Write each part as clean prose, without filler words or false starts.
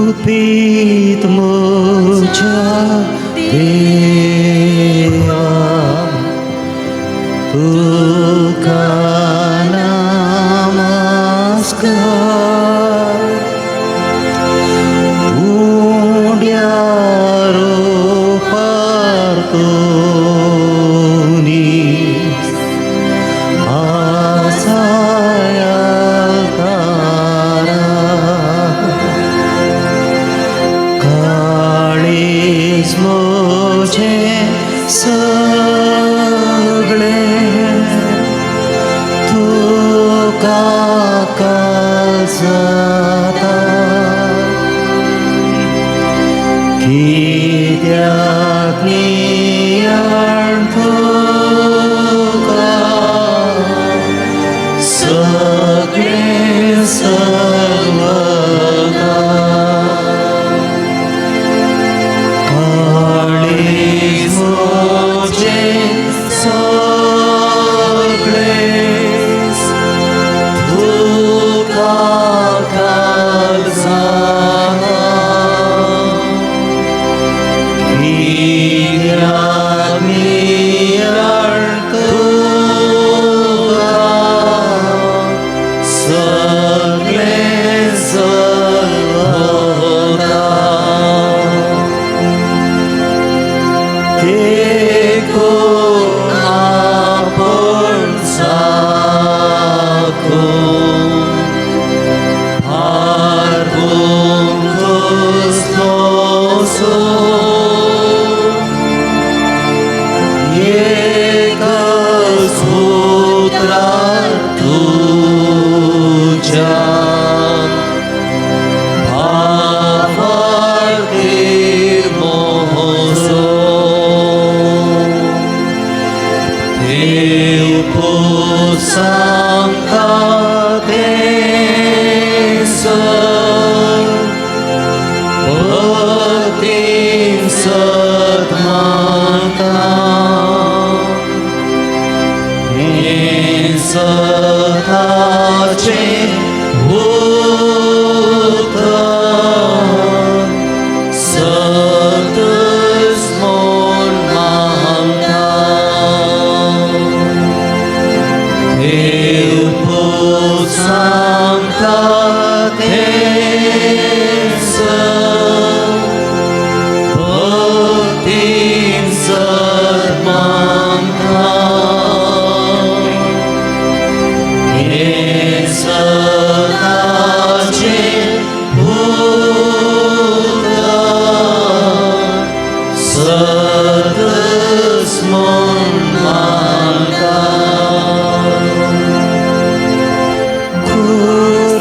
गुपित मुझा देवा तुका नमस्कार उड्यारो पारतोनी आसाया तारा काळीज मोजे सगळे तुका काजता कित्याक नियाळ तुका सगळे सर्वदा काळीज मोजे सगळे तुका काजता कित्याक नियाळ तुका सगळे सर्वदा देखून आपण साखून हारून घुसलो एकच सूत्रात तुझ्या भावार्थी मोहसो देव सांगता देस भक्तीन सद्माता सदाचे भूत सदस मोन मागता देव सांगता देस भक्तीन सद्माता सदाचे भूत सदस मोन मागता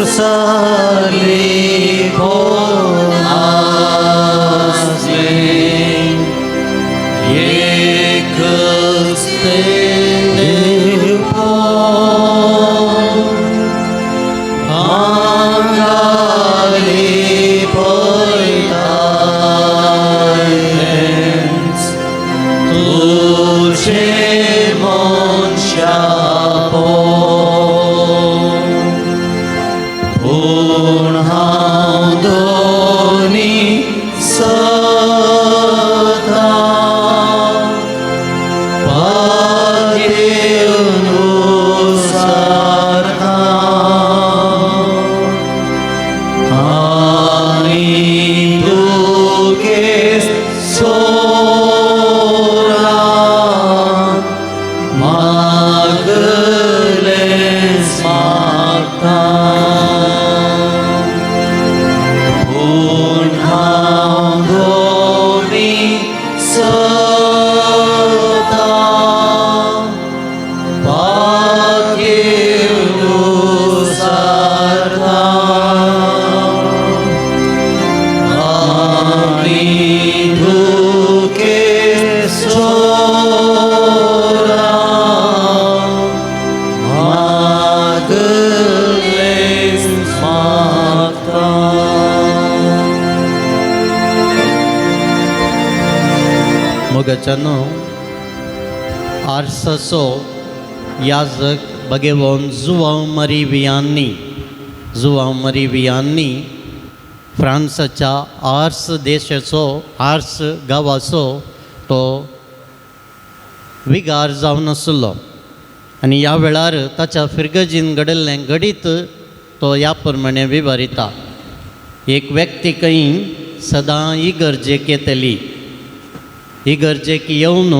खुर्साली आसले एकच देव आंगाली पैतायेंच तुझे मन शापो पूण हांव दोनी सदा पादेनुसारता आणि तुके सोरा मागलेंच मागता पूण हांव दोनी सदा पादेनुसारता आणि तुके सोरा मागलेंच मागता मोगाच्यानो आर्ससो याजक बगेवोन जुवांव मरी वियांनी फ्रांसाच्या आर्स देशाचो आर्स गांवाचो तो विगार जावन आसलो आनी ह्या वेळार ताच्या फिरगजीन घडिल्लें घडीत तो ह्या प्रमाणे विवरिता. एक व्यक्ती खंय सदां इगर्जेक येतली, इगर्जेक येवन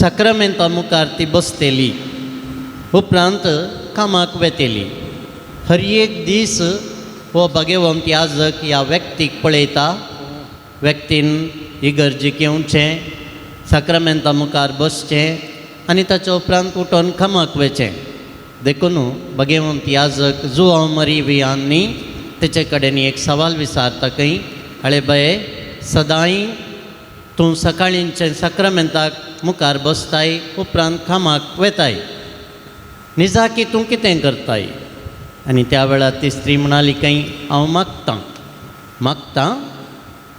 साक्रामेंता मुखार ती बसतेली, उपरांत कामाक वेतेली. हर एक दीस हो भगवंत याजक ह्या व्यक्तीक पळयता, व्यक्तीन इगर्जेक येवचें, साक्रामेंता मुखार बसचें आनी ताच्या उपरांत उठोन कामाक वचचें. देखून भगवंत याजक जुआंव मरियानी तेचे कडेन एक सवाल विचारता खंय, आळे बाये, सदांय तूं सकाळींचें साक्रामेंताक मुखार बसताय, उपरांत कामाक वेताय, निजाकी तूं कितें करताय? आनी त्या वेळार ती स्त्री म्हणाली, खंय हांव मागतां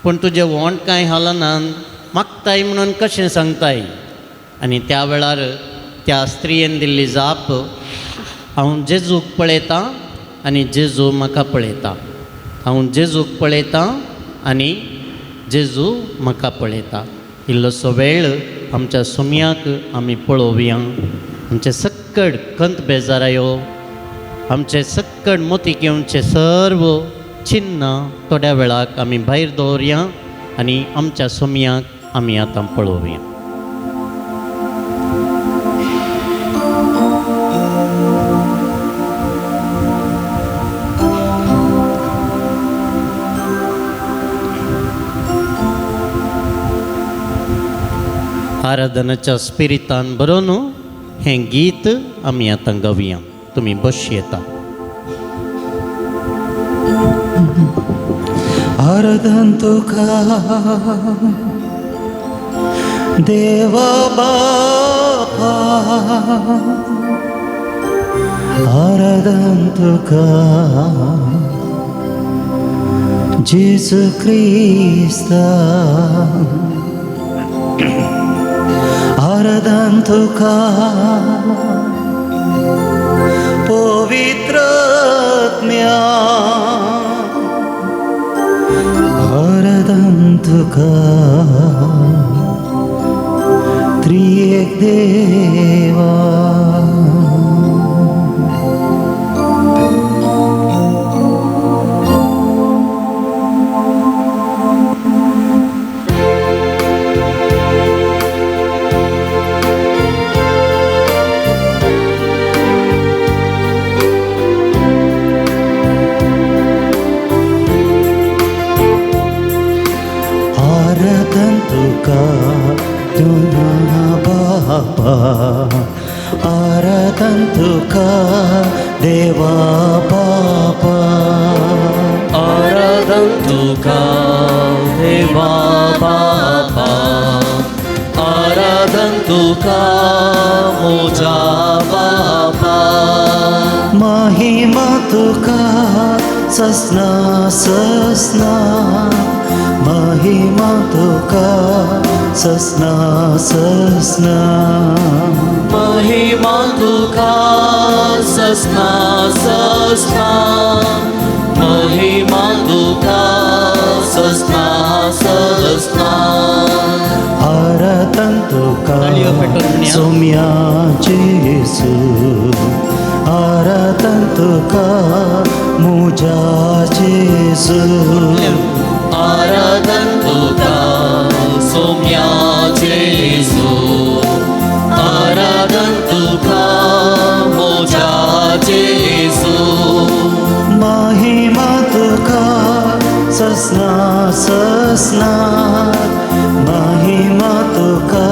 पूण तुजें वोंड कांय हालना, मागताय म्हणून कशें सांगताय? आनी त्या वेळार त्या स्त्रियेन दिल्ली जाप, हांव जेजूक पळयतां आनी जेजू म्हाका पळयता, हांव जेजूक पळयतां आनी जेजू म्हाका पळयता. इल्लोसो वेळ आमच्या सुमयाक आमी पळोवया. आमचे सक्कड कंत बेजारायो, आमचे सक्कड मोती घेवचे सर्व चिन्ह थोड्या वेळाक आमी भायर दवरया आनी आमच्या सुमयाक आमी आतां पळोवया. आराधनाच्या स्पिरितान बरोवन हें गीत आमी आतां गावया. तुमी बशी येता. आराधन तुका देवा बापा, आराधन तुका जेजू क्रिस्ता, आराधन तुका पवित्र आत्म्या, आराधन तुका त्रिएक देवा. आराधन तुका तुना बापा, आराधन तुका देवा बापा, आराधन तुका देवा बापा, आराधन तुका मोजा बापा, महिमा तुका ससना ससना, महिमा तुका ससना ससना, महिमा तुका ससना ससना, महिमा तुका ससना ससना. आराधन तुका ताळयो पेटोवन म्हणया. सोम्या जेजू, आराधन तुका मुजा जेजू, आराधन तुका सोम्या जेजू, आराधन तुका मोजा जेजू. महिमा तुका ससना ससना, महिमा तुका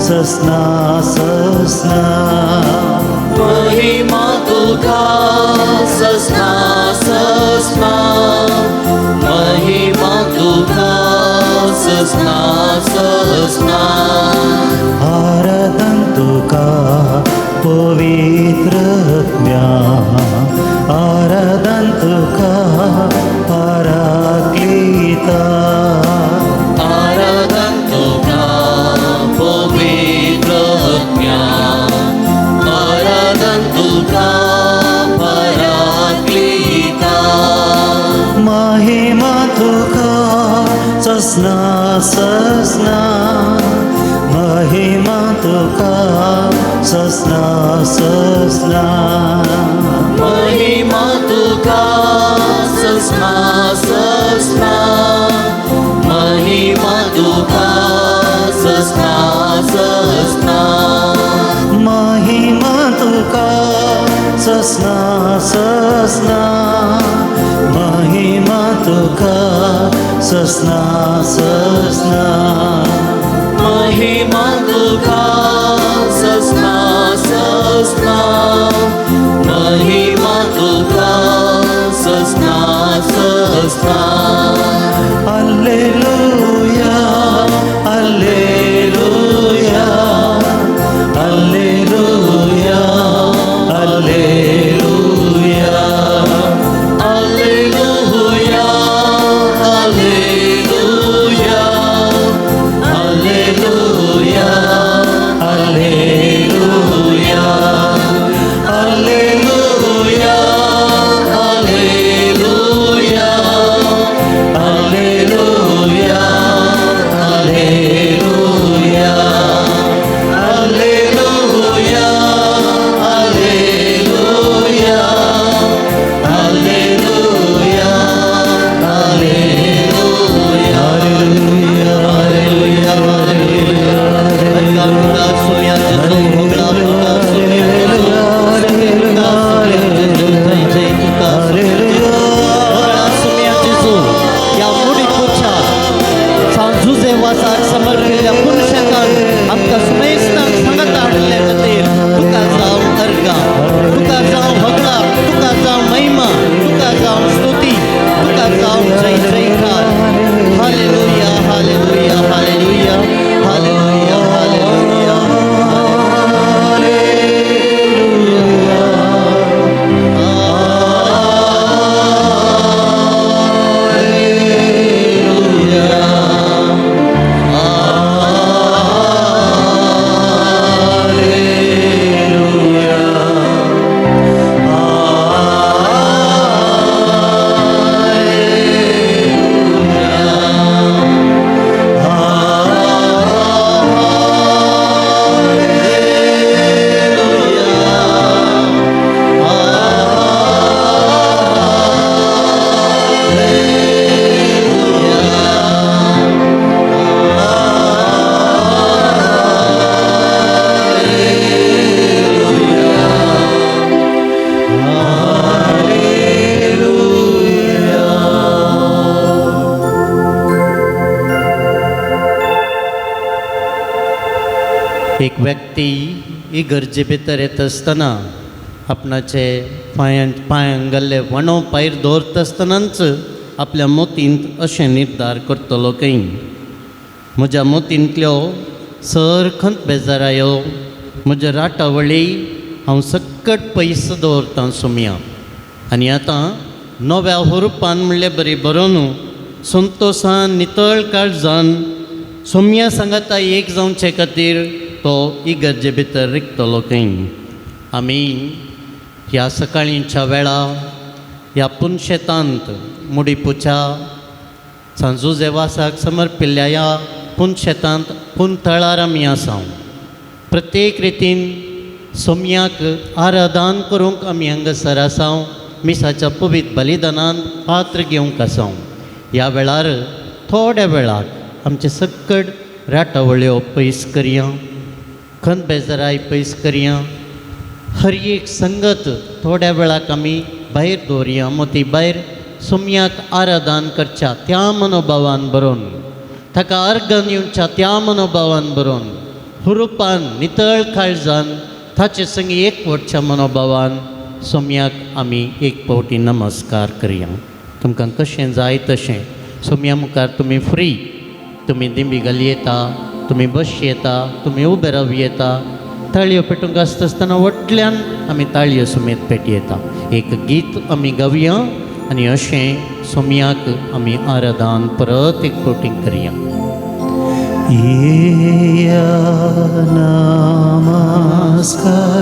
ससना ससना, महिमा तुका ससना ससना, महिमा तुका ससना ससना. आराधन तुका पवित्र आत्म्या, आराधन तुका पराक्लिता, आराधन तुका पवित्र आत्म्या, आराधन तुका पराक्लिता. ससना ससना महिमा तुका ससना ससना महिमा तुका ससना ससना महिमा तुका ससना ससना महिमा तुका ससना ससना महिमा तुका ससना ससना महिमा तुका ससना ससना महिमा तुका ससना ससना Alleluia, Alleluia, Alleluia, Alleluia, Alleluia, Alleluia, Alleluia, Alleluia, Alleluia, Alleluia, Alleluia, Alleluia, Alleluia, Alleluia, या मुडी पुच्छा सांजुजे वासाक समर्पिल्ल्या पुरुषांकान आमकां सुमेस्तान सांगत हाडले खातीर तुका जावं अर्गा, तुका जावं हगला, तुका जावं महिमा, तुका जावं स्तुती, तुका जावं जय जयकार. हालेलुया, हालेलुया, हालेलुया, हालेलुया, हालेलुया. एक व्यक्ती इगर्जे भितर येत आसतना आपणाचे पांयांक घाल्ले वणो पायर दवरता आसतनाच आपल्या मोतींत अशें निर्धार करतलो की म्हज्या मोतींतल्यो सरखंत बेजारायो म्हज्या राटावळी हांव सक्कट पयस दवरतां सुमया. आनी आतां नव्या हुरुपान म्हणलें बरी बरो न्हू, संतोशान नितळ काळजान सोम्या सांगाता एक जावचे खातीर तो इगर्जे भितर रिकतलो खंय. आमी ह्या सकाळींच्या वेळा ह्या पुनशेतांत मुडीपुच्या सांजू जेवासाक समर्पिल्ल्या ह्या पुनशेतांत पुनतळार आमी आसां. प्रत्येक रितीन सोम्याक आराधन करूंक आमी हांगासर आसां. मिसाच्या पवित्र बलिदानान पात्र घेवंक आसां. ह्या वेळार थोड्या वेळाक आमचे सक्कट राटावळ्यो पयस करया, खंत बेजाराय पयस करया. हर एक संगत थोड्या वेळाक आमी भायर दवरया. मोती भायर सोम्याक आराधन करच्या त्या मनोभावान बरोवन, ताका अर्घ दिवच्या त्या मनोभावान बरोवन, हुरुपान नितळ काळजान ताचे संगी एकवटच्या मनोभावान सोम्याक आमी एक फावटी नमस्कार करया. तुमकां कशें जाय तशें सोम्या मुखार तुमी फ्री, तुमी दिंबी घाली येता, तुमी बसची येता, तुमी उबे रावी येता. ताळयो पेटूंक आसता आसतना वटल्यान आमी ताळयो सुमेत पेटी येता. एक गीत आमी गावया आनी अशें सोम्याक आमी आराधन परत एक फावटी करया. येया नमस्कार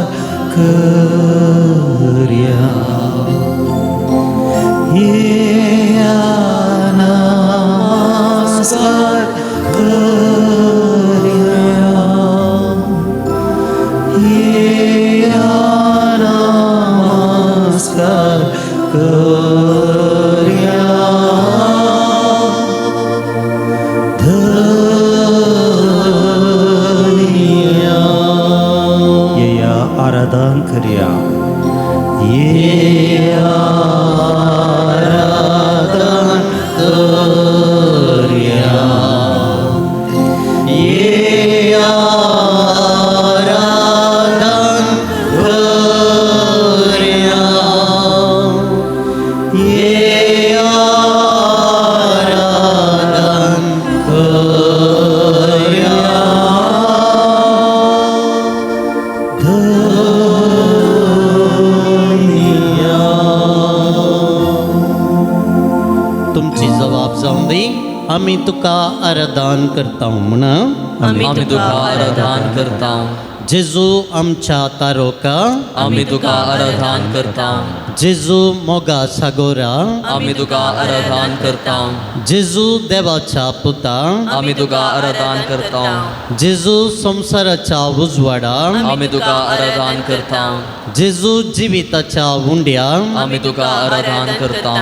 करया, येया नमस्कार नमस्कार करूया येया नमस्कार करूया धन्या येया आराधन करूया येया आराधन करूया येया आराधन करूया येया आराधन करूया तुमची जबाब जाऊन दे आम्ही तुका आराधन करता म्हणा आम्ही तुका आराधन करता जेजू आमच्या तारोका आम्ही तुका आराधन करता जेजू मोगा सागोरा आम्ही तुका आराधन करता जेजू देवाच्या पुता आम्ही तुका आराधन करता जेजू संसाराच्या उजवाडा आम्ही तुका आराधन करता जेजू जिविताच्या उंड्या आम्ही तुका आराधन करता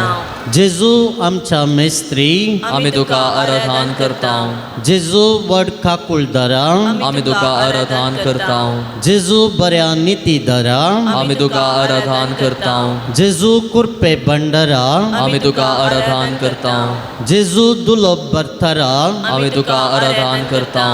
जेजू आमच्या मेस्त्री आम्ही तुका आराधन करता जेजू वड काकुळदारा आम्ही तुका आराधन करता जेजू बऱ्या नितीदारा आम्ही तुका आराधन करता जेजू कुर्पे भंडारा आम्ही तुका आराधन करता जेजू दुलोब बर्थारा आम्ही तुका आराधन करता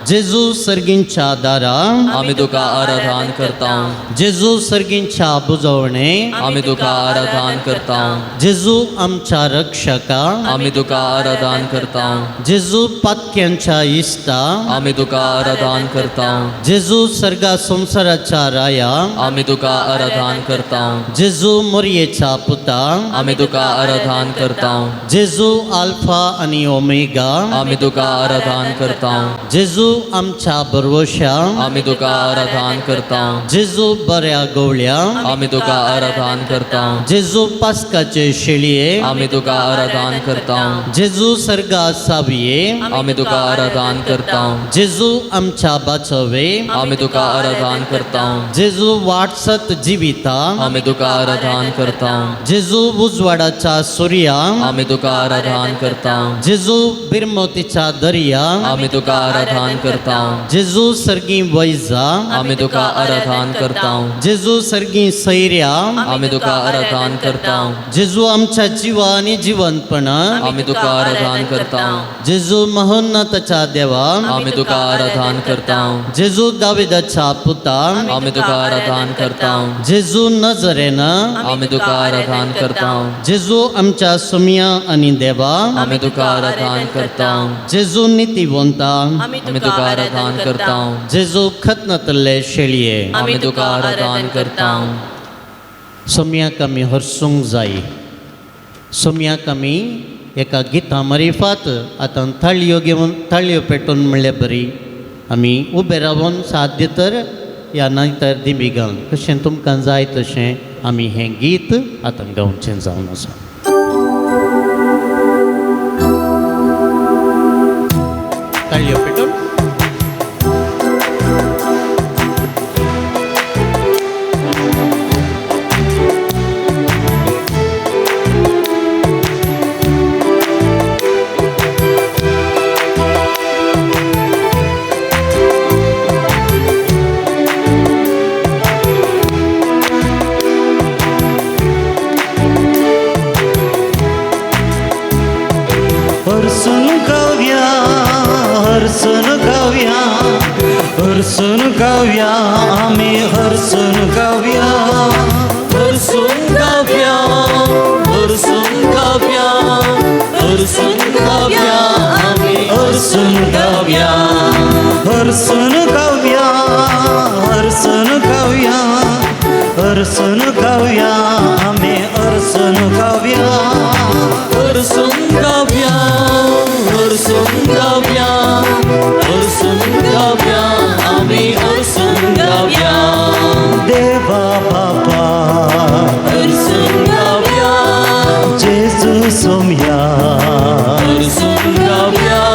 जेजू सर्गींच्या दारा आम्ही तुका आराधन करता जेजू सर्गींच्या बुजवणे आम्ही तुका आराधन करता जेजू आमच्या रक्षका आम्ही तुका आराधन करता जेजू पातक्यांच्या इष्टा आम्ही तुका आराधन करता जेजू सर्गा संसाराच्या राया आम्ही तुका आराधन करता जेजू मोरयेचा पुता आम्ही तुका आराधन करता जेजू आल्फा आणि ओमेगा आम्ही तुका आराधन करता जेजू आमच्या बरवशा आम्ही तुका आराधन करता जेजू बऱ्या गवळ्या आम्ही तुका आराधन करता जेजू पास्काचे शेळये आम्ही तुका आराधन करता जेजू सर्गा साविये आम्ही तुका आराधन करता जेजू आमच्या बाचवे आम्ही तुका आराधन करता जेजू वाटसत जिविता आम्ही तुका आराधन करता जेजू उजवाडाचा सूर्या आम्ही तुका आराधन करता जेजू बिरमोतीचा दर्या आम्ही तुका आराधन करता जेजू सर्गी वैजा आम्ही तुका आराधन करता जेजू सर्गी सैर्या आम्ही तुका आराधन करता जेजू आमच्या जीवा आणि जीवनपणा आम्ही तुका आराधन करता जेजू महोन्नताचा देवा आम्ही तुका आराधन करता जेजू दाविदाचा पुता आम्ही तुका आराधन करता जेजू नजरेना आम्ही तुका आराधन करता जेजू आमच्या सुमिया आणि देवा आम्ही तुका आराधन करता जेजू नितीवंता आम्ही तुका आराधन करता जेजू खतनतले शेळये आम्ही तुका आराधन करता सोम्याक आमी हरसूंक जाय सोम्याक आमी एका गिता मरिफात आतां थाळयो घेवन थाळयो पेटोवन म्हणले बरी आमी उबे रावून साध्य तर या नाहीतर दिमी गावन कशें तुमकां जाय तशें आमी हें गीत आतां गावचें जावन आसा थाळयो पेटोवन हरसून गावया हरसून गावया हरसून गावया आम्ही हरसून गावया हरसून गावया हरसून गावया हरसून गावया आम्ही हरसून गावया हरसून गावया हरसून गावया हरसून गावया आम्ही हरसून गावया हरसून गावया हरसून गावया हरसून गावया आम्ही हरसून गावया देवा बाबा हरसून गावया जेजू सोम्या हरसून गावया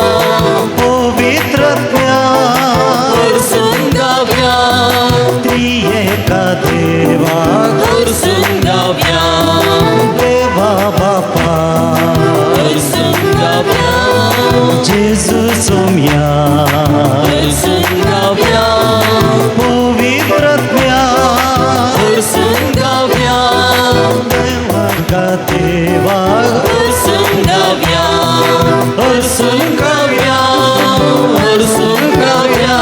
एका देवाक हरसून गावया देवा बापा हरसून गावया जेजू सोम्या हरसून गावया पवित्रत्म्या हरसून गावया देवाका देवाक हरसून गावया हरसून गावया हरसून गावया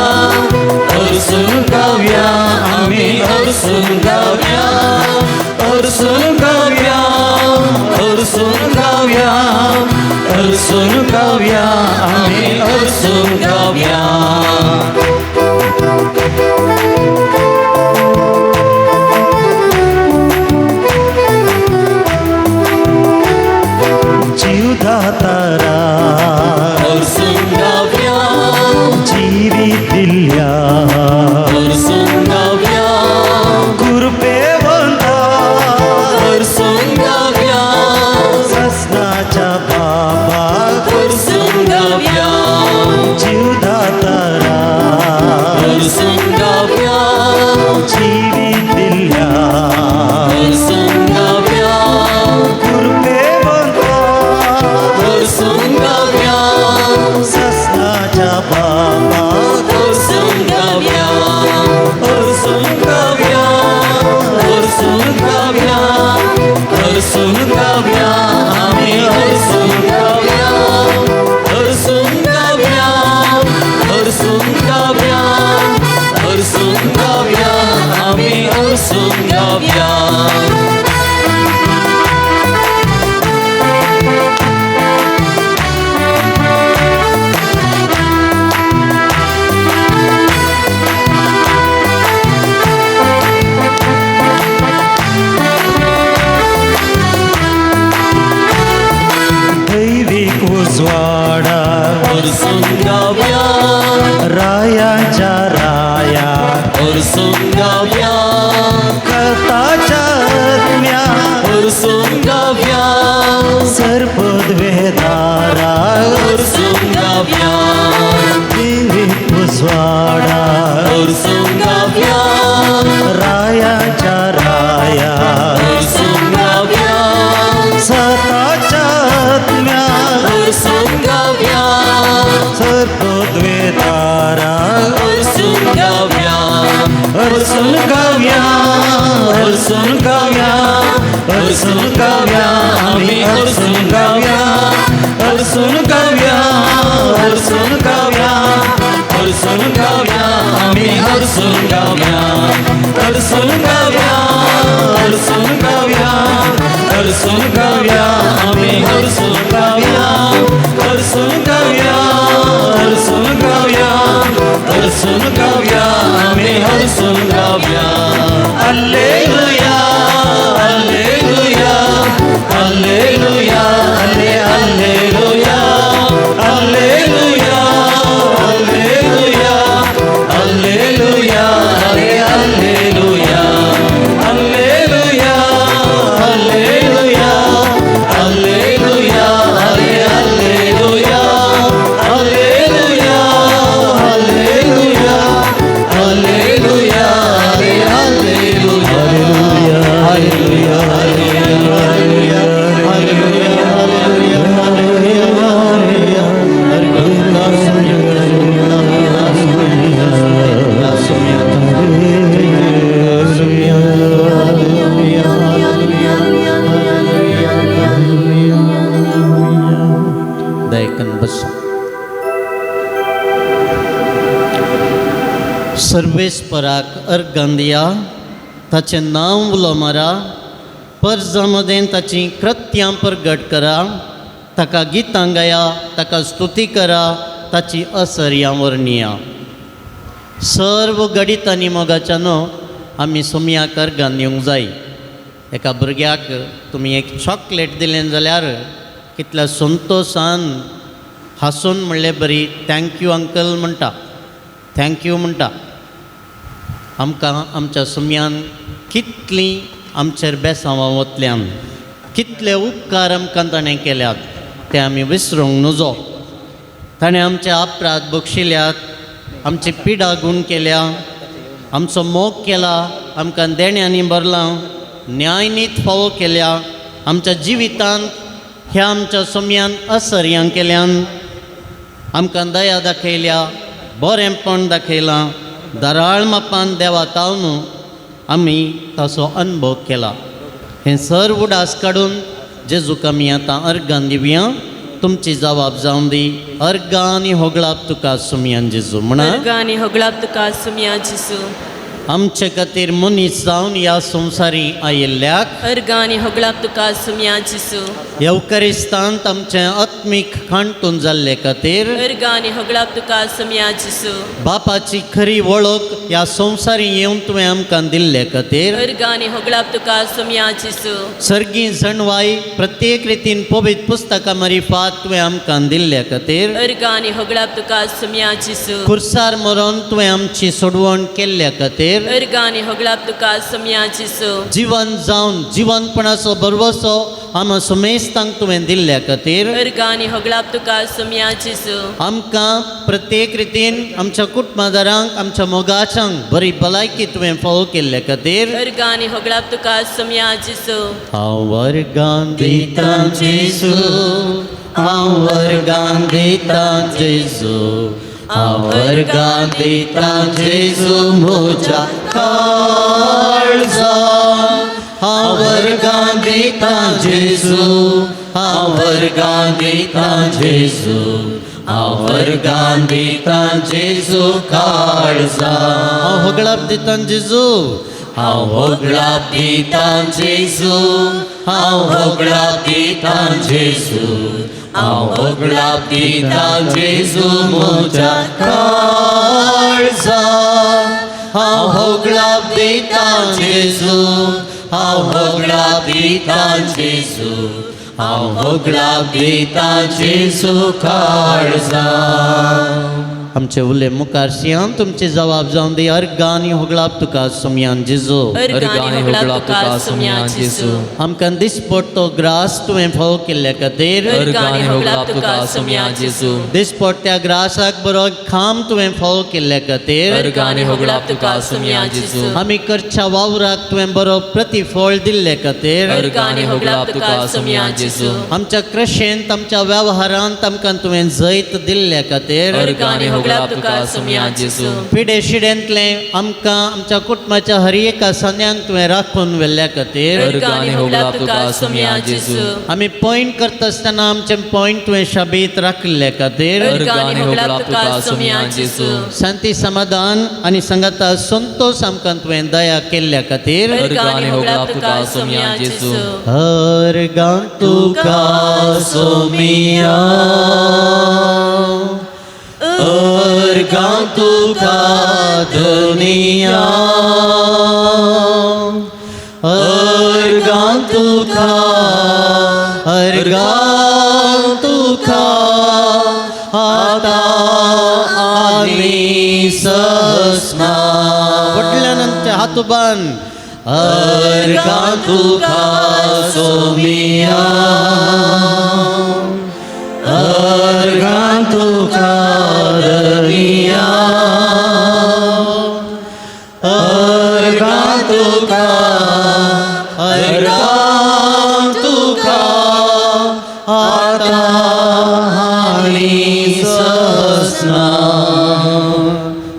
हरसून गावया आम्ही हरसून गावया हरसून गावया हरसून गावया हरसून गावया आम्ही हरसून गावया जीवदातारा हरसून गावया जिवीत दिल्या हरसून गावया कृपेवंता हरसून गावया ससनाच्या बापाक हरसून गावया जीवदातारा हरसून गावया जिवीत दिल्या हरसून गावया कृपेवंता हरसून गावया ससनाच्या बापाक हरसून गावया हरसून गावया हरसून गावया हरसून गावया आम्ही हरसून गावया हरसून गावया हरसून गावया हरसून गावया आम्ही हरसून गावया दैविक उजवाडा हरसून गावया रायाच्या राया हरसून गावया कथाच्या आत्म्या हरसून गावया सर्पद्वेदारा हरसून गावया दैविक उजवाडा हरसून गावया रायाच्या राया हरसून गावया सताच्या आत्म्या हरसून गावया सर्पद्वेदारा हरसून गावया हरसून गावया हरसून गावया हरसून गावया आम्ही हरसून गावया हरसून गावया हरसून गावया हरसून गावया आम्ही हरसून गावया हरसून गावया हरसून गावया हरसून गावया आम्ही हरसून गावया हरसून गावया हरसून गावया हरसून गावया आम्ही हरसून गावया हालेलुया हालेलुया हालेलुया हालेलुया हालेलुया हालेलुया हालेलुया हालेलुया हालेलुया हालेलुया हालेलुया हालेलुया हालेलुया हालेलुया हालेलुया दयकन बसो. सर्वेस्पराक अर्गांदिया ताचें नांव उलो मारा, परजा मदें ताची कृत्यां प्रगट करा, ताका गितां गाया, ताका स्तुती करा, ताची असर्यां वर्णिया. सर्व गडीत आनी मोगाच्यानो आमी सुमयाक अर्गां दिवंक जाय. एका भुरग्याक तुमी एक चॉकलेट दिलें जाल्यार कितल्या संतोशान हांसून म्हणलें बरी थँक्यू अंकल म्हणटा, थँक्यू म्हणटा. आमकां आमच्या सुमयान कितलीं आमचेर बेसांवां वतल्यान कितले उपकार आमकां ताणें केल्यात ते आमी विसरूंक नजो. ताणें आमचे अपराध बक्षिल्यात, आमची पिडा गूण केल्या, आमचो मोग केला, आमकां देण्यांनी भरलां न्यायनीत फावो केल्या आमच्या जिवितांत ह्या आमच्या सोम्यान असर्यां केल्यान आमकां दया दाखयल्या बरेंपण दाखयलां दराळ मापान देवा तावन आमी ताचो अनुभव केला हें सर्व उडास काडून जेजूक आमी आतां अर्गान दिवया तुमची जबाब जावन दी अर्गां आनी होगळाप तुका सुमयान जेजू म्हणा अर्गानी होगळाप तुका सुमया जिसू आमचे खातीर मनीस जावन ह्या संवसारी आयिल्ल्याक अर्गानी होगळाप तुका सुमया जिसू येवकारिस्तांत आमचें आत्मीक खाणतून जाल्ले खातीर अर्गानी होगळाप तुका सुमया जिसू बापाची खरी वळख ह्या संवसारी येवन तुवें आमकां दिल्ले खातीर अर्गानी होगळाप तुका सुमया जिसू सर्गी जणवाई प्रत्येक रितीन पवित्र पुस्तकां मारिफात तुवें आमकां दिल्ले खातीर अर्गानी होगळाप तुका सुमया जिसू खुर्सार मरोन तुवें आमची सोडवण केल्ल्या खातीर अर्गानी होगळाप तुका सुमया जिसू जीवन जावन जीवनपणाचो बरवसो आम सुमेस्तांक तुवें दिल्ल्या खातीर अर्गानी होगळाप तुका सुमया जिसू आमकां प्रत्येक रितीन आमच्या कुटुंबादारांक आमच्या मोगाच्यांक बरी भलायकी तुवें फावो केल्ले खातीर अर्गानी होगळाप तुका सुमया जिसू हांव वर्गांत दिता जेजू हांव वर्गांत दिता जेजू हांव वर्गांत दिता जेजू म्हज्या काळजा हांव वर्गांत दिता जेजू हांव वर्गांत दिता जेजू हांव वर्गांत दिता जेजू काळजा हांव होगळाप दिता जेजू हांव होगळाप दिता जेजू हांव होगळाप दिता जेजू हांव होगळाप दिता जेजू म्हज्या काळजा हांव होगळाप दिता जेजू हांव होगळाप दिता जेजू हांव होगळाप दिता जेजू काळजा आमचे उरले मुखारशियान तुमचे जबाब जावन दी अर्गानी होगळाप तुका सुमयान जेजू अर्गानी होगळाप तुका सुमया जिसू आमकां दिसपडटो ग्रास तुवें फावो केल्ले खातीर अर्गानी होगळाप तुका सुमया जिसू दिसपडट्या ग्रासाक बरो खांब तुवें फावो केल्ले खातीर अर्गानी होगळाप तुका सुमया जिसू आमी करच्या वावराक तुवें बरो प्रतिफळ दिल्ले खातीर अर्गानी होगळाप तुका सुमया जिसू आमच्या क्रशेंत आमच्या वेव्हारांत आमकां तुवें जैत दिल्ले खातीर अर्गानी होगळाप तुका सुमया जिसू पिडे शिडेंतले आमकां आमच्या कुटुंबाच्या हर एका सन्यांक तुवें राखून व्हेल्ल्या खातीर अर्गानी होगळाप तुका सुमया जिसू आमी पॉयंट करता आसतना आमचें पॉयंट तुवें शाबीत राखले खातीर अर्गानी होगळाप तुका सुमया जिसू शांती समाधान आनी संगता संतोष आमकां तुवें दया केल्ल्या खातीर अर्गानी होगळाप तुका सुमया जिसू अर्गां तुका सोमिया अर्गां तुका दुनिया अर्गां तुका आतां आनी ससना वडल्यानंतर हात उबान अर्गां तुका सोमिया अर्गां तुका दुनिया अर्गां तुका आतां आनी ससना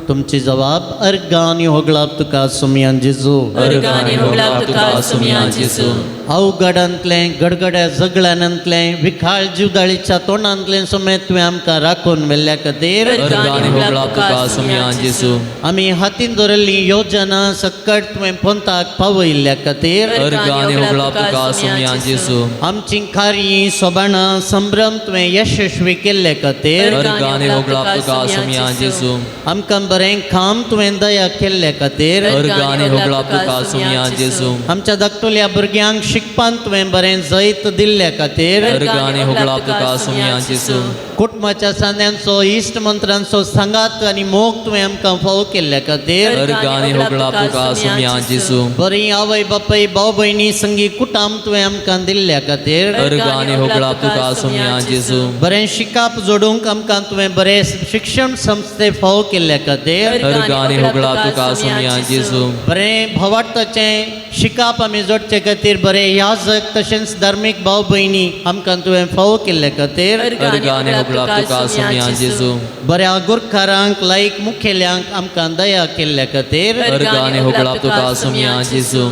तुमची जबाब अर्गानी होगळाप तुका सुमयान जेजू अर्गानी होगळाप तुका सुमया जिसू अवघडांतलें गडगड्या झगड्यांतलें विखाळ जिवदाळीच्या तोंडांतलें समेत तुवें आमकां राखून व्हेल्ल्या खातीर अर्गानी होगळाप तुका सुमया जिसू आमी हातीन दवरिल्ली योजना सकट तुवें पंथाक पावयल्ल्या खातीर अर्गानी होगळाप तुका सुमया जिसू आमची खारी सोबाणां संभ्रम तुवें यशस्वी केल्ले खातीर अर्गानी होगळाप तुका सुमया जिसू आमकां बरें काम तुवें दया केल्ले खातीर अर्गानी होगळाप तुका सुमया जिसू आमच्या धाकटुल्या भुरग्यांक शिकपान तुवें बरें जैत दिल्ल्या खातीर अर्गांनी होगळाप तुका सुमयां जेजू कुटुंबाच्या सांद्यांचो इश्ट मंत्रांचो सांगात आनी मोग तुवें आमकां फावो केल्ल्या खातीर अर्गांनी होगळाप तुका सुमयां जेजू बरीं आवय बापाय भाव भयणी संगी कुटाम तुवें आमकां दिल्ल्या खातीर अर्गांनी होगळाप तुका सुमयां जेजू बरें शिकाप जोडूंक आमकां तुवें बरें शिक्षण संस्थे फावो केल्ल्या खातीर अर्गांनी होगळाप तुका सुमयां जेजू बरें भवार्थाचें शिकाप आमी जोडचे खातीर बरें याजक तशेंच धार्मीक भाव भयणी आमकां तुवें फावो केल्ल्या खातीर अर्गांनी होगळाप तुका सुमयां जेजू बऱ्या गुरकारांक लायक मुखेल्यांक आमकां दया केल्ल्या खातीर अर्गांनी होगळाप तुका सुमयां जेजू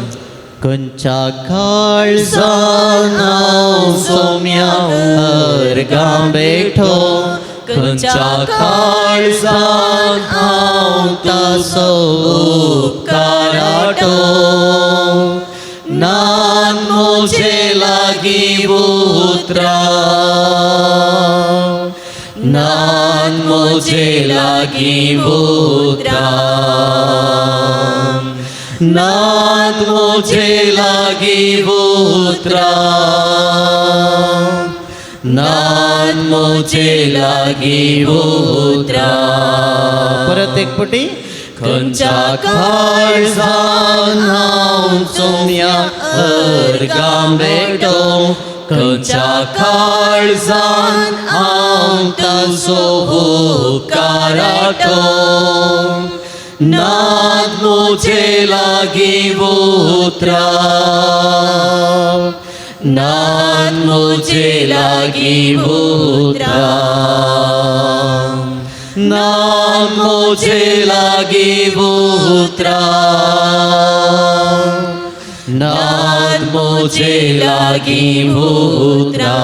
खंयच्या काळजान हांव सोम्या अर्गां बेठो खंयच्या काळजान हांव तासो उपकाराटो नान म्हजे लागीं उतरा नान म्हजे लागीं उतरा नान म्हजे लागीं उतरा नान म्हजे लागीं उतरा परत एक पटी खंयच्या काळजान हांव सोम्या अर्गां बेठो खंयच्या काळजान हांव ताचो उपकाराटो नाद म्हजे लागीं उतरा नाद म्हजे लागीं उतरा नाद म्हजे लागीं उतरा नाद म्हजे लागीं उतरा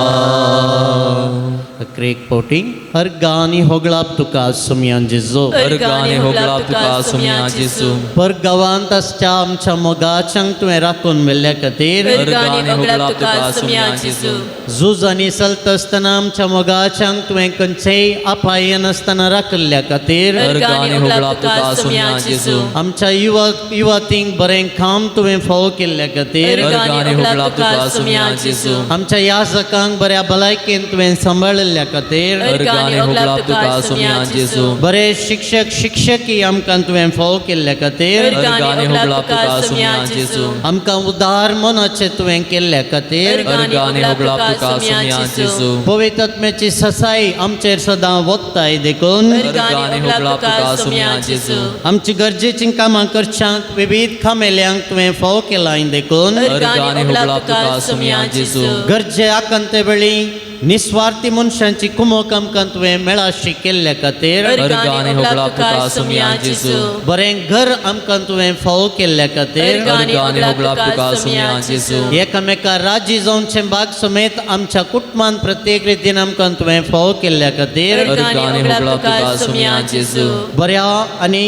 क्रेक पोटी अर्गांनी होगळाप तुका सुमयां जेजू अर्गांनी होगळाप तुका सुमयां जेजू पर गांवांत आसच्या आमच्या मोगाच्यांक तुवें राखून मेल्ल्या खातीर अर्गांनी होगळाप तुका सुमयां जेजू झूज आनी चलत आसतना आमच्या मोगाच्यांक तुवें खंयचेय अपाय नासतना राखल्या खातीर अर्गांनी होगळाप तुका सुमयां जेजू आमच्या युवतींक बरें काम तुवें फावो केल्ल्या खातीर अर्गांनी होगळाप तुका सुमयां जेजू आमच्या याजकांक बऱ्या भलायकेन तुवें सांबाळल्या खातीर अर्गांनी होगळाप तुका सुमयां जेजू बरे शिक्षक शिक्षकी आमकां तुवें फावो केल्ल्या खातीर अर्गांनी होगळाप तुका सुमयां जेजू आमकां उदार मनाचें तुवें केल्ल्या खातीर अर्गांनी होगळाप तुका सुमयां जेजू पवित्र आत्म्याची ससाई आमचेर सदां वत्ताय देखून अर्गांनी होगळाप तुका सुमयां जेजू आमची गरजेचीं कामां करच्यांक विविध खामेल्यांक तुवें फावो केलाय देखून अर्गांनी होगळाप तुका सुमयां जेजू गरजे आकांते वेळी निस्वार्थी मनशांची कुमक आमकां तुवें मेळाशी केल्ल्या खातीर अर्गांनी होगळाप तुका सुमयां जेजू बरें घर आमकां तुवें फावो केल्ल्या खातीर अर्गांनी होगळाप तुका सुमयां जेजू एकामेका राजी जावचे भाग समेत आमच्या कुटुंबान प्रत्येक रितीन आमकां तुवें फावो केल्ल्या खातीर अर्गांनी होगळाप तुका सुमयां जेजू बऱ्या आनी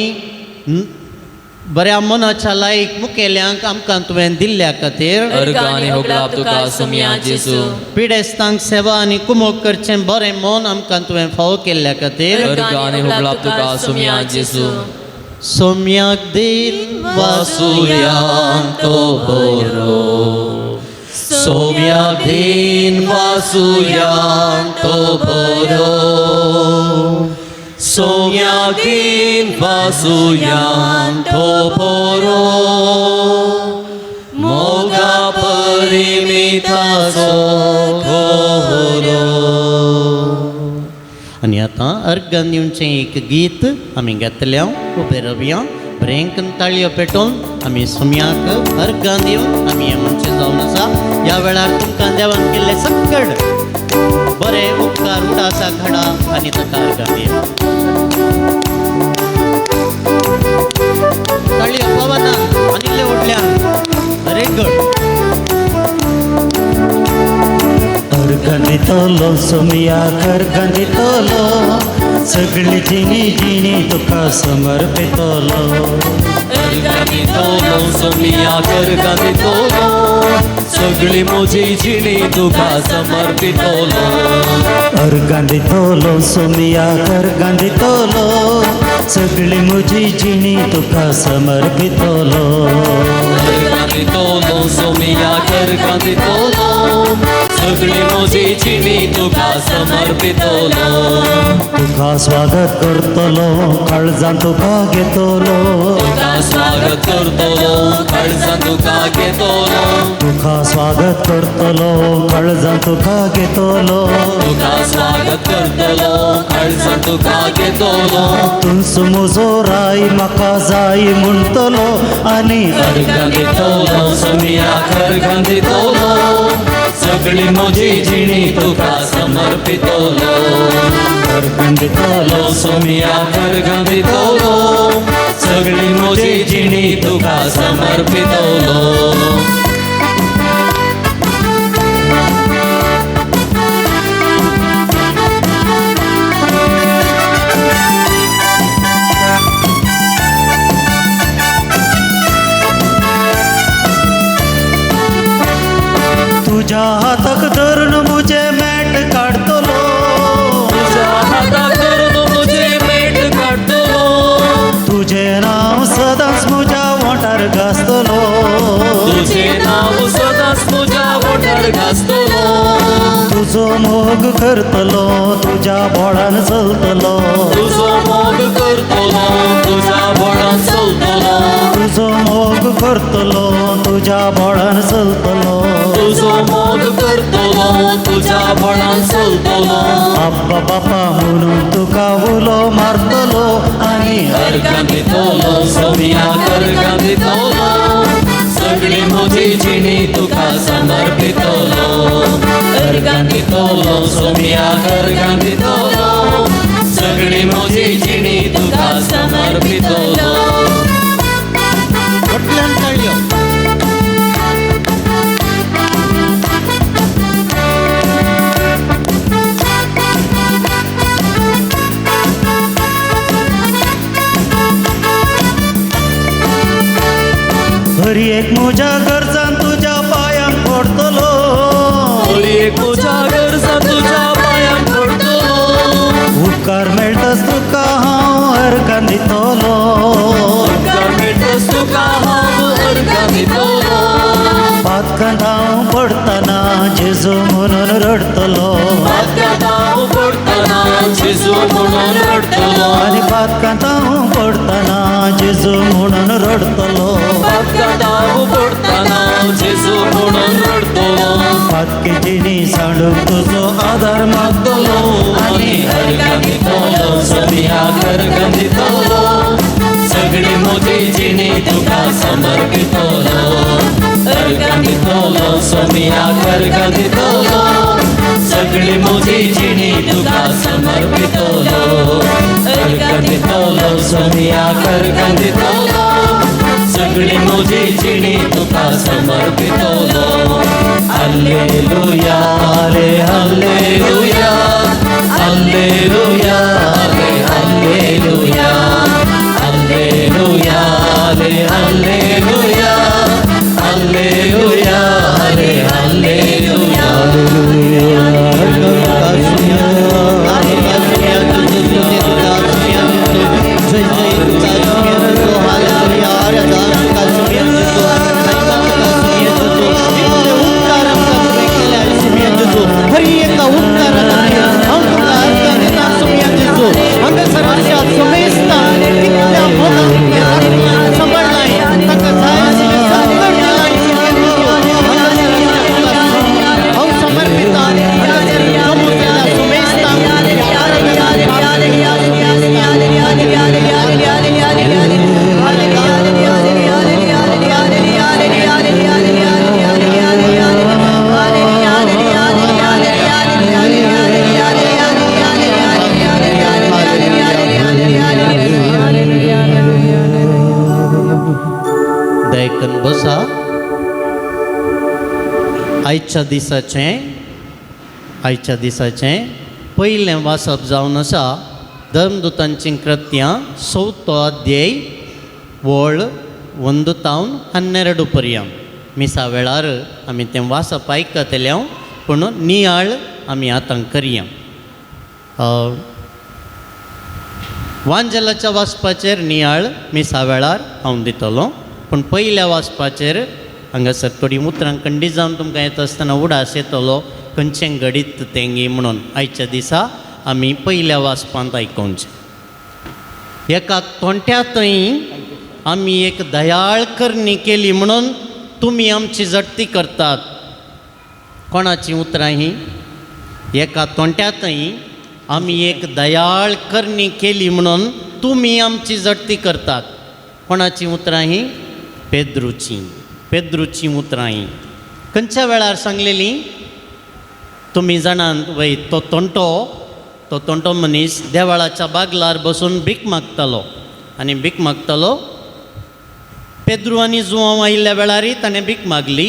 बऱ्या मनाच्या लायक मुखेल्यांक आमकां तुवें दिल्ल्या खातीर अर्गांनी होगळाप तुका सुमयां जेजू पिडेस्तांक सेवा आनी कुमक करचें बरें मन आमकां तुवें फावो केल्ल्या खातीर अर्गांनी होगळाप तुका सुमयां जेजू सोम्याक दिन वासुयां तो बरो सोम्याक दिन वासुयां तो बरो सोम्याक दिन वासुयां तो बरो मोगा परिमिताचो बरो आनी आतां अर्गां दिवचें एक गीत आमी घेतल्या उबे रावया बरें करून ताळयो पेटोवन आमी सोम्याक अर्गां दिवन आमी हें म्हणचें जावन आसा ह्या वेळार तुमकां देवान केल्ले सकट बरें उपकार उडासा घडा आनी ताका अर्गां दिया ताळयो पवनान आनी व्हडल्यान व्हेरी गूड अर्गंदितलो सोम्याक अर्गंदितलो सगळी जिणी जिणी तुका समर्पितलो अर्गांदितलो सोम्याक अर्गांदितलो सगळी म्हजी जिणी तुका समर्पितलो अर्गंदितलो सोम्याक अर्गंदितलो सगळी म्हजी जिणी तुका समर्पितलो अर्गांदितलो सोम्याक करगा दितलो सगळी म्हजी जिणी तुका समर्पितलो तुका स्वागत करतलो काळजां तुका घेतलो तुका स्वागत करतलो काळजां तुका घेतलो तुका स्वागत करतलो काळजां तुका घेतलो तुका स्वागत करतलो काळजां तुका घेतलो तुंस म्हजो राय म्हाका जाय म्हणटलो आनी अर्गां दितलो सोमिया अर्गां दितलो सगळी म्हजी जिणी तुका समर्पितलो अर्गां दितलो सोमिया अर्गां दितलो सगळी म्हजी जिणी तुका समर्पितलो तुज्या हाताक धरून मुजे मेट काडतलो तुझ्या हाताक धरून म्हजे मेट काडतलो तुझें नांव सदांच म्हज्या ओंठार घासतलो तुझे नाव सदांच म्हज्या ओंठार घासतलो तुजो मोग करतलो तुज्या बोळान चलतलो तुजो मोग करतलो तुझ्या बोळान चलतलो तुजो मोग करतलो तुज्या बोळान चलतलो तुजो मोग करतलो तुझ्या बोळान चलतलो आब्बा बापा म्हणून तुका उलो मारतलो आनी अर्गां दितलो सोमिया अर्गां दितलो सगळी म्हजी जिणी तुका समर्पितलो अर्गां दितलो सोमिया अर्गां दितलो सगळी म्हजी जिणी तुका समर्पितलो फाटल्यान ताळयो हर एक म्हज्या गरजान तुज्या पांयाक पडतलो हरी एक तुझ्या गरजा तुझ्या पांयाक पडतलो उपकार मेळटाच तुका हांव अर्गां दितलो उपकार मेळटस तुका हांव अर्गां दितलो पातकांत हांव पडटना जेजू म्हणून रडतलो पातकांत हांव पडटना जेजू म्हणून रडतलो आनी पातकांत हांव पडटना जेजू म्हणून रडतलो पातकांत हांव पडटना जेजू म्हणून रडतलो पातके जिणी सांडूक तुजो आदार मागतलो आनी अर्गां दितलो सोमिया अर्गां दितलो सगळी म्हजी जिणी तुका समर्पितलो अर्गां दितलो सोमिया अर्गां दितलो सगळी म्हजी जिणी तुका समर्पितलो अर्गां दितलो सोमिया अर्गां दितलो सगळी म्हजी जिणी तुका समर्पितलो हाल्लेलुया रे हाल्लेलुया हाल्लेलुया रे हाल्लेलुया हाल्लेलुया रे हाल्लेलुया हाल्लेलुया रे हाल्लेलुया दयकन बसा आयच्या दिसाचें पयलें वाचप जावन आसा धर्मदुतांची कृत्यां 4 अध्याय वळ 1 तावन 12 पर्यंत मिसा वेळार आमी तें वाचप आयकतले पूण नियाळ आमी आतां करया वांजलाच्या वाचपाचेर नियाळ मिसा वेळार हांव दितलो पूण पयल्या वाचपाचेर हांगासर थोडी उतरां खंडीत जावन तुमकां येता आसतना उडास येतलो खंयचें घडीत तेंगी म्हणून आयच्या दिसा आमी पयल्या वाचपांत आयकोवचें। एका तोंट्या थंय आमी एक दयाळ करणी केली म्हणून तुमी आमची जडती करतात। कोणाची उतरां ही? एका तोंट्या थंय आमी एक दयाळ करणी केली म्हणून तुमी आमची जडती करतात। कोणाची उतरां ही? पेद्रूची उतरां ही। खंयच्या वेळार सांगलेली? तुमी जाणात वय तो तोंटो मनीस देवाळाच्या बागलार बसून भीक मागतालो आनी भीक मागतालो। पेद्रू आनी जुवांव आयिल्ल्या वेळारय ताणें भीक मागली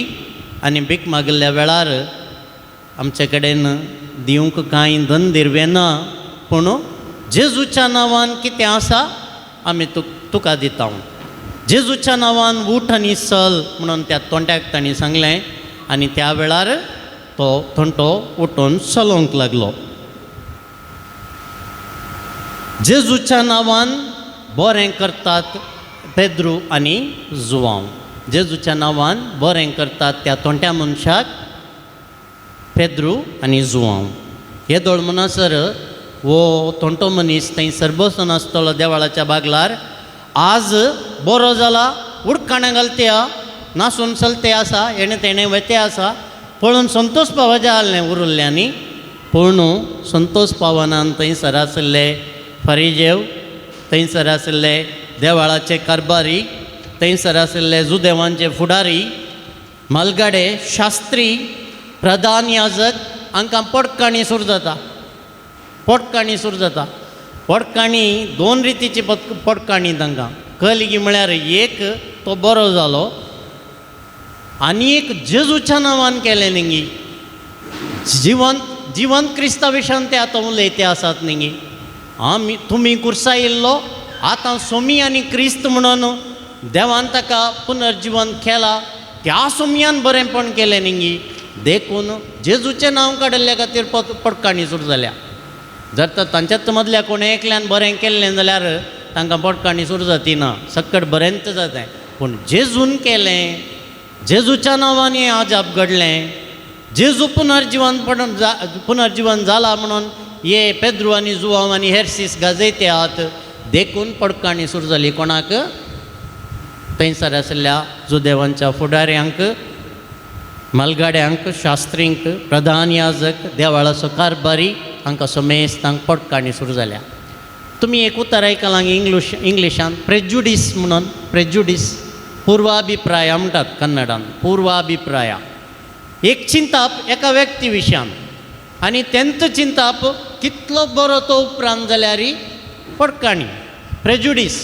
आनी भीक मागिल्ल्या वेळार आमचे कडेन दिवंक कांय धन दिरवें ना, पूण जेजूच्या नांवान कितें आसा आमी तुका दिता। जेजूच्या नांवान उठ आनी चल म्हणून त्या तोंट्याक तांणी सांगलें आनी त्या वेळार तो तोंटो उठून चलोंक लागलो। जेजूच्या नांवान बरें करतात पेद्रू आनी जुवांव। जेजूच्या नांवान बरें करतात त्या तोंट्या मनशाक पेद्रू आनी जुवांव। हे दोळ म्हणसर वो तोंटो मनीस थंयसर बसून आसतलो देवाळाच्या बागलार। आज बरो जाला, उडकाणें घालते नासून चलते आसा, हेणे तेणें वेते आसा पळोवन संतोष पावजा जाल्लें उरिल्ल्यांनी। पूण संतोष पावनान थंयसर आशिल्ले फरिजेव, थंयसर आशिल्ले देवाळाचे कारबारी, थंयसर आशिल्ले जुदेवांचे फुडारी, मालगाडे, शास्त्री, प्रधान याजक हांकां पोटकाणी सुरू जाता। पोटकाणी दोन रितीची पोटकाणी तांकां कळली म्हळ्यार एक तो बरो जालो आनी एक जेजूच्या नांवान केलें न्ही। जिवंत क्रिस्ताविशान ते आतां उलयते आसात न्ही। तुमी कुर्सायिल्लो आतां सोमी आनी क्रिस्त म्हणून देवान ताका पुनर्जीवन केला, त्या सोमयान बरेंपण केलें न्ही। देखून जेजूचें नांव काडिल्ल्या खातीर पोटकाणी सुरू जाल्या। जर तर तांच्याच मदल्या कोणें एकल्यान बरें केल्लें जाल्यार तांकां पोटकाणी सुरू जाती ना, सक्कट बरेंच जाता। पूण जेजून केलें, जेजूच्या नांवान हें अजाप घडलें, जेजू पुनर्जीवन जाला म्हणून हे पेद्रू आनी जुवांव आनी हेरसीस गाजयते आहात। देखून पडकाणी सुरू जाली कोणाक? थंयसर आशिल्ल्या जुदेवांच्या फुडाऱ्यांक, मालगाड्यांक, शास्त्रींक, प्रधान याजक, देवाळाचो कारबारी हांकां समेस्तांक पडकाणी सुरू जाल्या। तुमी एक उतर आयकलां इंग्लिशान प्रेजुडीस म्हणून, प्रेजुडीस पुर्वाभिप्राय म्हणटात कन्नडान, पुर्वाभिप्राय। एक चिंताप एका व्यक्ती विशयान आनी तेंच चिंताप कितलो बरो तो उपरांत जाल्यारय पडकाणी, प्रेजुडीस।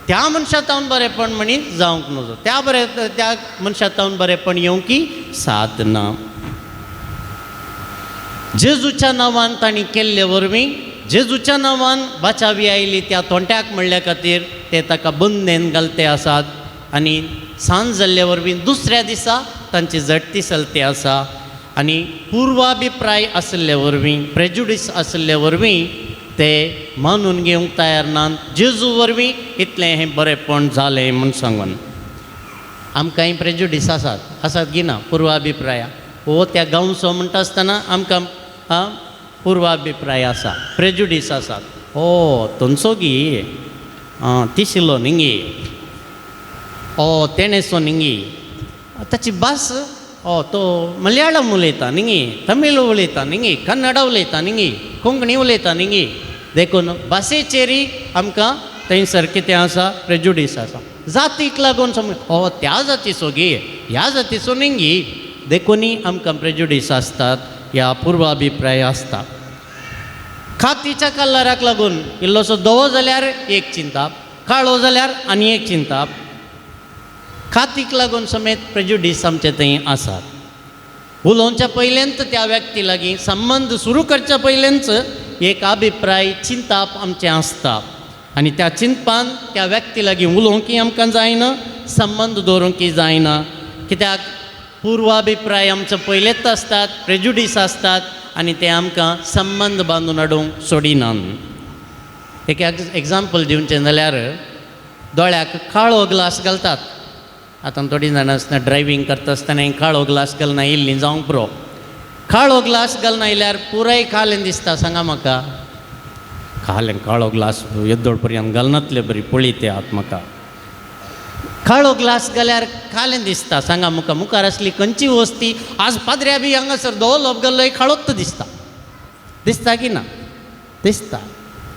त्या मनशातावन बरेंपण मनीस जावंक नजो, त्या मनशातावन बरेंपण येवंकी साद ना। जेजूच्या नांवान तांणी केल्ले वरवीं, जेजूच्या नांवान बाचावी आयली त्या तोंट्याक म्हणल्या खातीर ते ताका बंदेन घालते आसात आनी सांज जाल्ले वरवीं दुसऱ्या दिसा तांची जडती चलते आसा। आनी पुर्वाभिप्राय आशिल्ले वरवीं, प्रेजुडीस आशिल्ले वरवीं ते मानून घेवंक तयार नात। जेजू वरवीं इतलें हें बरेंपण जालें म्हूण सांगून आमकांय प्रेजुडीस आसात की ना? पुर्वाभिप्राय हो त्या गांवचो म्हणटा आसतना आमकां पुर्वाभिप्राय आसा, प्रेजुडीस आसात। थंयचो गी तिशिलो न्ही, तेणेचो न्ही, ताची भास तो मलयाळम उलयता न्ही, तमीळ उलयता न्ही, कन्नडा उलयता न्ही, कोंकणी उलयता न्ही। देखून भाशेचेरय आमकां थंयसर कितें आसा? प्रेजुडीस आसा। जातीक लागून त्या जातीचो गे, ह्या जातीचो न्ही, देखूनय आमकां प्रेजुडीस आसतात, ह्या पुर्वाभिप्राय आसता। खातीच्या कलराक लागून इल्लोसो धवो जाल्यार एक चिंताप, काळो जाल्यार आनी एक चिंताप। खातीक लागून समेत प्रेजुडीस आमचे थंय आसात। उलोवच्या पयलेंच त्या व्यक्ती लागीं संबंद सुरू करच्या पयलेंच एक अभिप्राय, चिंताप आमचें आसता आनी त्या चिंतपान त्या व्यक्ती लागीं उलोवंकय आमकां जायना, संबंद दवरूंकय जायना। कित्याक पुर्वाभिप्राय आमचो पयलेच आसतात, प्रेजुडीस आसतात आनी ते आमकां संबंद बांदून हाडूंक सोडिनात। एक एग्जाम्पल दिवचें जाल्यार दोळ्याक काळो ग्लास घालतात आतां थोडीं जाणां आसतना ड्रायवींग करता आसतना काळो ग्लास घालना येयल्लीं जावंक पुरो. काळो ग्लास घालना आयल्यार पुराय कालें दिसता, सांगा म्हाका. काळो ग्लास येद्दोळ पर्यंत घालनातले बरी पळयते आत म्हाका. काळो ग्लास घाल्यार कालें दिसता, सांगा म्हाका. मुखार आसली खंयची वस्ती आज पाद्र्या बी हांगासर दवरलोप घाल्लो काळोच दिसता. दिसता की ना? दिसता.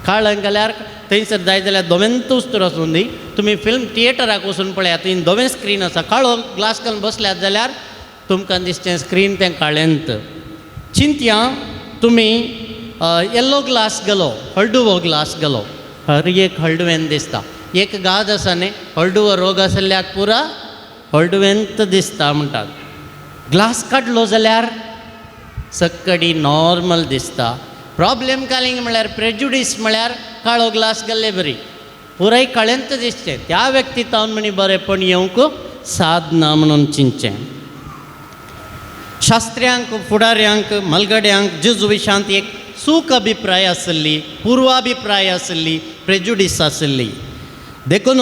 काळं घाल्यार थंयसर जाय जाल्यार दोवेंतूच तर आसूं दी, तुमी फिल्म थिएटराक वचून पळयात, थंय दोवें स्क्रीन आसा. काळो ग्लास घालून बसल्यात जाल्यार तुमकां दिसचें स्क्रीन तें काळेंत. चिंतया तुमी येल्लो ग्लास घालो, हळडुवो ग्लास घालो, हर एक हळडुवेन दिसता. एक गाद आसा न्ही, हळडुवो रोग आसल्याक पुरा हळडुवेंत दिसता म्हणटात. ग्लास काडलो जाल्यार सक्कडी नॉर्मल दिसता. प्रॉब्लेम कालिंग म्हळ्यार प्रेजुडीस म्हळ्यार काळो ग्लास घाल्ले बरी, पुराय काळेंत दिसचें. त्या व्यक्ती तावन म्हणी बरेंपण येवंक साद ना म्हणून चिंतचें. शास्त्र्यांक, फुडाऱ्यांक, मलगड्यांक जेजू विशांत एक सूख अभिप्राय आसली, पुर्वाभिप्राय आसली, प्रेजुडीस आसली. देखून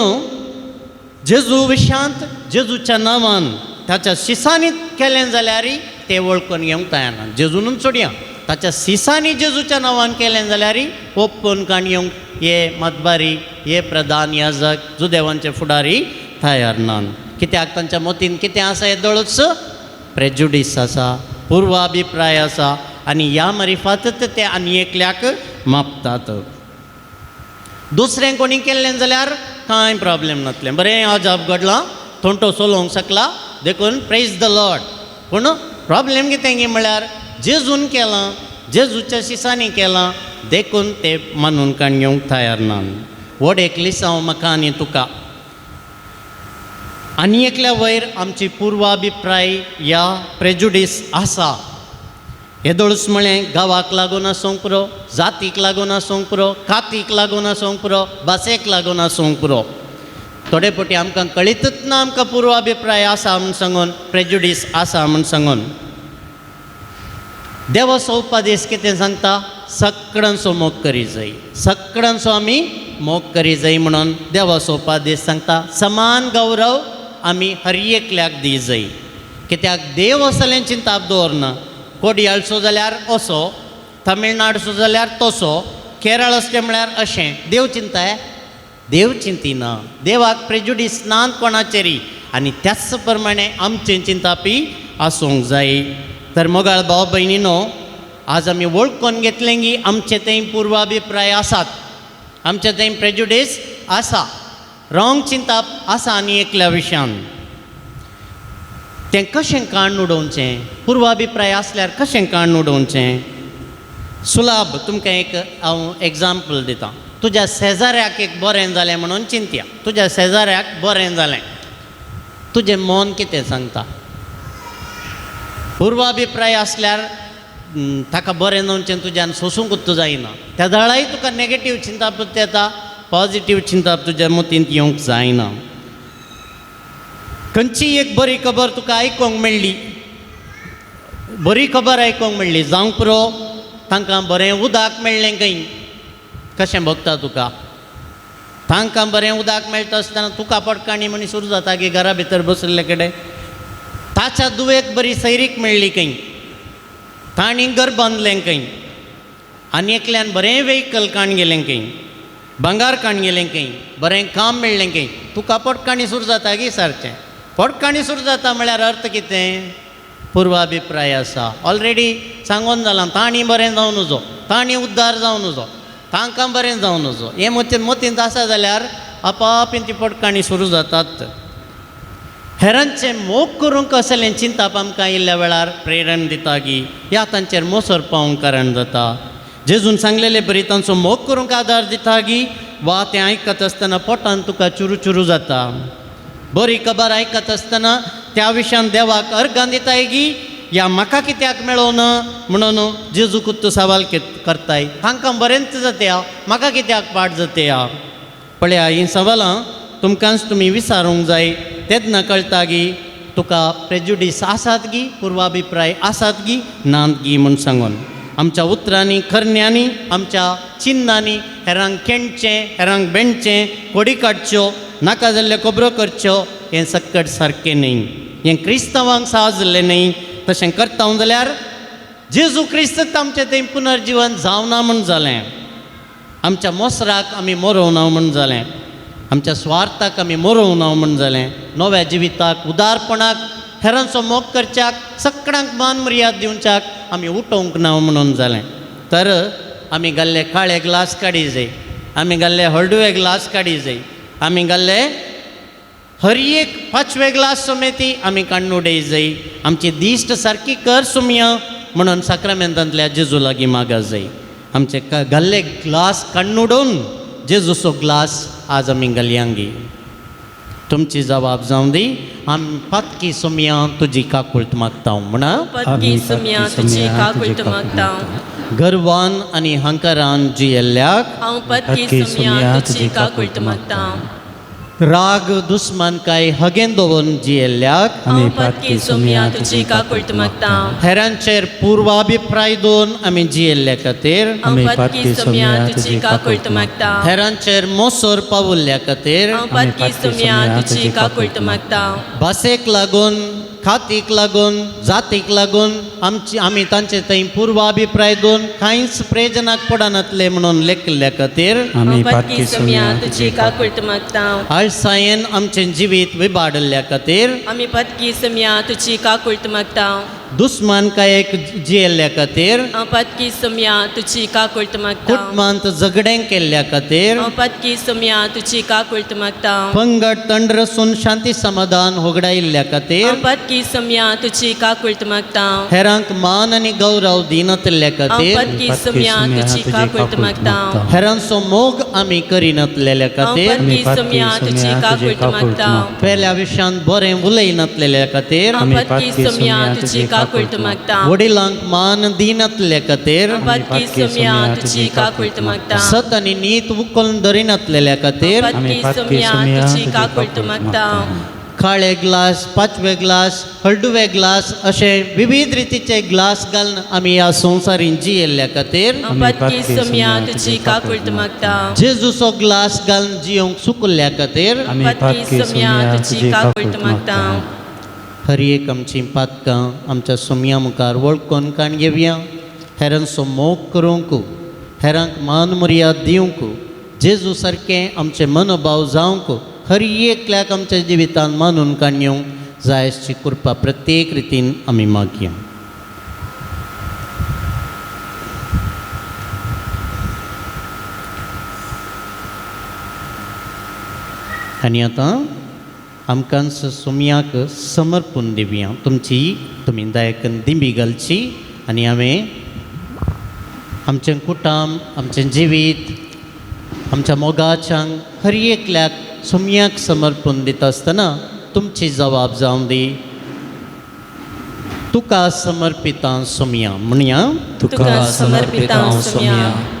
जेजू विशांत जेजूच्या नांवान ताच्या शिसांनी केलें जाल्यारय तें वळखून घेवंक तयार ना. जेजूनच सोडया, ताच्या शिसांनी जेजूच्या नांवान केलें जाल्यारय ओपून काणयोंक हे मतबारी, हे प्रधान याजक, जुदेवांचे फुडारी तयार नात. कित्याक तांच्या मतीन कितें आसा हें दळूच प्रेजुडीस आसा, पुर्वाभिप्राय आसा, आनी ह्या मरिफातच ते आनी एकल्याक मापतात. दुसरें कोणी केल्लें जाल्यार कांय प्रॉब्लेम नातलें. बरें अजाप घडलां, थोंटो चलोवंक शकला, देखून प्रेज द लॉर्ड. पूण प्रॉब्लेम कितें गे म्हळ्यार जेजून केलां, जेजूच्या शिसांनी केलां, देखून ते मानून काणयोंक तयार ना. वडेक लिसांव म्हाका आनी तुका. आनी एकल्या वयर आमची पुर्वाभिप्राय या प्रेजुडीस आसा. येदोळूच म्हळें गांवाक लागून आसूंक पुरो, जातीक लागून आसूंक पुरो, कातीक लागून आसूंक पुरो, भासेक लागून आसूंक पुरो. थोडे फावटी आमकां कळीतच ना आमकां पुर्वाभिप्राय आसा म्हूण सांगून, प्रेजुडीस आसा म्हूण सांगून. देवाचो उपदेश कितें सांगता? सगळ्यांचो मोग करी जाय, सगळ्यांचो आमी मोग करी जाय म्हणून देवाचो उपदेश सांगता. समान गौरव आमी हर एकल्याक दी जाय. कित्याक देव असलें चिंताप दवरना. कोडयाळचो जाल्यार असो, तमिळनाडूचो जाल्यार तसो, केरळ असलें म्हळ्यार अशें. देव चिंताय? देव चिंतिना. देवाक प्रेजुडीस नात कोणाचेरी, आनी त्याच प्रमाणे आमचें चिंतापी आसूंक जाय. तर मोगाळ भाव भयणीनो, आज आमी वळखून घेतलें की आमचे थंय पुर्वाभिप्राय आसात, आमचे थंय प्रेजुडीस आसा, रॉंग चिंताप आसा आनी एकल्या विशयान. तें कशें काडून उडोवचें? पुर्वाभिप्राय आसल्यार कशें काडून उडोवचें? सुलाभ तुमकां एक हांव एग्जाम्पल दितां. तुज्या शेजाऱ्याक एक बरें जालें म्हणून चिंतया. तुज्या शेजाऱ्याक बरें जालें, तुजें मन कितें सांगता? पुर्वाभिप्राय आसल्यार ताका बरें जावचें तुज्यान सोंसूंकूच जायना. त्या दाळाय तुका नॅगेटीव चिंतापूच येता, पॉजिटीव चिंताप तुज्या मतींत येवंक जायना. खंयची एक बरी खबर तुका आयकूंक मेळ्ळी, बरी खबर आयकूंक मेळ्ळी, जावंक पुरो तांकां बरें उदक मेळ्ळें खंय. कशें भोगता तुका? तांकां बरें उदक मेळटा आसतना तुका पडकाणी म्हणी सुरू जाता की घरा भितर बसले कडेन. ताच्या दुवेक बरी सैरीक मेळ्ळी खंय, ताणी घर बांदलें खंय, आनी एकल्यान बरें वेहिकल काण गेलें खंय, भांगार काण गेलें खंय, बरें काम मेळ्ळें खंय, तुका पडकाणी सुरू जाता की सारकें? पडकाणी सुरू जाता म्हळ्यार अर्थ कितें? पुर्वाभिप्राय आसा. ऑलरेडी सांगून जालां, ताणी बरें जावन नजो, ताणी उद्धार जावन नजो, तांकां बरें जावन नजो. हें मतींत आसा जाल्यार आपापीन ती पडकाणी सुरू जातात. हेरांचें मोग करूंक असलें चिंताप आमकां इल्ल्या वेळार प्रेरण दिता की ह्या तांचेर मोसर पावूंक कारण जाता. जेजून सांगलेलें बरी तांचो मोग करूंक आदार दिता की वा तें आयकत आसतना पोटान तुका चुरू चुरू जाता. बरी खबर आयकत आसतना त्या विशयान देवाक अर्गां दिताय की ह्या म्हाका कित्याक मेळोना म्हणून जेजूकूच सवाल करताय. तांकां बरेंच जाता, म्हाका कित्याक पाड जाता? पळया, हीं सवालां तुमकांच तुमी विचारूंक जाय. तेन्ना कळटा की तुका प्रेजुडीस आसात गी, पुर्वाभिप्राय आसात गी, नात गी म्हूण सांगून. आमच्या उतरांनी, खरण्यांनी, आमच्या चिन्नांनी हेरांक खेणचें, हेरांक बेंडचें, कोडी काडच्यो, नाका जाल्ल्यो खबरो करच्यो, हें सक्कट सारकें न्ही. हें क्रिस्तांवांक साजलें न्ही. तशें करता जाल्यार जेजू क्रिस्त आमचें थंय पुनर्जीवन जावना म्हूण जालें. आमच्या मोसराक आमी मरोवं ना म्हूण जालें. आमच्या स्वार्थाक आमी मरोवं ना म्हूण जालें. नव्या जिविताक उदारपणाक हेरांचो मोग करच्याक सगळ्यांक मान मर्याद दिवच्याक आमी उठोवंक ना म्हणून जालें. तर आमी घाल्ले काळे ग्लास काडी जाय. आमी घाल्ले हळडुवे ग्लास काडी जाय. आमी घाल्ले हर एक 5वे ग्लास सुमेती आमी काडून उडय जाय. आमची दिश्ट सारकी कर सुमया म्हणून साक्रामेंतांतल्या जेजू लागीं मागा जाय. आमचे घाल्ले ग्लास काडून उडोवन जेजूचो ग्लास आज आमी घालयांगी. तुमची जबाब जावं दी. आमी पातकी सुमया तुजी काकुळट मागता म्हणा. पत्की सुमया तुजी काकुळट मागता. गर्वान आनी हंकारान जियेल्ल्याक हांव पत्की सुमया तुजी काकुळट मागता. राग दुस्मानकाय हगेन दवरून जियेल्ल्याक हांव पत्की सुमया तुजी काकुळट मागता. हेरांचेर पुर्वाभिप्राय दवरून आमी जियेल्ल्या खातीर हांव पत्की सुमया तुजी काकुळट मागता. हेरांचेर मोसोर पावुल्ल्या खातीर हांव पत्की सुमया तुजी काकुळट मागता. भासेक लागून खातीक लागून जातीक लागून आमी तांचे थंय पुर्वाभिप्राय दवरून कांयच प्रयोजनाक पडनातले म्हणून लेखिल्ल्या खातीर हांव पत्की सुमया तुजी काकुळट मागता. आळसायेन आमचें जिवीत विबाडल्या खातीर आमी पत्की सुमया तुजी काकुळट मागता. दुस्मानकायेक जियेल्ल्या खातीर हांव पत्की सुमया तुजी काकुळट मागता. कुटुंबांत झगडें केल्ल्या खातीर हांव पत्की सुमया तुजी काकुळट मागता. पंगड तंड रसून शांती समाधान होगडायिल्ल्या खातीर हांव पत्की सुमया तुजी काकुळट मागता. हेरांक मान आनी गौरव दिनातल्या हांव खातीर पत्की सुमया तुजी काकुळट मागता. हेरांचो मोग आमी करिनातलेल्या हांव खातीर पत्की सुमया तुजी काकुळट मागता. पयल्या विशयान बरें उलयनातलेल्या खातीर हांव पत्की सुमया तुजी काकुळट मागता. वडिलांक मान दिनातल्या खातीर हांव पत्की सुमया तुजी काकुळट मागता. सत आनी नीत उखलून धरिनातलेल्या खातीर हांव पत्की सुमया तुजी काकुळट मागता. काळे ग्लास 5वे ग्लास हळडुवे ग्लास अशे विविध रितीचे ग्लास घालून आमी ह्या संवसारीन जियेल्ल्या खातीर हांव पत्की सुमया तुजी काकुळट मागता. जेजूचो ग्लास घालून जियोंक सुकल्ल्या खातीर पत्की सुमया तुजी काकुळट मागता. हर एक आमची पातकां आमच्या सुमया मुखार वळखून काण घेवया. हेरांचो मोग करूंक हेरांक मान मर्याद दिवंक जेजू सारकें आमचें मनोभाव जावंक हर एकल्याक आमच्या जिवितांत मानून काडूंक जाय अशी कृपा प्रत्येक रितीन आमी मागया. आनी आतां आमकां सुमयाक समर्पण दिवया. तुमी दायकन दिंबी घालची आनी हांवें आमचें कुटुंब आमचें जिवीत आमच्या मोगाच्यांक हर एकल्याक सुमयाक समर्पण दिता आसतना तुमची जबाब जावं दी. तुका समर्पिता सुमया म्हणया. तुका समर्पिता सुमया.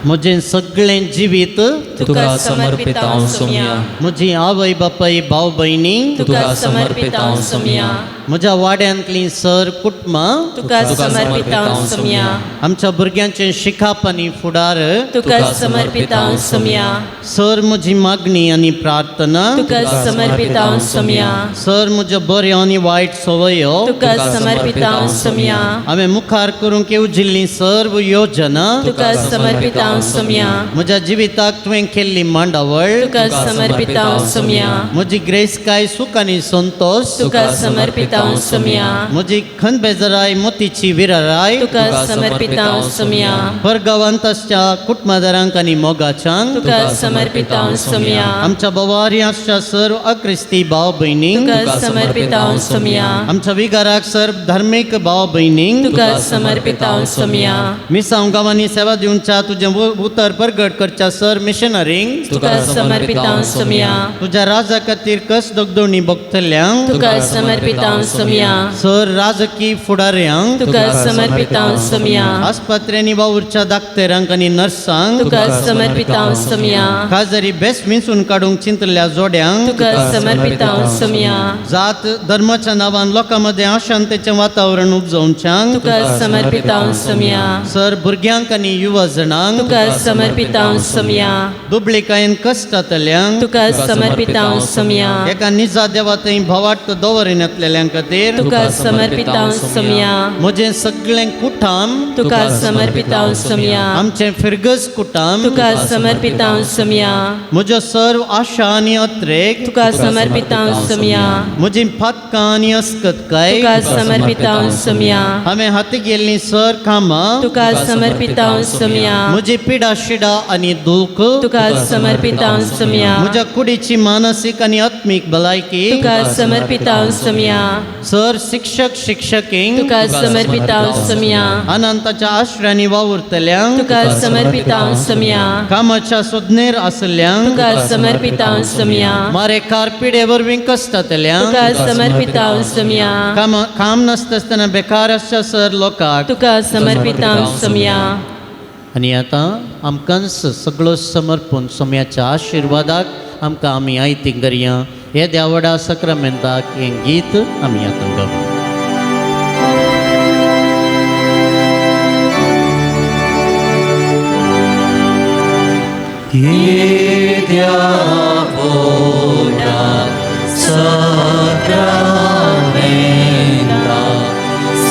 म्हजें सगळें जिवीत तुका समर्पिता सुमया. म्हजी आवय बापाय भाव भयणी तुका समर्पिता सुमया. म्हज्या वाड्यांतलीं सर कुटुंबां तुका समर्पिता सुमया. आमच्या भुरग्यांचें शिकाप आनी फुडार तुका समर्पिता सुमया. सर म्हजी मागणी आनी प्रार्थना तुका समर्पिता सुमया. सर म्हज्यो बऱ्यो आनी वायट संवयो तुका समर्पिता सुमया. हांवें मुखार करूंक येवजिल्लीं सर्व योजना तुका समर्पिता सुमया. म्हज्या जिविताक तुवें केल्ली मांडावळ तुका समर्पिता सुमया. म्हजी ग्रेसकाय सूख आनी संतोश तुका समर्पिता सुमया. म्हजी खंतबेजाराय मोतीची विराराय तुका समर्पिता सुमया. परगांवांतच्या कुटुंबदारांक आनी मोगाच्यांक तुका समर्पिता सुमया. आमच्या बवाऱ्यांच्या सर्व अक्रिस्ती भाव भयणींक तुका समर्पिता सुमया. आमच्या विगाराक सर्व धार्मीक भाव भयणींक तुका समर्पिता सुमया. मिसांव गांवांनी सेवा दिवच्या तुजें उतर प्रगट करच्या सर मिशनरींक तुका समर्पिता सुमया. तुज्या राजा खातीर कस दोगदोणी भोगतल्यांक तुका समर्पिता सुमया. सर राजकीय फुडाऱ्यांक तुका समर्पिता सुमया. आस्पत्र्यांनी वावुरच्या दाक्तेरांक आनी नर्सांक तुका समर्पिता सुमया. काजरी बेस विंचून काडूंक चिंतल्या जोड्यांक तुका समर्पिता सुमया. जात धर्माच्या नांवान लोकां मदें अशांतेचें वातावरण उपजोवच्यांक तुका समर्पिता सुमया. सर भुरग्यांक आनी युवा जणांक तुका समर्पित हांव सोमया दुबळेकायेन कश्टांतल्यांक तुका समर्पित हांव सोमया एका निजा देवा थंय भवाट दवरून येतलेल्यां खातीर तुका समर्पित हांव सोमया म्हजें सगळें कुटुंब तुका समर्पित हांव सोमया आमचें फिरगस कुटुंब तुका समर्पित हांव सोमया म्हज्यो सर्व आशा आनी अत्रेक तुका समर्पित हांव सोमया म्हजीं फातकां आनी अस्कतकाय तुका समर्पित हांव सोमया हांवें हाती गेल्लीं सर कामां तुका समर्पित हांव सोमया म्हजी पिडा शिडा आनी दूख तुका समर्पित हांव सोमया म्हज्या कुडीची मानसीक आनी आत्मीक भलायकी तुका समर्पित हांव सोमया सर शिक्षक शिक्षकींक तुका समर्पित हांव सोमया अनंताच्या आश्रयांनी वावुरतल्यांक तुका समर्पित हांव सोमया कामाच्या सोदनेर आसल्यांक तुका समर्पित हांव सोमया मारे कारपिडे वरवीं कश्टांतल्यांक तुका समर्पित हांव सोमया काम नासतना बेकार आसच्या सर लोकांक तुका समर्पित हांव सोमया आनी आतां आमकां सगळो समर्पण सोम्याच्या आशिर्वादाक आमकां आमी आयतींग करया हे देवडा सक्रामेंताक हें गीत आमी आतां गावया. येद्या पोटा सक्रामेंता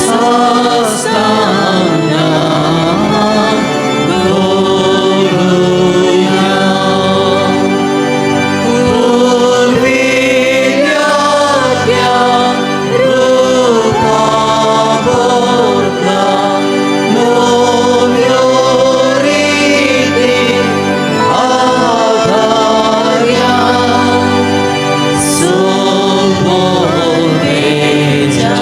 सास्ताना गोरुया पूर्विल्या रूपा बोर्गा नोव्यो रीति आधार्या सोमोरेजा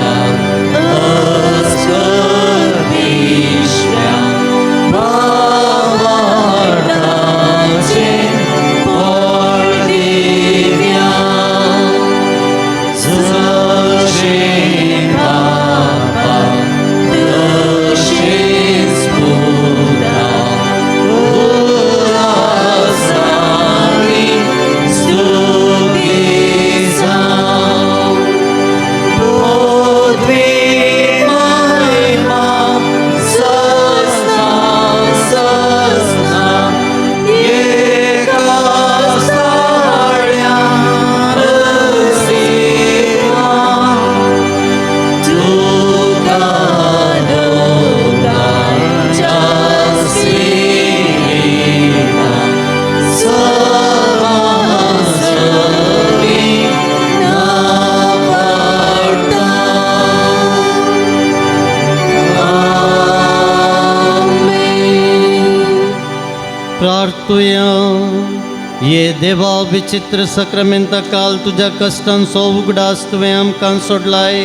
अस्कर्पिष्या मावार्ताचे पोर्दिव्या जशें बापा तशेंच पुता उलासांनी स्तुती जावं पोद्वी महिमा सस्ना सस्ना एका साड्यार सेवा तुका दोगांच्या सेवा समासरी नावाडटा. प्रार्थुया ये देवा विचित्र सक्रामेंता काल तुज्या कश्टांचो उगडास तुवें आमकां सोडलाय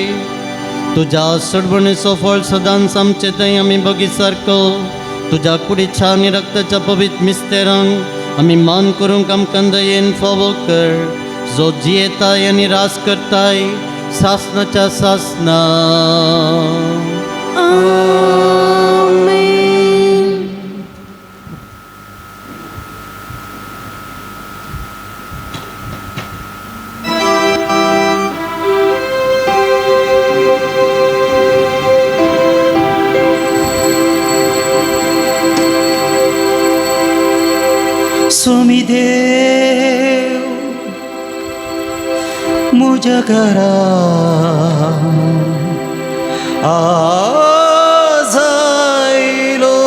तुज्या सोडवणेचो फळ सदांच आमचे थंय आमी बगी सारको तुज्या कुडीच्या आनी रक्ताच्या पवित्र मिस्तेरांक आमी मान करूंक आमकां दयेन फावो कर जो जियेताय आनी रास करताय सासनाच्या सासना. स्वामी देव म्हज्या घरा आज आयलो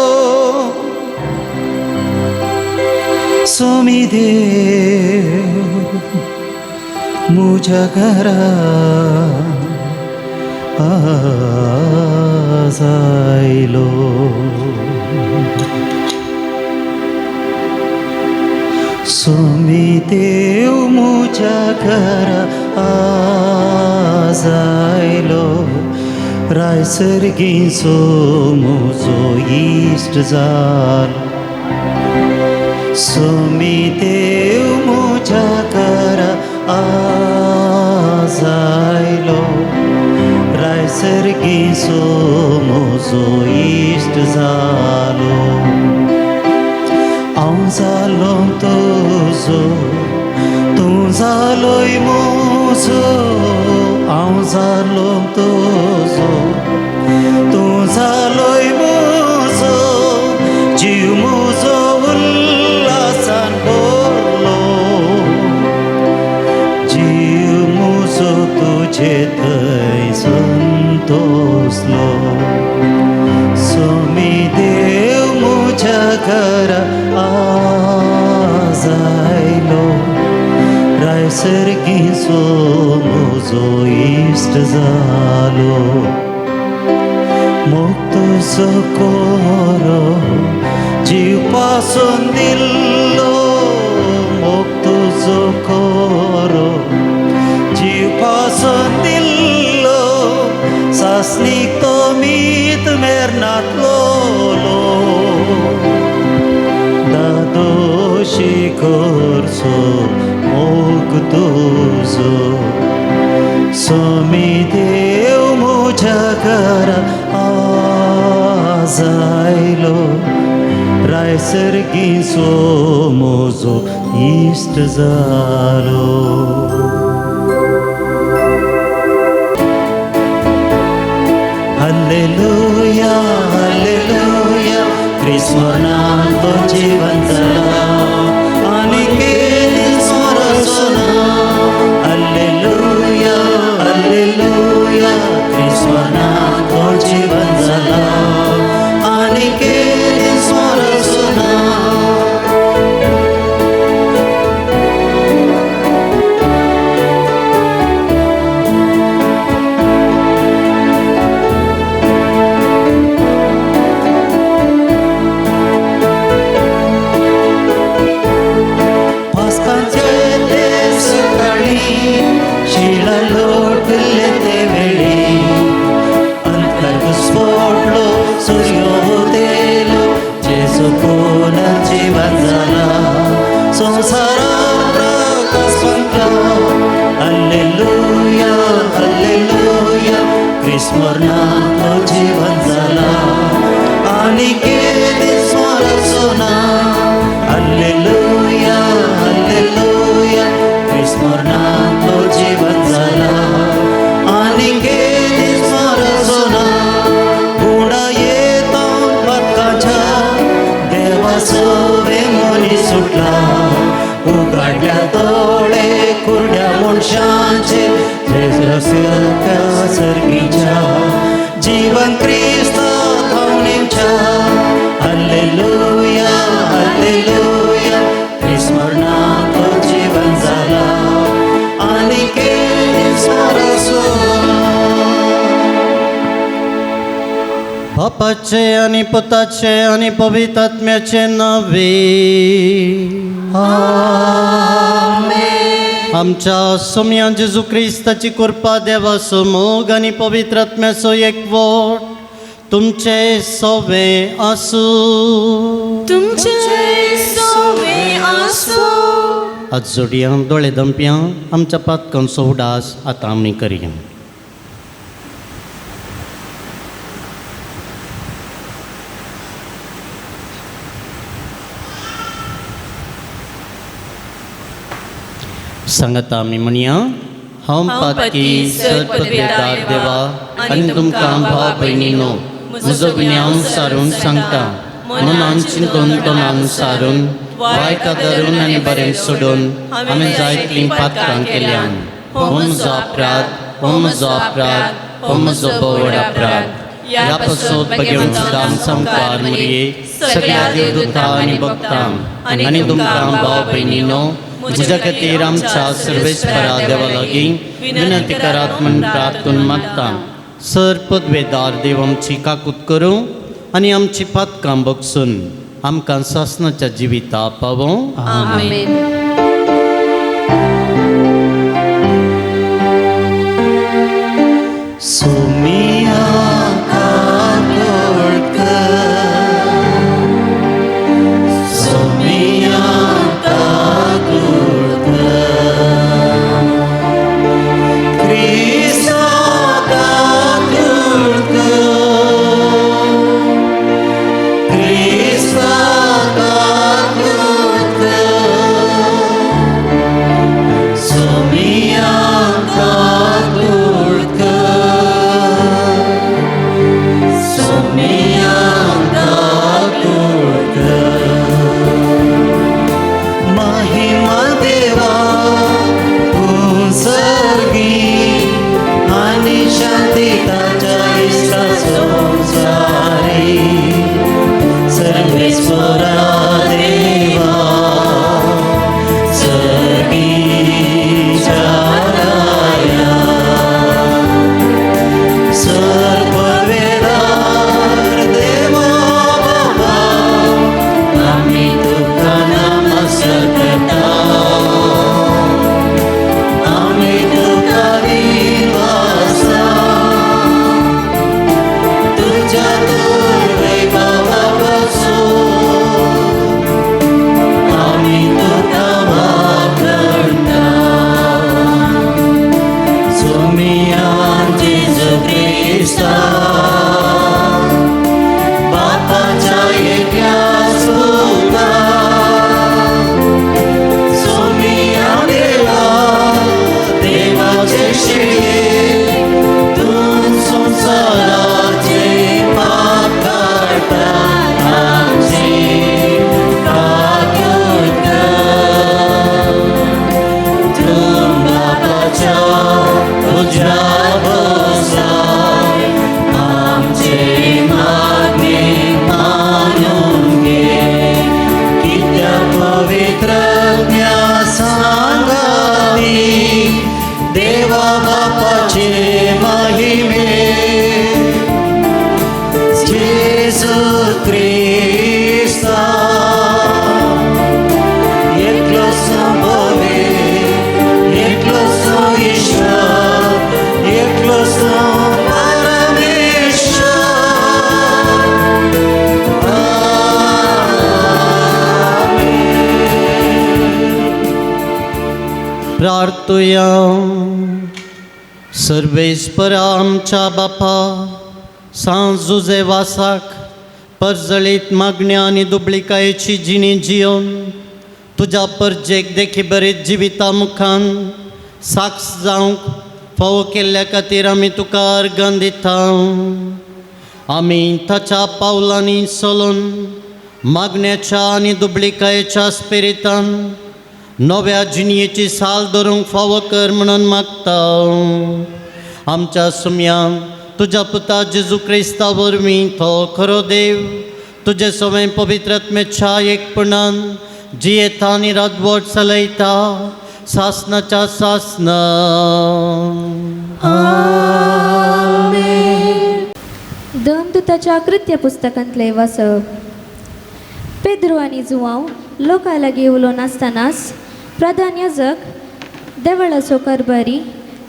स्वामी देव म्हज्या घरा आज आयलो स्वामी देव म्हज्या घरा आज आयलो रायसर्गीचो म्हजो इश्ट जालो स्वामी देव म्हज्या घरा आज आयलो रायसर्गीचो म्हजो इश्ट जालो हांव जालो तुजो तूं जालोय म्हजो हांव जालो तुजो तूं जालोय म्हजो जालो मोग तुझो कोरो जीव पासून दिल्लो मोग तुझो कोरो जीव पासून दिल्लो सासनीक तो मीत मेरनातलो दादोशी करचो मोग तुझो स्वामी देव म्हज्या घरा आज आयलो रायसरगीचो म्हजो इश्ट जालो हालेलुया हालेलुया क्रिस्मनान तो जीवन जाला आनी केली सोना हालेलुया हालेलुया क्रिस्मनान तो जीवन जाला आनी केली सोना स्मरणात तो जीवन झाला आणि केली स्मरणा हालेलुया हालेलुया स्मरणात तो जीवन झाला आणि केली स्मरणा गुणा येता भक्ताच्या देवाचो वेमोनी सुटला उघडल्या डोळे कुरड्या मनशांचे सर्गीच्या जीवन क्रिस्त थावणीच्या हालेलुया हालेलुया स्मरणात तो जीवन झाला आणि केली स्मरण बापाचे आणि पुताचे आणि पवित्र आत्म्याचे नावे आमच्या सोम्या जेजू क्रिस्ताची कृपा देवाचो मोग आणि पवित्र आत्म्याचो एकवट तुमचे सोवे आसू आज जोडयां दोळे दंप्यां आमच्या पातकांचो उडास आतां आमी करया सांगता आमी म्हणया हांव पातकी सत्पदार देवा आनी तुमकां भाव भयणीनो म्हजो गुन्यांव सारून सांगता मनान चिंतून तोंडान सारून वायट धरून आनी बरें सोडून हांवें जायतलीं पातकां केल्यान हो म्हजो अपराध हो म्हजो अपराध हो म्हजो बोड अपराध ह्या पासून बेगीन सुदाम संकार मरिये सगळ्या देवदूतां आनी भक्तां आनी तुमकां भाव भयणीनो म्हज्या खातीर आमच्या सर्वेस्परा देवा लागीं विनंती करात म्हूण प्रार्थून मागता सर पदवेदार देव आमची काकूत करूं आनी आमची पातकां बगसून आमकां सासणाच्या जिविता पावो आमेन. सोमिया काकोडकर सोमिया काकोडकर क्रिस्ता काकोडकर क्रिस्ता काकोडकर सोमिया प्रार्थुया. सर्वेस्परा आमच्या बापा, सांज जुजे वासाक परजळीत मागण्या आनी दुबळिकायेची जिणी जियोन तुज्या परजेक देखी बरेच जिविता मुखान साक्ष जावंक फावो केल्ल्या खातीर आमी तुका अर्गां दिता. आमी ताच्या पावलांनी चलून मागण्याच्या आनी दुबळिकायेच्या स्पिरितान नव्या जिणयेची साल धरूंक फावो कर म्हणून मागता. आमच्या सुमयान तुज्या पुता जेजू क्रिस्ता वरवीं तो खरो देव तुजे सवय पवित्रात्मेच्या एकपणान जियेता आनी राजवट चलयता सासनाच्या सासना. दोन दुताच्या कृत्य पुस्तकांतले वाचप. पेद्रो आनी जुवांव लोकां लागीं उलोवन आसतनाच प्रधान याजक देवळाचो कारभारी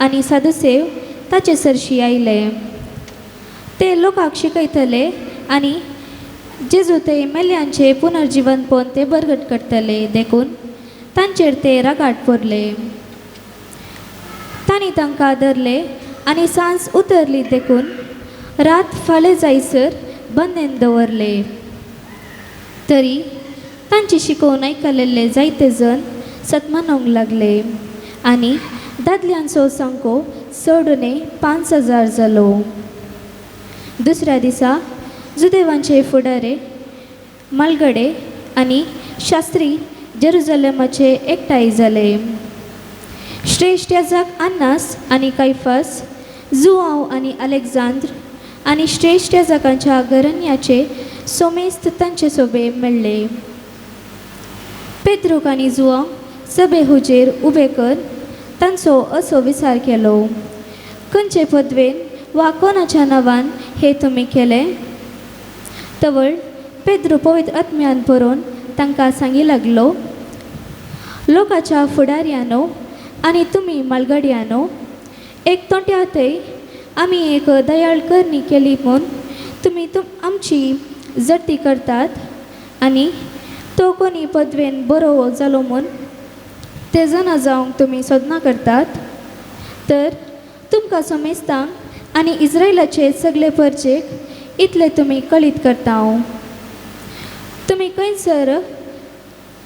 आनी सादुसेव ताचे सरशी आयले. ते लोकांक शिकयतले आनी जेजू ते मेल्यांचे पुनर्जीवन पोवन ते बरगट करतले देखून तांचेर ते रागाट पडले. तांणी तांकां धरले आनी सांज उतरली देखून रात फालें जायसर बंदेन दवरले. तरी तांची शिकोवन आयकलेले जायते जण सतमानोवंक लागले आनी दादल्यांचो संख्यो 5,000 जालो. दुसऱ्या दिसा जुदेवांचे फुडारे, मालगडे आनी शास्त्री जेरुजलेमाचे एकठांय जाले. श्रेष्ठ याजक अन्नास आनी कैफास, जुआंव आनी अलेक्झांद्र आनी श्रेष्ठ याजकांच्या घराण्याचे सोमेस्त तांचे सोबे मेळ्ळे. पेद्रूक आनी जुआंव सभे हुजेर उबे कर तांचो असो विचार केलो. खंयचे पदवेन वा कोणाच्या नांवान हे तुमी केले? तवळ पेद्रू पवित्र आत्म्यान भरून तांकां सांगी लागलो, लोकाच्या फुडाऱ्यानो आनी तुमी मालगड्यानो, एक तोंट्यातय आमी एक दयाळ करणी केली म्हूण तुमी आमची जडती करतात आनी तो कोणी पदवेन बरो जालो म्हूण ते जाणा जावंक तुमी सदना करतात. तर तुमकां समेस्तां आनी इस्रायलाचे सगळे परचेक इतले तुमी कळीत करता. तुमी खंयसर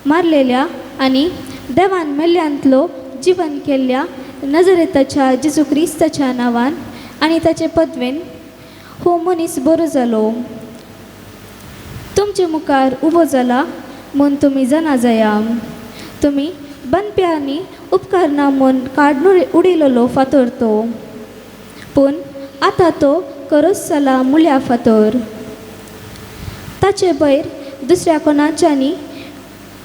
मारलेल्या आनी देवान मेल्ल्यांतलो जिवन केल्ल्या नजरेताच्या जेजू क्रिस्ताच्या नांवान आनी ताचे पदवेन हो मनीस बरो जालो तुमचे मुखार उबो जाला म्हूण तुमी जाणा जाया. तुमी बनप्यांनी उपकार ना म्हूण काडून उडिल्लो फातर तो, पूण आतां तो करस जाला मुळ्या फातर. ताचे भायर दुसऱ्या कोणाच्यानी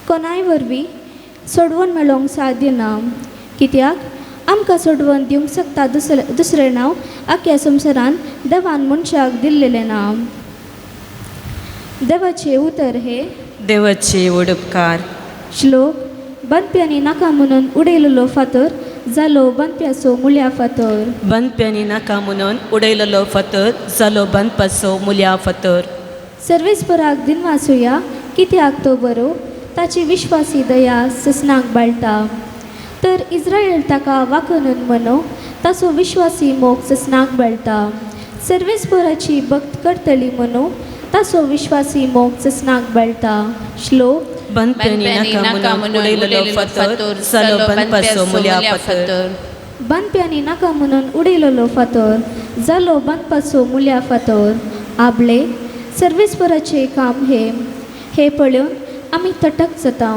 कोणाय वरवीं सोडवण मेळोवंक साध्य ना, कित्याक आमकां सोडवण दिवंक शकता दुसरें नांव आख्या संवसारान देवान मनशाक दिल्लेलें नांव. देवाचे उतर हे देवाचे उपकार. श्लोक. बनप्यांनी नाका म्हणून उडयलेलो फातर जालो बनप्याचो मुळ्या फातर. बनप्यांनी नाका म्हणून उडयलेलो फातर जालो बनपाचो मुळ्या फातर. सर्वेस्पराक दिनवासुया कित्याक तो बरो ताची विश्वासी दया ससनाक बाळटा. तर इस्रायल ताका वाकणून म्हणो ताचो विश्वासी मोग ससनाक बाळटा. सर्वेस्पराची भक्त करतली म्हणो ताचो विश्वासी मोग ससनाक बाळटा. श्लोक. बनप्यांनी नाका म्हणून उडयलेलो फातर जालो बनपाचो मुळ्या फातर. बनप्यांनी नाका म्हणून उडयलेलो फातर जालो बनपाचो मुळ्या फातर. आपले सर्वेस्पराचे काम हे पळोवन आमी तटक जाता.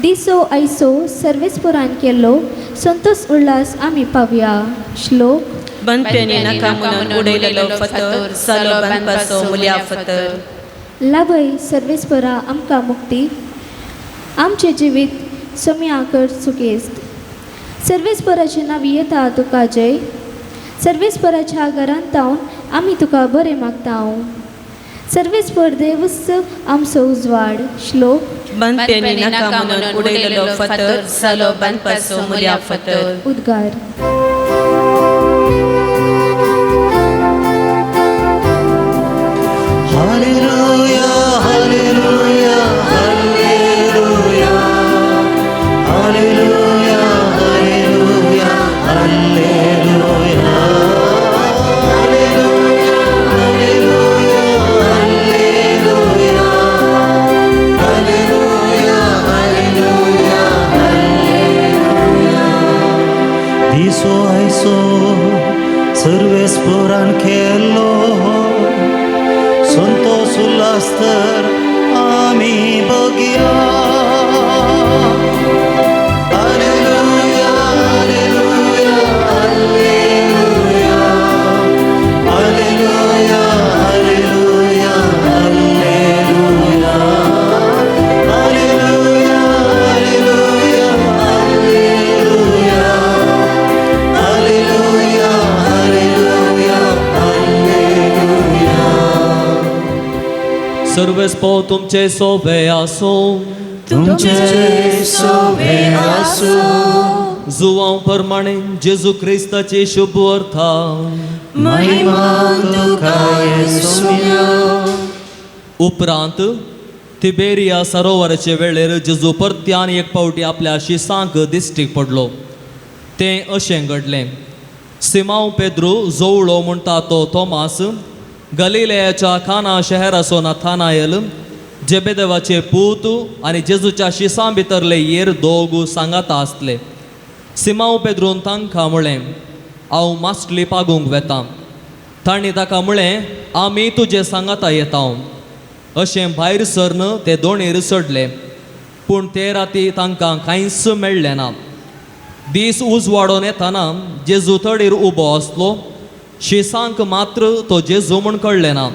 दिसो आयसो सर्वेस्परान केल्लो संतोष उल्हास आमी पावया. श्लोक. बनप्यांनी नाका म्हणून उडयलेलो फातर जालो बनपाचो मुळ्या फातर. लाभय सर्वेस्परा आमकां मुक्ती, आमचे जिवीत सोम्याकर सुकेस्त. सर्वेस्पराचे नांव येता तुका जय. सर्वेस्पराच्या घरांत जावन आमी तुका बरें मागता. सर्वेस्पर देवच आमचो उजवाड. श्लोक. बनप्यांनी नाका म्हणून उडयलेलो फातर जालो बनपाचो मुळ्या फातर. उद्गार. हालेलुया हालेलुया हालेलुया हालेलुया वास्तर आम्ही बघूया. हालेलुया, हालेलुया, हालेलुया. हालेलुया, हालेलुया, हालेलुया. हालेलुया, हालेलुया, हालेलुया. हालेलुया, हालेलुया, हालेलुया. सर्वस्पो तुमचे सोबे आसो. तुमचे सोबे आसो. जुवां प्रमाणे जेजू क्रिस्ताची शुभ अर्था. महिमा तुका येसुया. उपरांत तिबेरिया सरोवराचे वेळेर जेजू परत्यान एक पावटी आपल्या शिसांक दिश्टीक पडलो. तें अशें घडलें. सिमांव पेद्रू जोवळो म्हणटा तो थोमास, गलिलेयाच्या काना शहराचो नाथानायल, जेबेदेवाचे पूत आनी जेजूच्या शिसां भितरले येर दोग सांगाता आसले. सिमांव पेद्रून तांकां म्हळें, हांव मास्टली पागूंक वेतां. तांणी ताका म्हळें, आमी तुजे सांगाता येतां. अशें भायर सरन ते दोणीर चडले. पूण ते राती तांकां कांयच मेळ्ळें ना. दीस उजवाडोन येताना जेजू थडीर उबो आसलो. शिसांक मात्र तो जेजू म्हूण कळ्ळें ना.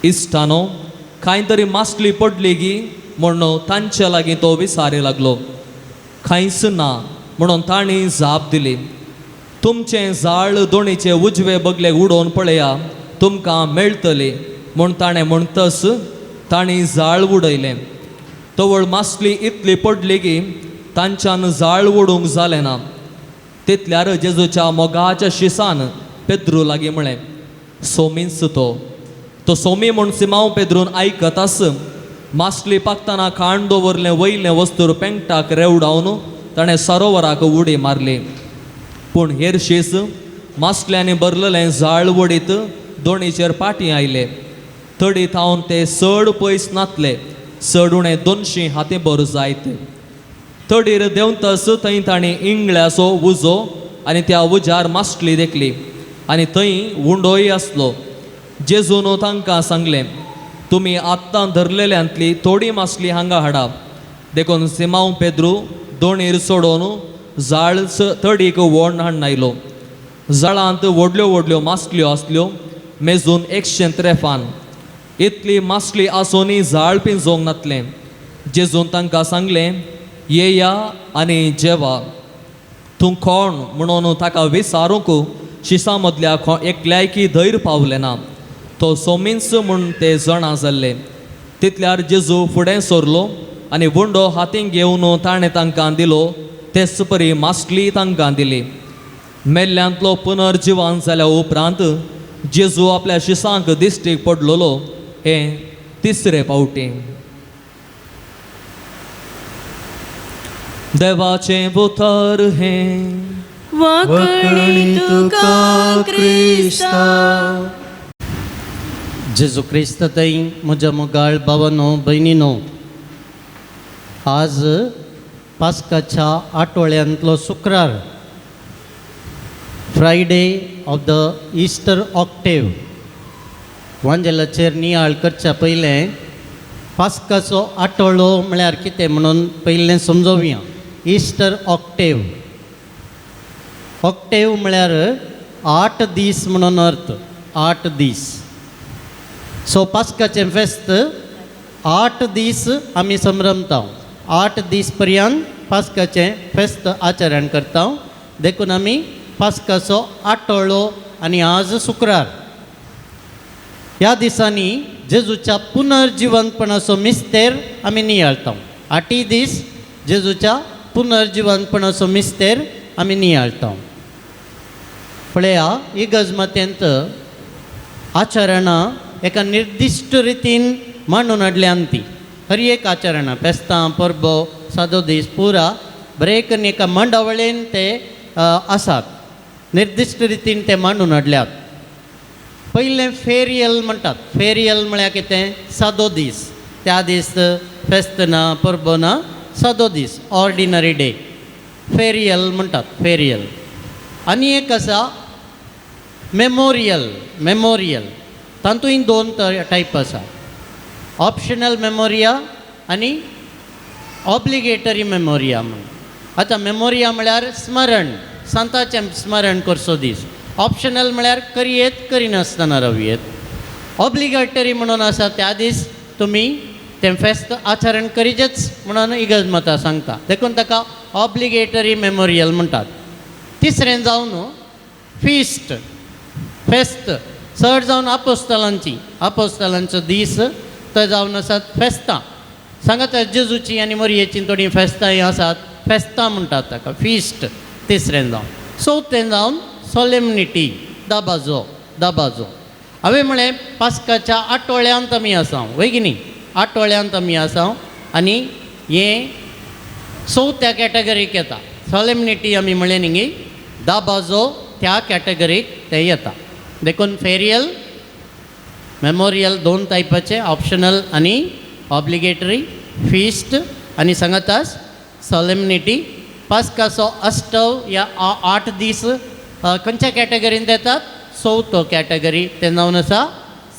इश्टानो, कांय तरी मास्टली पडली गी म्हणून तांचे लागीं तो विचारी लागलो. कांयच ना म्हणून तांणी जाप दिली. तुमचें जाळ दोणीचे उजवे बगले उडोवन पळया, तुमकां मेळटली म्हूण ताणें म्हणटस तांणी जाळ उडयलें. तवळ मास्टली इतली पडली की तांच्यान जाळ ओडूंक जालें ना. तितल्यार जेजूच्या मोगाच्या शिसान पेद्रू लागीं म्हळें, सोमींच तो सोमी म्हूण सिमांव पेद्रून आयकत आस. मास्टली पाकतना खाण दवरलें वयलें वस्तूर पेंगटाक रेवडावन ताणें सरोवराक उडी मारली. पूण हेर शीस मास्टल्यांनी भरलेलें जाळ वडीत दोणीचेर पाटी आयले. थडी थावन ते चड पयस नातले, चड उणें 200 हाती भर जायत. थडीर देंवतस थंय तांणी इंगळ्याचो उजो आनी त्या उजार मास्टली देखली आनी थंय उंडोय आसलो. जेजून तांकां सांगलें, तुमी आत्तां धरलेल्यांतली थोडी मास्टली हांगा हाडा. देखून सिमांव पेद्रू दोणीर सोडून जाळ थडीक व्होडून हाडून आयलो. जाळांत व्हडल्यो व्हडल्यो मास्टल्यो आसल्यो, मेजून 153. इतली मास्टली आसोनूय जाळ पिंजोंक नातलें. जेजून तांकां सांगलें, येया आनी जेवा. तूं कोण म्हणून ताका विचारूंक शिसां मदल्या एकल्यायकी धैर्य पावलें ना. तो सोमींच म्हूण ते जाणा जाल्ले. तितल्यार जेजू फुडें सरलो आनी वुंडो हातीन घेवन ताणें तांकां दिलो. तेच परी मास्टली तांकां दिली. मेल्ल्यांतलो पुनर्जिवान जाल्या उपरांत जेजू आपल्या शिसांक दिश्टीक पडलोलो हें तिसरे फावटी. देवाचें उतर हें वखणी तुका क्रिस्ता. जेजू क्रिस्त थंय म्हज्या मोगाळ भावांनो भयणीनो, आज पास्काच्या आठवड्यांतलो शुक्रार, Friday of the Easter octave. वांजेलाचेर नियाळ करच्या पयलें पास्काचो आठवडो म्हळ्यार कितें म्हणून पयलें समजोवया. Easter Octave. ऑक्टेव म्हळ्यार 8 दीस म्हणून अर्थ. 8 दीस. सो पास्काचें फेस्त 8 दीस आमी संभ्रमता. 8 दीस पर्यंत पास्काचें फेस्त आचरण करता. देखून आमी पास्काचो आठवडो आनी आज शुक्रार. ह्या दिसांनी जेजूच्या पुनर्जिवंतपणाचो मिस्तेर आमी नियाळता. 8 दीस जेजूच्या पुनर्जिवंतपणाचो मिस्तेर आमी नियाळता. पळया, इगर्जमातेंत आचरणां एका निर्दिश्ट रितीन मांडून हाडल्यान ती. हर एक आचरणां, फेस्तां, परबो, सादो दीस पुरा बरे करून एका मंडावळेन ते आसात. निर्दिश्ट रितीन ते मांडून हाडल्यात. पयलें फेरियल म्हणटात. फेरियल म्हळ्यार कितें? सादो दीस. त्या दीस फेस्त ना, परबो ना, सादो दीस, ऑर्डिनरी डे. फेरियल म्हणटात. फेरियल. आनी एक आसा मेमोरियल. मेमोरियल तातूंय 2 टायप आसा. ऑप्शनल मेमोरिया आनी ऑब्लिगेटरी मेमोरिया म्हणून. आतां मेमोरिया म्हळ्यार स्मरण, संतांचें स्मरण करचो दीस. ऑप्शनल म्हळ्यार करयेत करिनासतना रवयेत. ऑब्लिगेटरी म्हणून आसा त्या दीस तुमी तें फेस्त आचरण करीचेच म्हणून इगर्ज सांगता, देखून ताका ऑब्लिगेटरी मेमोरियल म्हणटात. तिसरें जावन फिस्ट, फेस्त. चड जावन आपोस्तलांचो दीस तो जावन आसात फेस्तां. सांगात जेजूची आनी मरयेची थोडीं फेस्तां आसात, फेस्तां म्हणटात ताका, फिस्ट. तिसरें जावन. चवथें जावन सोलेमनिटी, दाबाजो. हांवें म्हळें पास्काच्या आठवड्यांत आमी आसा, वय की न्ही, आठवड्यांत आमी आसा. आनी हें चवथ्या कॅटेगरीक येता. सोलेमनिटी आमी म्हळें न्ही, दाबाजो त्या कॅटेगरीक ते येता. देखून फेरियल, मेमोरियल दोन टायपाचे, ऑप्शनल आनी ऑब्लिगेटरी. फिस्ट आनी सांगातास सोलेमनिटी. पास्काचो अष्टव या 8 दीस खंयच्या कॅटेगरींत येतात? चवथो कॅटेगरी. तें जावन आसा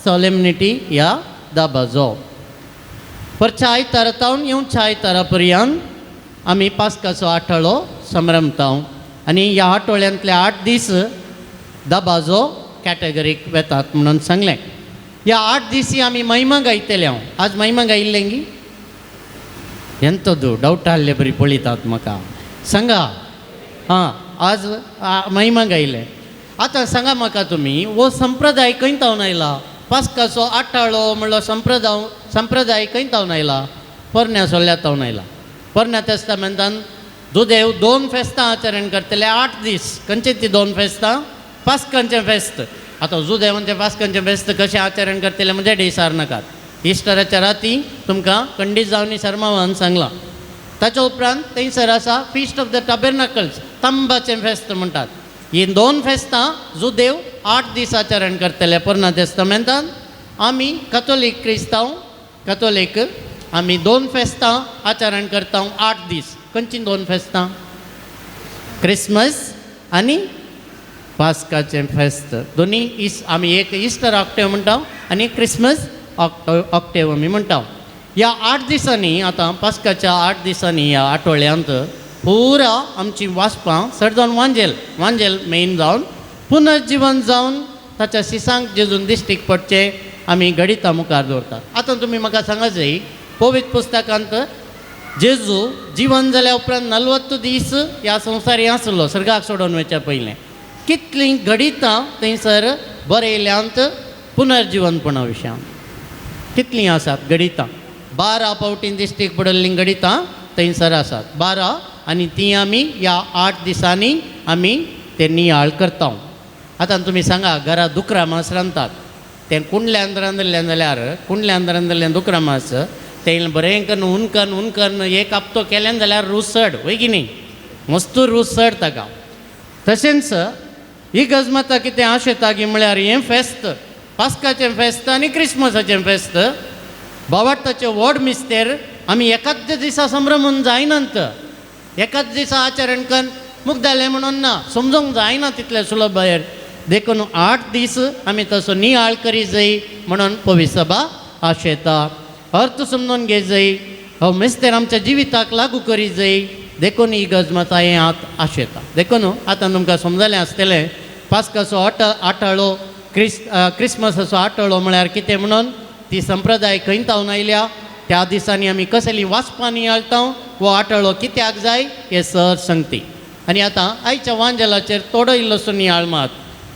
सोलेमनिटी या दाबाजो. परच्या आयतारातावन येवच्या आयतारा पर्यंत आमी पास्काचो आठवडो संभ्रमता. आनी ह्या आठवड्यांतले 8 दीस दाबाजो कॅटेगरीक वेतात म्हणून सांगलें. ह्या 8 दिसी आमी महिमा गायतले. आज महिमा गायिल्लें गी ಎಂಥದ್ದು ಡೌಟ್ ಅಲ್ಲೇ ಬರೀ ಪೊಳಿತಾತ್ ಮಕ ಸಂಘ हां आज महिमा गायले. आतां सांगा म्हाका तुमी वो संप्रदाय खंय जावन आयला? पास्काचो आठाळो म्हणलो संप्रदाय खंय जावन आयला? पोरण्या सोल्ल्यात जावन आयला. पोरण्या तेस्तामेंतान दुदेव 2 फेस्तां आचरण करतले 8 दीस. खंयचे ती 2 फेस्तां? पास्कांचें फेस्त. आतां जुदेवांचें पास्कांचें फेस्त कशें आचरण करतले म्हणजे डिसार नाकात. इस्टराच्या राती तुमकां खंडीत जावनी सर्मावान सांगलां. ताच्या उपरांत थंयसर आसा फिस्ट ऑफ द टॅबरनाकल्स, तंबाचें फेस्त म्हणटात. ही 2 फेस्तां जुदेव 8 दीस आचरण करतले. पोरना तेस्तामेंतान आमी कॅथोलीक आमी 2 फेस्तां आचरण करता 8 दीस. खंयचीं 2 फेस्तां? क्रिसमस आनी पास्काचें फेस्त. दोनी आमी एक इस्टर ऑक्टेव म्हणटा आनी क्रिसमस ऑक्टेव आमी म्हणटा. ह्या 8 दिसांनी, आतां पास्काच्या 8 दिसांनी ह्या आठवड्यांत पुरा आमची वाचपां चड जावन वांजेल मेन जावन पुनर्जीवन जावन ताच्या सिसांक जेजून दिश्टीक पडचें आमी घडिता मुखार दवरतात. आतां तुमी म्हाका सांगात जाय, पवित्र पुस्तकांत जेजू जिवन जाल्या उपरांत 40 दीस ह्या संवसारी आसलो सर्गाक सोडून वयच्या पयलें. कितलीं घडितां थंयसर बरयल्यांत पुनर्जीवनपणा विशयान कितलीं आसात घडितां? 12 पावटीं दिश्टीक पडल्लीं घडितां थंयसर आसात. 12 आनी तीं आमी ह्या 8 दिसांनी आमी ते नियाळ करता. आतां तुमी सांगा, घरा दुकरामास रांदतात, तें कुंडल्यांत रांदलें जाल्यार कुंडल्यांत रांदलें दुकरामास तें बरें करून उन एक हप्तो केलें जाल्यार रूच चड, वय की न्ही, मस्त रूच चड ताका. तशेंच ही गजमतां कितें आशेता की म्हळ्यार हें फेस्त, पास्काचें फेस्त आनी क्रिस्मसाचें फेस्त, भावार्थाचें व्हड मिस्तेर आमी एकाच दिसा संभ्रमून जायनात. एकाच दिसा आचरण करून मुग्धालें म्हणून ना, समजूंक जायना तितलें सुलभ भायर. देखून 8 दीस आमी तसो नियाळ करी जाय म्हणून पवित्र सभा आशेता. अर्थ समजून घे जाय, हो मिस्तेर आमच्या जिविताक लागू करी जाय. देखून ही गजमतां हें आशेता. देखून आतां तुमकां समजलें आसतलें पास्काचो आठवडो क्रिस्मसाचो आठवडो म्हळ्यार कितें म्हणून. ती संप्रदाय खंय जावन आयल्या, त्या दिसांनी आमी कसली वाचपां नियाळटा, वो आठवडो कित्याक जाय हें सर सांगती. आनी आतां आयच्या वांजेलाचेर थोडो इल्लोसो नियाळ मात.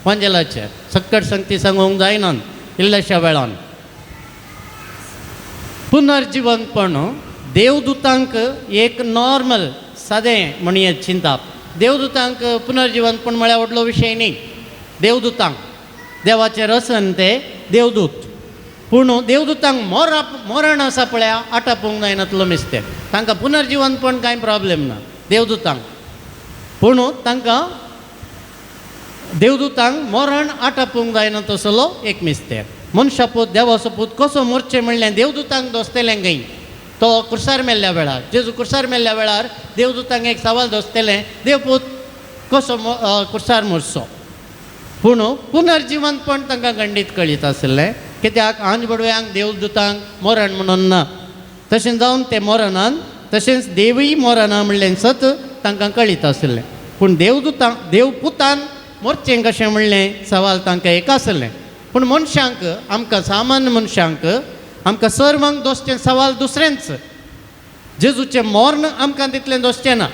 वांजेलाचेर सक्कट सांगती सांगूंक जायना इल्ल्याशा वेळान. पुनर्जीवनपण देवदूतांक एक नॉर्मल सादें म्हणया चिंताप. देवदूतांक पुनर्जीवनपण म्हळ्यार व्हडलो विशय न्ही. देवदूतांक देवाचे रसन ते देवदूत, पूण देवदूतांक मरण आसा पळय आटापूंक जायनातलो मिस्तेर, तांकां पुनर्जीवनपण कांय प्रॉब्लेम ना देवदूतांक. पूण तांकां देवदूतांक मरण आटापूंक जायना तसलो एक मिस्तेर. मनशापूत देवाचो पूत कसो मरचें म्हणलें देवदूतांक दोसतेलें खंय. तो कुर्सार मेल्ल्या वेळार, जेजू कुर्सार मेल्ल्या वेळार देवदूतांक एक सवाल दोसतेलें, देवपूत कसो कुर्सार मरचो. पूण पुनर्जीवनपण तांकां खंडीत कळीत आसलें. कित्याक आंज बडव्यांक देवदूतांक मरण म्हणून ना. तशें जावन ते मरणान तशेंच देवूय मरना म्हणलें सत तांकां कळीत आसलें. पूण देवदूतांक देवपुतान मरचें कशें म्हणलें सवाल तांकां एक आसलें. पूण मनशांक आमकां सामान्य मनशांक आमकां सर्वांक दोसचें सवाल दुसरेंच. जेजूचें मरण आमकां तितलें दोसचें ना.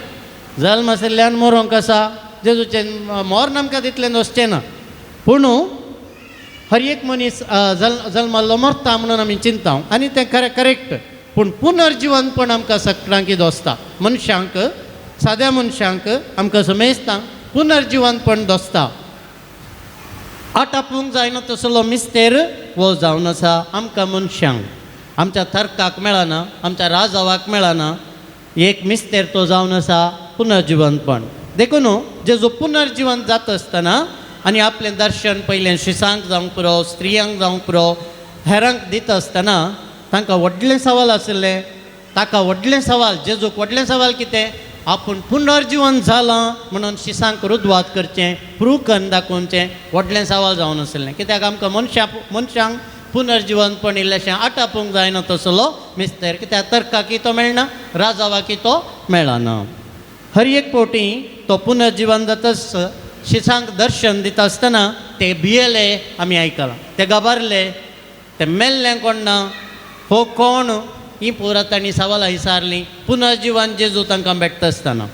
जल्म आशिल्ल्यान मरोंक आसा, जेजूचें मरण आमकां तितलें दोसचें ना. पूण हर एक मनीस जल्मालो मरता म्हणून आमी चिंतां आनी तें करेक्ट. पूण पुनर्जीवनपण आमकां सगळ्यांक दोसता. मनशांक साद्या मनशांक आमकां समेजता पुनर्जीवनपण दोसता. आटापूंक जायना तसलो मिस्तेर वो जावन आसा आमकां मनशांक. आमच्या तर्काक मेळना, आमच्या राजावाक मेळना. एक मिस्तेर तो जावन आसा पुनर्जीवनपण. देखून जेजो पुनर्जीवन जाता आसतना आनी आपलें दर्शन पयलें शिसांक जावंक पुरो, स्त्रियांक जावंक पुरो, हेरांक दिता आसतना तांकां व्हडलें सवाल आसलें. ताका व्हडलें सवाल, जेजूक व्हडलें सवाल कितें? आपूण पुनर्जीवन जालां म्हणून शिसांक रुजवात करचें, प्रूव करून दाखोवचें व्हडलें सवाल जावन आसलें. कित्याक आमकां मनशांक पुनर्जीवनपण इल्लेशें आटापूंक जायना तसलो मिस्तेर. कित्याक तर्काकी तो मेळना, राजावाकी तो मेळना. हर एक फावटी तो पुनर्जीवन जाताच शिसांक दर्शन दिता आसतना ते भियेले आमी आयकलां, ते गबारले, ते मेल्लें कोण ना, हो कोण, ही पोरां तांणी सवालां विचारलीं. पुनर्जीवन जेजू तांकां भेटता आसतना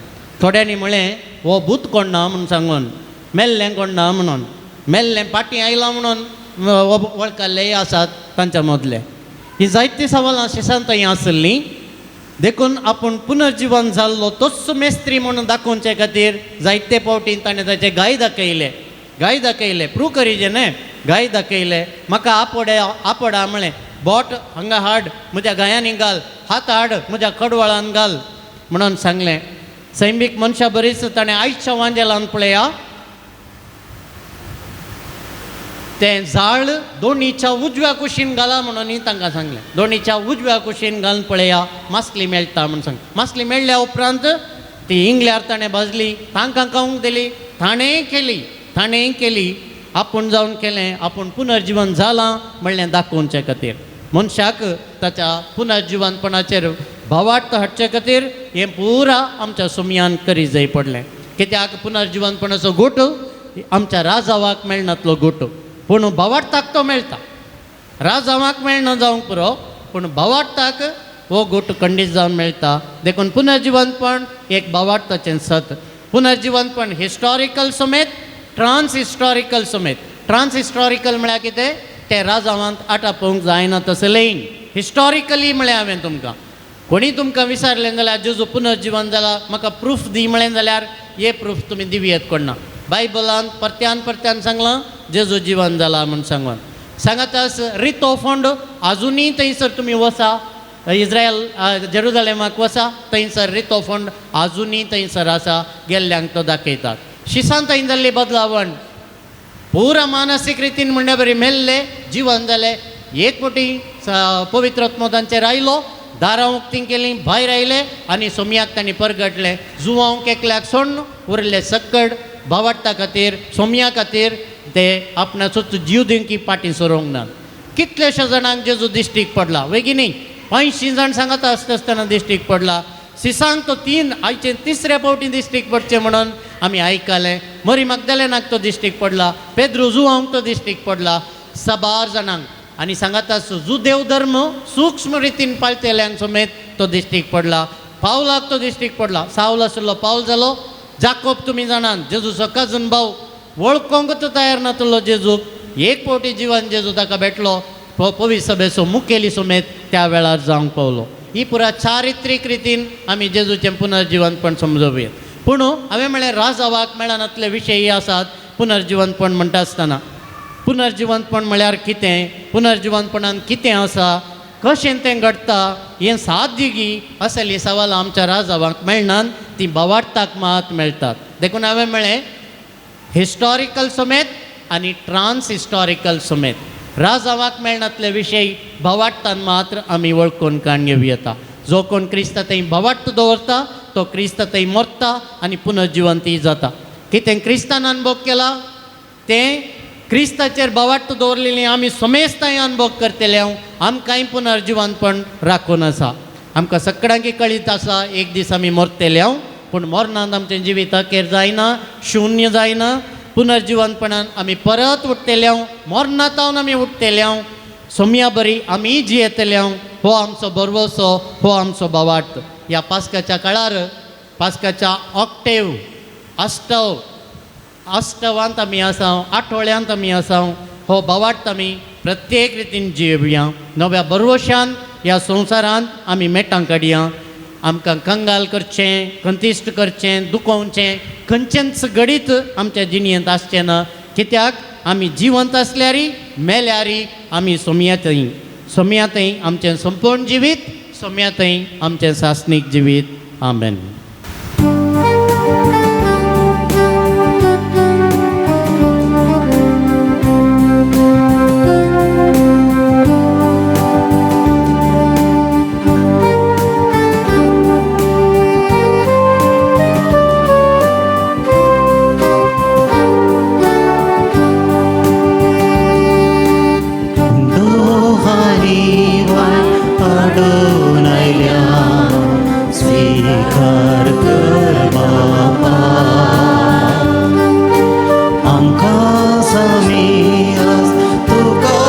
थोड्यांनी म्हळें हो भूत कोण ना म्हणून सांगून, मेल्लें कोण ना म्हणून, मेल्लें फाटीं आयलां म्हणून वळखलेय आसात तांच्या मदले. ही जायतीं सवालां शिसान थंय आसलीं. देखून आपूण पुनर्जीवन जाल्लो तोच मेस्त्री म्हणून दाखोवचे खातीर जायते फावटी ताणें ताचे गाय दाखयले, प्रूव करीचे न्हय, गाय दाखयले. म्हाका आपडा म्हळें, बोट हांगा हाड, म्हज्या गायांनी घाल, हात हाड, म्हज्या कडवळान घाल म्हणून सांगलें. सैमीक मनशां बरीच ताणें आयच्या वांजेलान पळया तें झाड दोनीच्या उजव्या कुशीन घाला म्हणून तांकां सांगलें. दोनीच्या उजव्या कुशीन घालून पळया, मासली मेळटा म्हणून सांग. मासली मेळ्ळ्या उपरांत ती इंगल्यार ताणें भाजली, तांकां खावंक दिली, ताणेंय केली. आपूण जावन केलें, आपूण पुनर्जीवन जालां म्हणलें दाखोवचे खातीर. मनशाक ताच्या पुनर्जीवनपणाचेर भावार्थ हाडचे खातीर हें पुरा आमच्या सुमयान करी जाय पडलें. कित्याक पुनर्जीवनपणाचो गोट आमच्या राजावाक मेळनातलो गोट, पूण भावार्थाक तो मेळटा. राजावाक मेळना जावंक पुरो, पूण भावार्थाक हो गोट खंडीत जावन मेळटा. देखून पुनर्जीवनपण एक भावार्थाचें सत. पुनर्जीवनपण हिस्टॉरिकल समेत, ट्रान्स हिस्टॉरिकल समेत. ट्रान्स हिस्टॉरिकल म्हळ्यार कितें? ते राजावांत आटापोवंक जायना तसलें. हिस्टॉरिकली म्हळ्यार हांवें तुमकां, कोणी तुमकां विचारलें जाल्यार जेजू पुनर्जीवन जाला म्हाका प्रूफ दी म्हळें जाल्यार हे प्रूफ तुमी दिवयेत कोणना. बायबलांत परत्यान सांगलां जेजू जीवन जाला म्हूण सांगून. सांगातास रितो फोंड आजुनी थंयसर तुमी वसा, इज्रायल जेरुजालेमाक वसा, थंयसर रितो फोंड आजुनी थंयसर आसा, गेल्ल्यांक तो दाखयतात. शिसान थंय जाल्ली बदलावण पुरा मानसीक रितीन म्हणल्या बरी मेल्ले, जीवन जालें. एक फावटी पवित्र आत्मो तांचेर आयलो, दारां उक्तीं केलीं, भायर आयले आनी सोमयाक तांणी परगटलें. जुवांक एकल्याक सोडून उरले सक्कड भावार्था खातीर, सोमया खातीर ते आपणाचोच जीव दिवंकी फाटीं सरोंक ना. कितलेशे जाणांक जेजू दिश्टीक पडला, वेगिनी 50 जाण सांगता आसतना दिश्टीक पडला. सिसांक तो आयचे तिसऱ्या फावटी दिश्टीक पडचें म्हणून आमी आयकलें. मरी मगदलेनाक तो दिश्टीक पडला, पेद्रू जुवांक तो दिश्टीक पडला, 12 जाणांक. आनी सांगाता जू देवधर्म सूक्ष्म रितीन पाळटेल्यांक समेत तो दिश्टीक पडला. पावलाक तो दिश्टीक पडला. सावल आशिल्लो पावल जालो. जाकोब तुमी जाणात जेजूचो कजन भाव, वळखोंकच तयार नासलो जेजूक. एक फावटी जीवन जेजू ताका भेटलो, पवित्र सभेचो मुखेली समेत त्या वेळार जावंक पावलो. ही पुरा चारित्रीक रितीन आमी जेजूचें पुनर्जीवनपण समजोवया. पूण हांवें म्हळें राजावाक मेळनातले विशय आसात पुनर्जीवनपण म्हणटा आसतना. पुनर्जीवनपण म्हळ्यार कितें, पुनर्जीवनपणान कितें आसा, कशें तें घडटा, हें साध्य गी असली सवालां आमच्या राजावाक मेळनात, ती भावार्थाक मात मेळटात. देखून हांवें म्हळें हिस्टॉरिकल समेत आनी ट्रान्स हिस्टॉरिकल समेत. राजावाक मेळनातले विशय भावार्थान मात्र आमी वळखून काण घेवं येता. जो कोण क्रिस्त थंय भावार्थ दवरता तो क्रिस्त थंय मरता आनी पुनर्जीवन ती जाता. कितें क्रिस्तान अनुभव केला तें क्रिस्ताचेर बोवाट दवरलेली आमी समेस्ताय अनुभव करतले आमकांय पुनर्जिवनपण राखून आसा. आमकां सगळ्यांक कळीत आसा एक दीस आमी मरतले पूण मरणांत आमचें जिवीत अखेर जायना, शुन्य जायना. पुनर्जिवनपणान आमी परत उठतले मरणांतावन आमी उठतले सोम्या बरी आमी जियेतले हो आमचो बरवसो, हो आमचो बोवाट. ह्या पास्काच्या काळार पास्काच्या ऑक्टेव अष्टवांत आमी आसा, आठवड्यांत आमी आसा. हो बोवाट आमी प्रत्येक रितीन जियेवया. नव्या बरवशान ह्या संवसारांत आमी मेटां काडया. आमकां कंगाल करचें, कंतिश्ट करचें, दुखोवचें खंयचेंच घडीत आमच्या जिणेंत आसचें ना. कित्याक आमी जिवंत आसल्यारी मेल्यारी आमी सोम्यातय आमचें संपूर्ण जिवीत, सोम्यातय आमचें सासनीक जिवीत. आमेन. स्वीकार कर बापा आमकां समियास तुका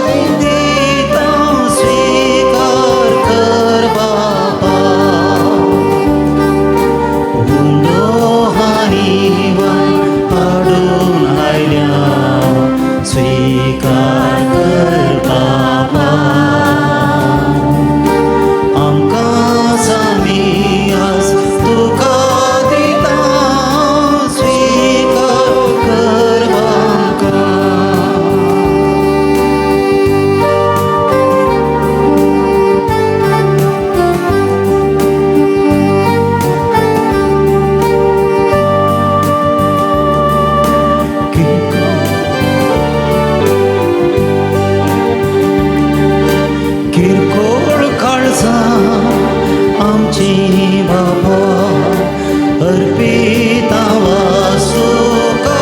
दिता. स्वीकार कर बापा हुंडो हानी वाट हाडून आयल्या. स्वीकार कर बापा किरकोळ काळजां आमची बाबा अर्पिता वासुका.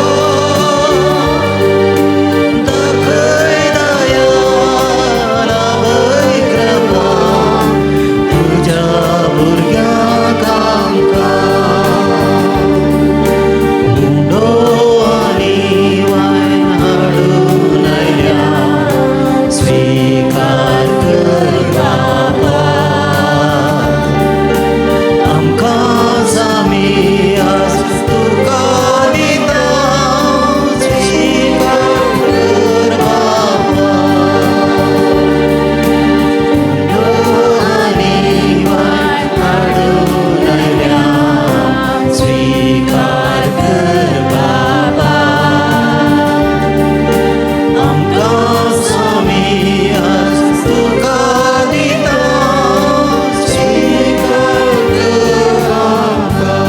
दाखय दया लाभय कृपा तुज्या भुरग्यांक आमकां. हुंडो आनी वायन हाडून आयल्या. स्वीकार कर बापा आमकां समियास तुका दिता. स्वीकार कर बापा हुंडो आनी वायन हाडून आयल्या. स्वीकार कर बापा आमकां समियास तुका दिता. स्वीकार कर आमकां.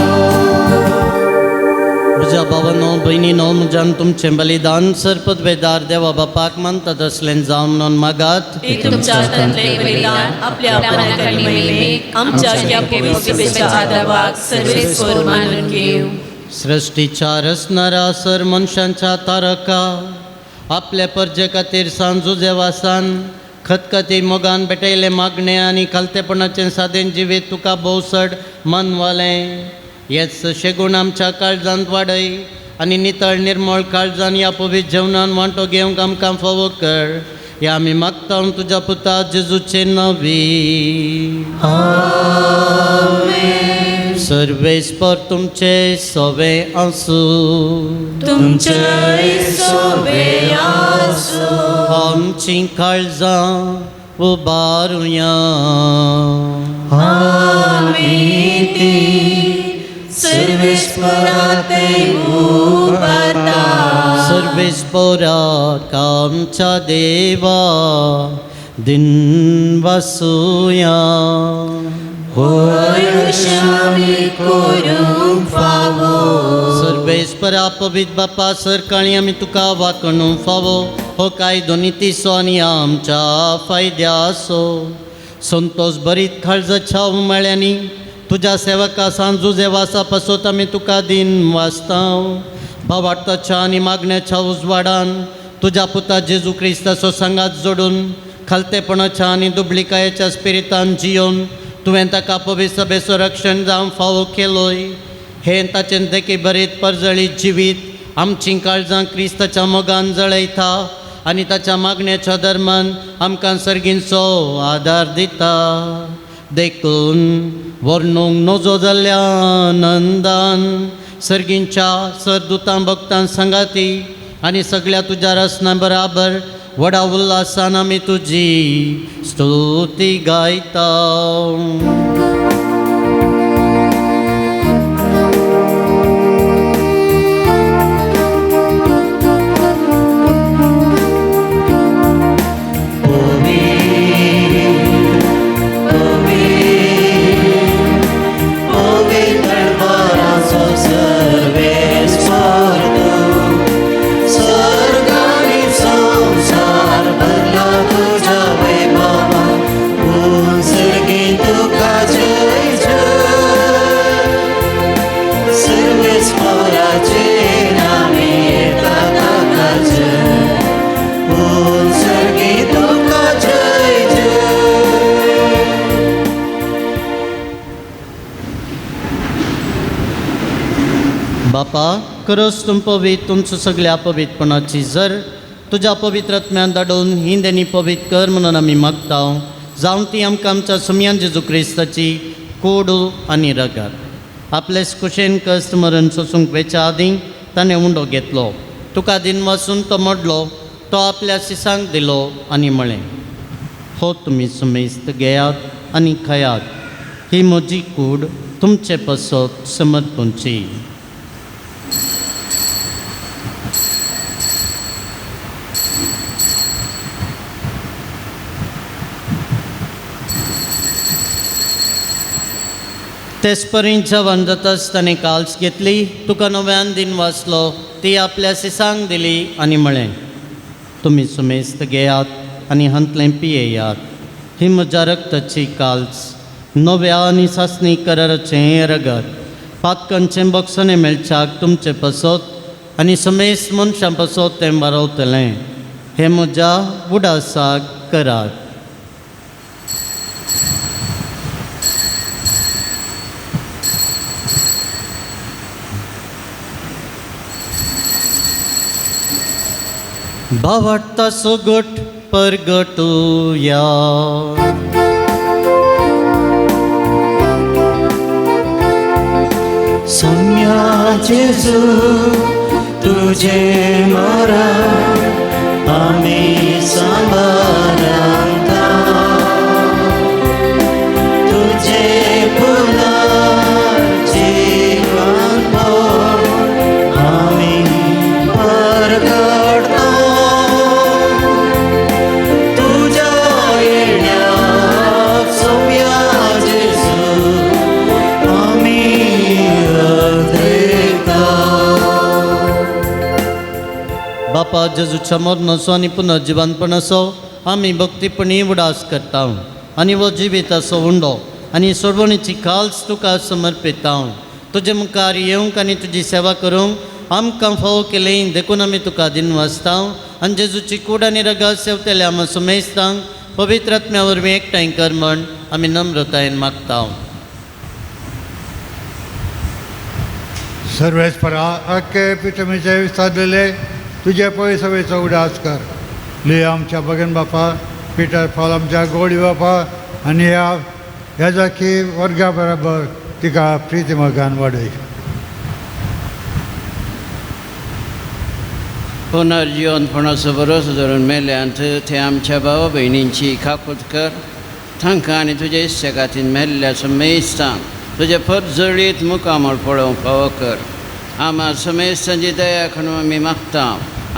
म्हज्या भावांनो भयणीनो म्हज्यान तुमचें बलिदान सर्पद्वेदार देवा बापाक मानतात असलें जावं म्हणून मागात. ते तुमच्या हातांतले बलिदान आपल्या प्राणांनी महिमेक आमच्या या पवित्रतेच्या आदाराक सर्वेस्वर मानून घेव. सृष्टीच्या रचणारा सर मनशांच्या तारका आपल्या परजे खातीर सांजुजे वासान खतखती मोगान भेटयले मागणे आनी खालतेपणाचें सादेन जिवीत तुका भोवसड मानवालें. हेच शेगूण आमच्या काळजांत वाडय आनी नितळ निर्मळ काळजान ह्या पवित्र जेवणान वांटो घेवंक आमकां फावो कर. हे आमी मागता तुज्या पुता जेजूचे नवी. सर्वेस्पर तुमचे सोवे आसूं. तुमचे सोबे आसूं. आमचीं काळजां उबारुया. आमी ती सर्वेस्पराते उबारता. सर्वेस्पराक आमच्या देवा दिन वासुया. आमी करूंक फावो. सर्वेस्परा पवित्र बापा सरकाळी आमी तुका वाकणूक फावो. हो कायदो नितीसो आनी आमच्या फायद्याचो. संतोष बरीत काळजाच्या उमाळ्यांनी तुज्या सेवका सांजुजे वासा पासत आमी तुका दिन वाचता. भावार्थाच्या आनी मागण्याच्या उजवाडान तुझ्या पुता जेजू क्रिस्ताचो संगात जोडून खालतेपणाच्या आनी दुबळिकायेच्या स्पिरितान जियोन तुवें ताका पवित्र सभेचो रक्षण जावं फावो केलोय. हे ताचें देखी बरीत परजळीत जिवीत आमचीं काळजां क्रिस्ताच्या मोगान जळयता आनी ताच्या मागण्याच्या धर्मान आमकां सर्गींचो आदार दिता. देखून वर्णूंक नजो जाल्ल्या आनंदान सर्गींच्या सरदुतां भक्तां संगाती आनी सगळ्या तुज्या रसना बराबर व्हडा उल्हासान आमी तुजी स्तुती गायता. बापा खरोच तुम पवित्र तुमचो सगळ्या पवित्रपणाची जर तुज्या पवित्रत्म्यान धाडून ही देणी पवित्र कर म्हणून आमी मागता. जावं ती आमकां आमच्या सुमयान जेजू क्रिस्ताची कोडू आनी रगत आपलेच कुशेन कश्ट मरण सोसूंक वेच्या आदीं ताणें उंडो घेतलो. तुका दिन वाचून तो मोडलो, तो आपल्या शिसांक दिलो आनी म्हळें, हो तुमी सुमेस्त घेयात आनी खयात, ही म्हजी कूड तुमचे पसत समर्पूंची. तेचपरीत जेवण जाताच ताणें काल्स घेतली, तुका नव्यान दिन वाचलो, ती आपल्या सिसांक दिली आनी म्हळें, तुमी सुमेस्त घेयात आनी हंतलें पियेयात, ही म्हज्या रक्ताची काल्स नव्या आनी सासणी कराराचें रगत पातकांचें बक्षणें मेळच्याक तुमचे पसत आनी सुमेस्त मनशां पसत तें बारवतलें, हें म्हज्या उडासाक करात. भावार्था सोगट परगटुया. सोम्या जेजू तुझे मरा आमी सांबाळता, तुझे पुनार जीवन भर आमी परगटता. बापा जेजूच्या मरणाचो आनी पुनर्जिवानपणाचो आमी भक्तीपणी उडास करता आनी वो जिविताचो उंडो आनी सोडवणीची काल्स तुका समर्पिता. तुजे मुखार येवंक आनी तुजी सेवा करूंक आमकां फावो केलें देखून आमी तुका दिन वाचता आनी जेजूची कूड आनी रगत सेवतल्या आमी सुमेस्तांक पवित्र आत्म्या वरवीं एकठांय कर म्हण आमी नम्रतायेन मागता. सर्वेस्परा आख्खे पिठमिचे विस्तारलेले तुझे पळय सवेचो उडास कर. ले आमच्या भगन बापा पिटर फॉल आमच्या गोडी बापा आनी ह्या जाकी वर्गा बराबर तिका प्रिती मोगान वाडय. पुनर्जीवनपणाचो भरोसो धरून मेल्यांत ते आमच्या भावा भयणींची खाकूत कर. तांकां आनी तुज्या इश्टकातीन मेल्ल्या सुमेस्तांक तुजे परजळीत मुखामळ पळोवंक फावो कर. आम्हा सुमेस्तांची दया करून आमी मागता.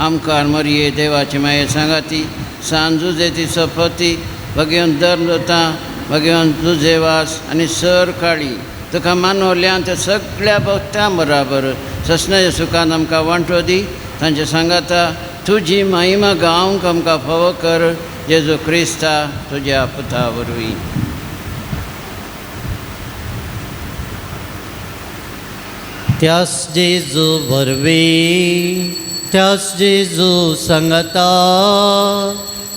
आमकां मरये देवाची माये सांगाती सांजुजेतीचो पती भगवन दरता भगवन तुजे वास आनी सर काळी तुका मानवल्यान त्या सगळ्या भक्तां बराबर ससण्याच्या सुखान आमकां वांटो दी. तांच्या सांगाता तुजी महिमा गावंक आमकां फावो कर. जेजू क्रिस्ता तुज्या पुता वरवीं. त्यास जेजू वरवीं त्याच जेजू सांगता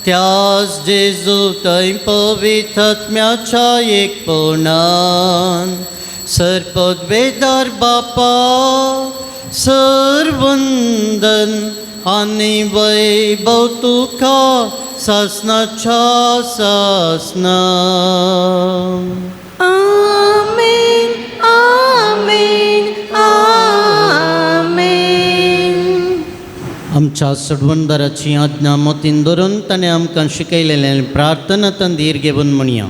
त्याच जेजू थंय पवित्र आत्म्याच्या एकपणान सरपदवेदार बापा सरवंदन आनी वैभव तुका सासनाच्या सासना. आमेन आमेन आमेन. आमच्या सडवंदराची आज्ञा मतीन धरून ताणें आमकां शिकयलेलें प्रार्थना तंदीर घेवन म्हणया.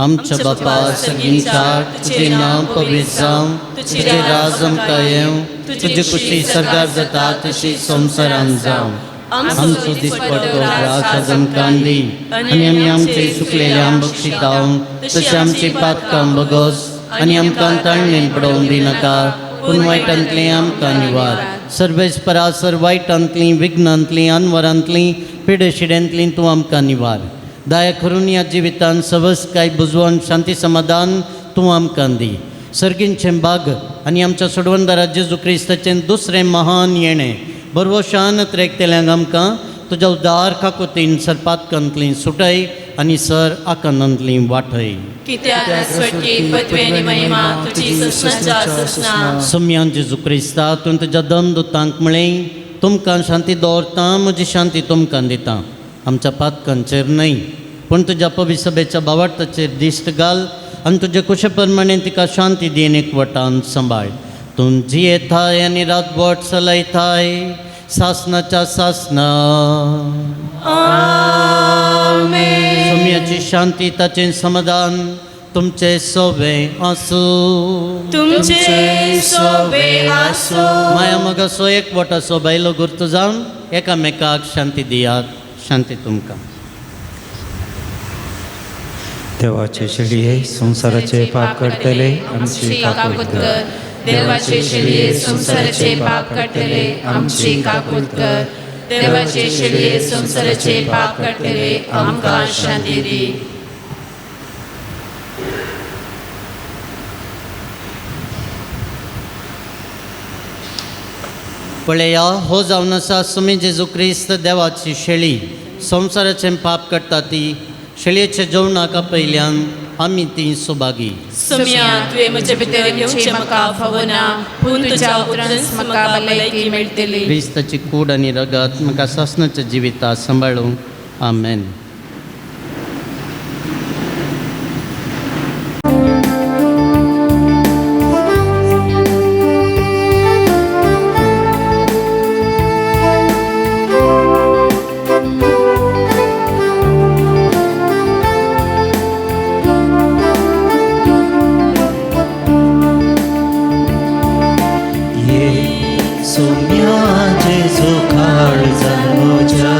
आमच्या बापा सगळींच्या तुजें नांव पवित्र जावं, तुजें राज आमकां येवं, तुजी खुशी सरकार जाता तशी संवसारांत जावं. आमचो दिसपट्टो आज आमकां दी आनी आमी आमचे चुकलेल्यांक बक्षितांव तशें आमची पातकां बगोस आनी आमकां ताळणेन पडोवंक दिनाका पूण वायटांतलीं आमकां निवार. सर्वेस्परासर वायटांतलीं विघ्नांतलीं अनवरांतलीं पिडेशिड्यांतलीं तूं आमकां निवार. दया करून ह्या जिवितांत सवस काय बुजवण शांती समाधान तूं आमकां दी. सर्गींचें बाग आनी आमच्या सोडवंदारा जेजू क्रिस्ताचें दुसरें महान येणें बरवशान त्रेकतेल्यांक आमकां तुज्या उदार काकुतीन सरपातकांतलीं सुटय आनी सर आकांतांतलीं वाटय. कित्याक स्वर्गी पदवी आनी महिमा तुजी ससनाच्या ससना. सम्यान जेजू क्रिस्ता तुवें तुज्या दमदुतांक म्हळें तुमकां शांती दवरतां म्हजी शांती तुमकां दितां. आमच्या पातकांचेर न्हय पूण तुज्या पवित्र सभेच्या भावार्थाचेर दिश्ट घाल आनी तुजे कुशे प्रमाणे तिका शांती दिवन एकवटान सांबाळ. तूं जियेताय आनी रातभर चलयताय सासनाच्या सासना. सम्याची शांती ताचें समाधान तुमचे सोबे आसूं. तुमचे सोबे आसूं. माया मोगाचो एकवटाचो बायलो गुर्त जावन एकामेकाक शांती दियात. शांती तुमकां. देवाचे शेळये संसाराचे पाप करतले आमची काकूट कर. देवाचे शेळये संसाराचे पाप करतले आमची काकूट कर. देवाचे शेळये संसाराचे पाप करतले आमकां शांती दी. पळया हो जावन आसा सुमी जेजू क्रिस्त देवाची शेळी संवसाराचें पाप करता ती शेळयेच्या जेवणाका पयल्यान आमी ती सुभागी. सम्या तुवें म्हजे भितर येवचें म्हाका फावना पूण तुज्या उतरांत म्हाका भलायकी मेळटली. क्रिस्ताची कूड आनी रगत म्हाका सासनाच्या जिविता सांबाळूं. आमेन. सोम्या जेजू काळजान म्हज्या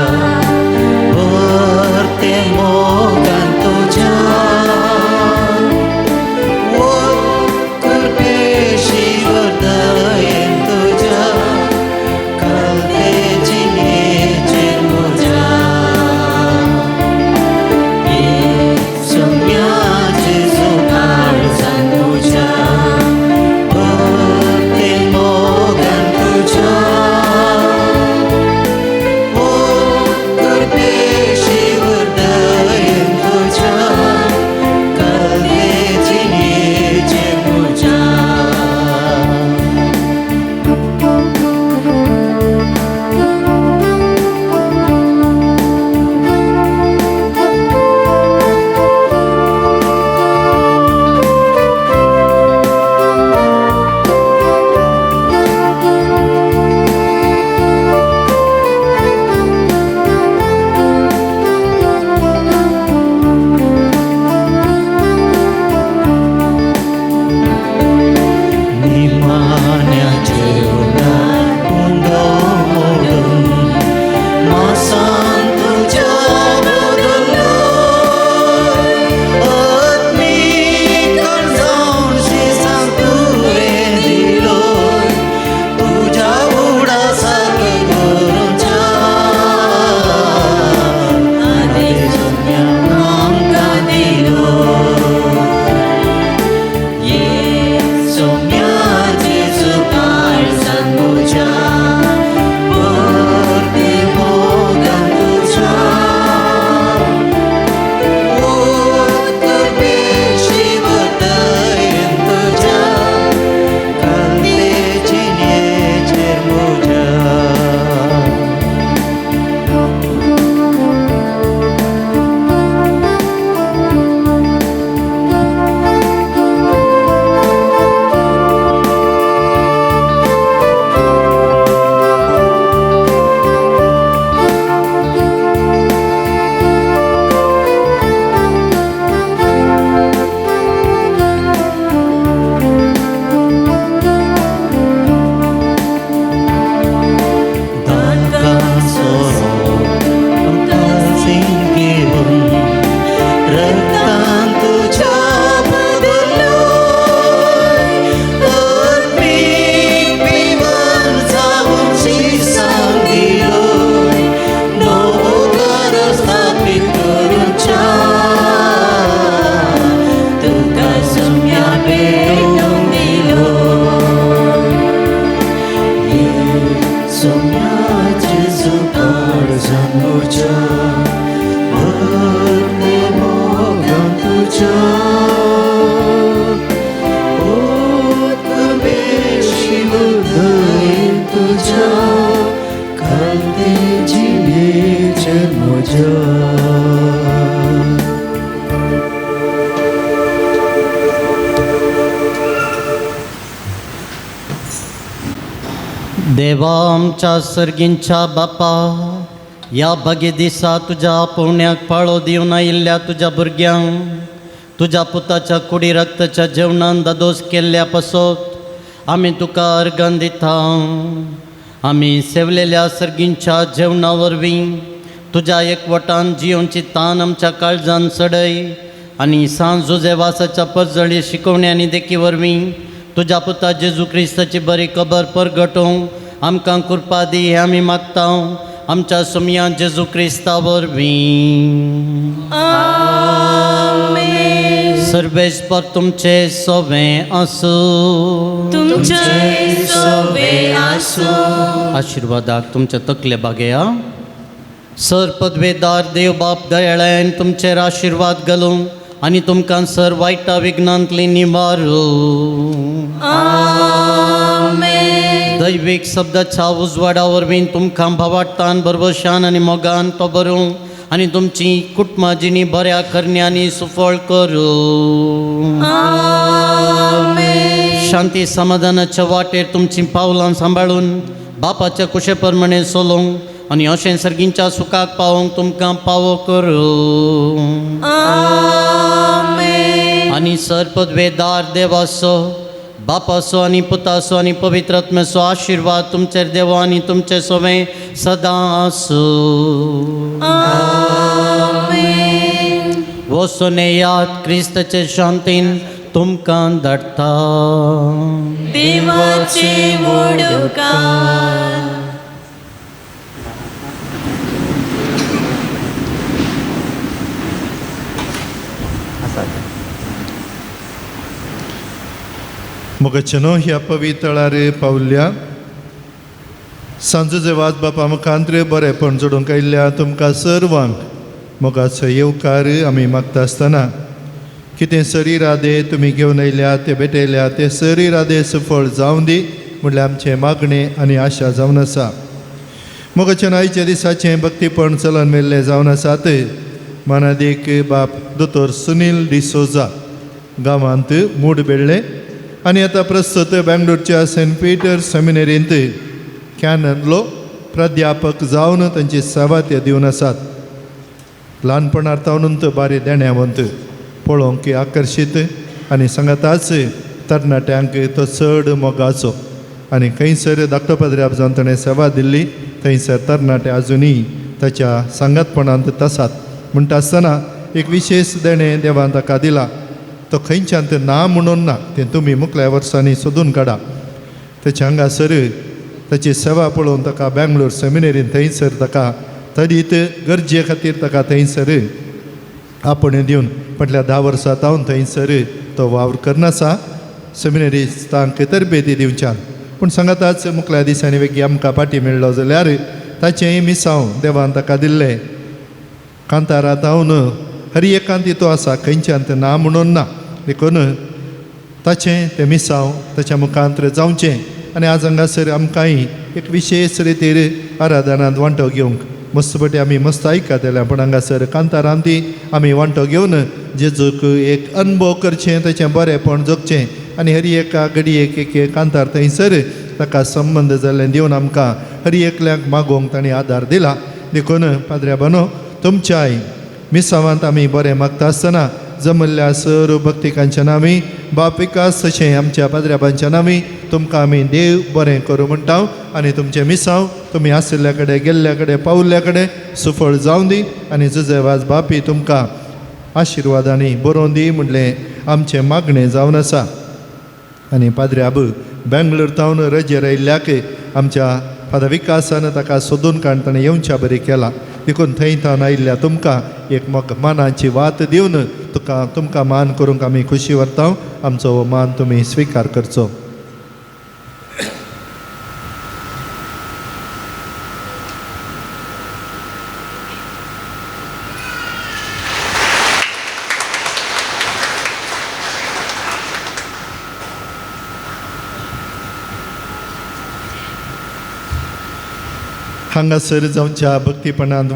देवा आमच्या सर्गींच्या बापा, या बगे दिसा तुझ्या पुण्याक पाळो दिवन आयिल्ल्या तुझ्या भुरग्यांक तुझ्या पुताच्या कुडी रक्ताच्या जेवणान दादोस केल्ल्या पासत आमी तुका अर्गां दिता. आमी सेवलेल्या सर्गींच्या जेवणा वरवीं तुझ्या एकवटान जियोंची तान आमच्या काळजान चडय आनी सांज जुजेवासाच्या परजळी शिकवण्यांनी देखी वरवीं तुझ्या पुता जेजू क्रिस्ताची बरी खबर परगटोवंक आमकां कृपा दी हें आमी मागता आमच्या सुमया जेजू क्रिस्ता वरवीं. सर्वेस्पर तुमचे सोवें आसूं. तुमचे सोबे आसूं. आशिर्वादाक तुमच्या तकले बागेया. सर पदवेदार देव बाप दयाळ्यान तुमचेर आशिर्वाद घालूं आनी तुमकां सर वायटा विघ्नांतली निवारू. दैवीक शब्दाच्या उजवाडा वरवीं तुमकां भावार्थान बरवशान आनी मोगान तो भरूं आनी तुमची कुटुंबां जिणी बऱ्या करण्यांनी सुफळ करूं. शांती समाधानाच्या वाटेर तुमची पावलां सांबाळून बापाच्या कुशे प्रमाणे चलोवंक आनी अशें सर्गींच्या सुखाक पावोवंक तुमकां पावो करूं. आनी सर पदवेदार देवाचो बापाचो आनी पुताचो आनी पवित्र आत्म्याचो आशिर्वाद तुमचेर देवा आनी तुमचे सोवें सदां आसूं. वचून येयात क्रिस्ताचे शांतीन तुमकां धाडटा. देवाचे मोडकार. मुगचनो ह्या पवित्रार पावल्या सांजूचे वाज बापा मुखांत्र बरेपण जोडूंक आयिल्ल्या तुमकां सर्वांक मोगाचो येवकार आमी मागता आसतना कितें शरिरादे तुमी घेवन आयल्या ते भेटयल्या ते शरिरादे सफळ जावं दी म्हणल्यार आमचें मागणें आनी आशा जावन आसा. मोगाचें आयच्या दिसाचें भक्तीपण चलन मेल्लें जावन आसात. मानादीक बाप दोतोर सुनील डिसोजा गांवांत मूड बेळ्ळे आनी आतां प्रस्तुत बेंगलोरच्या सेंट पिटर सेमिनरींत कॅननलो प्राध्यापक जावन तांची सेवा ते दिवन आसात. ल्हानपणांतावनूच बारी देण्यावंत पळोवंक आकर्शीत आनी सांगाताच तरणाट्यांक तो चड मोगाचो आनी खंयसर धाकटो पाद्र्याप जावन ताणें सेवा दिल्ली थंयसर तरणाटे आजुनूय ताच्या सांगातपणांत आसात. म्हणटा आसतना एक विशेश देणें देवान ताका दिला. तो खंयच्यान तें ना म्हणून ना तें तुमी मुखल्या वर्सांनी सोदून काडा. तेच्या हांगासर ताची सेवा पळोवन ताका बेंगलोर सेमिनरीन थंयसर ताका तडीत गरजे खातीर ताका थंयसर आपण दिवन म्हटल्यार 10 वर्सां जावन थंयसर तो वावर करनासा सेमिनरिस्तांक तरबेती दिवच्यान. पूण सांगाताच मुखल्या दिसांनी वेगळी आमकां पाटी मेळ्ळो जाल्यार ताचेंय मिसांव देवान ताका दिल्लें. कांतारा तावन हरी एकांतीतो आसा खंयच्यान तें ना म्हणून ना देखून ताचें तें मिसांव ताच्या मुखांत्र जावचें आनी आज हांगासर आमकांय एक विशेश रितीर आराधनांत वांटो घेवंक मस्तपटी आमी मस्त आयकात जाल्यार पूण हांगासर कांतारांती आमी वांटो घेवन जेजूक एक अनुभव करचें ताचें बरेंपण जगचें आनी हरी एका घडयेक एक कांतार थंयसर ताका संबंद जाल्लें दिवन आमकां हरी एकल्याक मागोवंक ताणें आदार दिला. देखून पाद्र्या बानो तुमच्याय मिसांवांत आमी बरें मागता आसतना जमल्ल्या सर्व भक्तिकांच्या नामी बाप विकास तशें आमच्या पाद्र्याबांच्या नामी तुमकां आमी देव बरें करूं म्हणटा आनी तुमचें मिसांव तुमी आशिल्ल्या कडेन गेल्ल्या कडेन पावल्ल्या कडेन सुफळ जावं दी आनी जुजे वाज बापी तुमकां आशिर्वादांनी बरोवन दी म्हणलें आमचें मागणें जावन आसा. आनी पाद्र्याब बेंगलोर तावन रजेर आयिल्ल्याक आमच्या फादर विकासान ताका सोदून काडून ताणें येवच्या बरी केला. देखून थंय थावन आयिल्ल्या तुमकां एक मानाची वात दिवन तुमकां मान करूंक आमी खुशी व्हरता. आमचो हो मान तुमी स्विकार करचो. हांगासर जावच्या भक्तीपणांत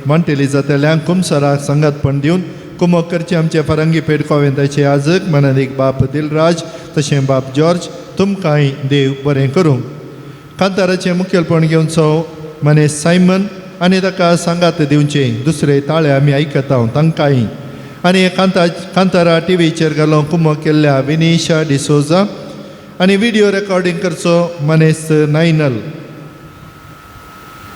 वांटेली जातल्यांक कुमसाराक संगातपण दिवन कुमक करचे आमचे फरंगी पेट कोवेंताचे आजक मनालीक बाप दिलराज तशें बाप जॉर्ज तुमकांय देव बरें करूं. कांताराचें मुखेलपण घेवचो मनीस सायमन आनी ताका सांगात दिवचे दुसरे ताळे आमी आयकता तांकांय आनी कांतारा टीव्हीचेर घालून कुमक केल्ल्या विनीशा डिसोजा आनी व्हिडिओ रेकॉर्डिंग करचो मनीस नायनल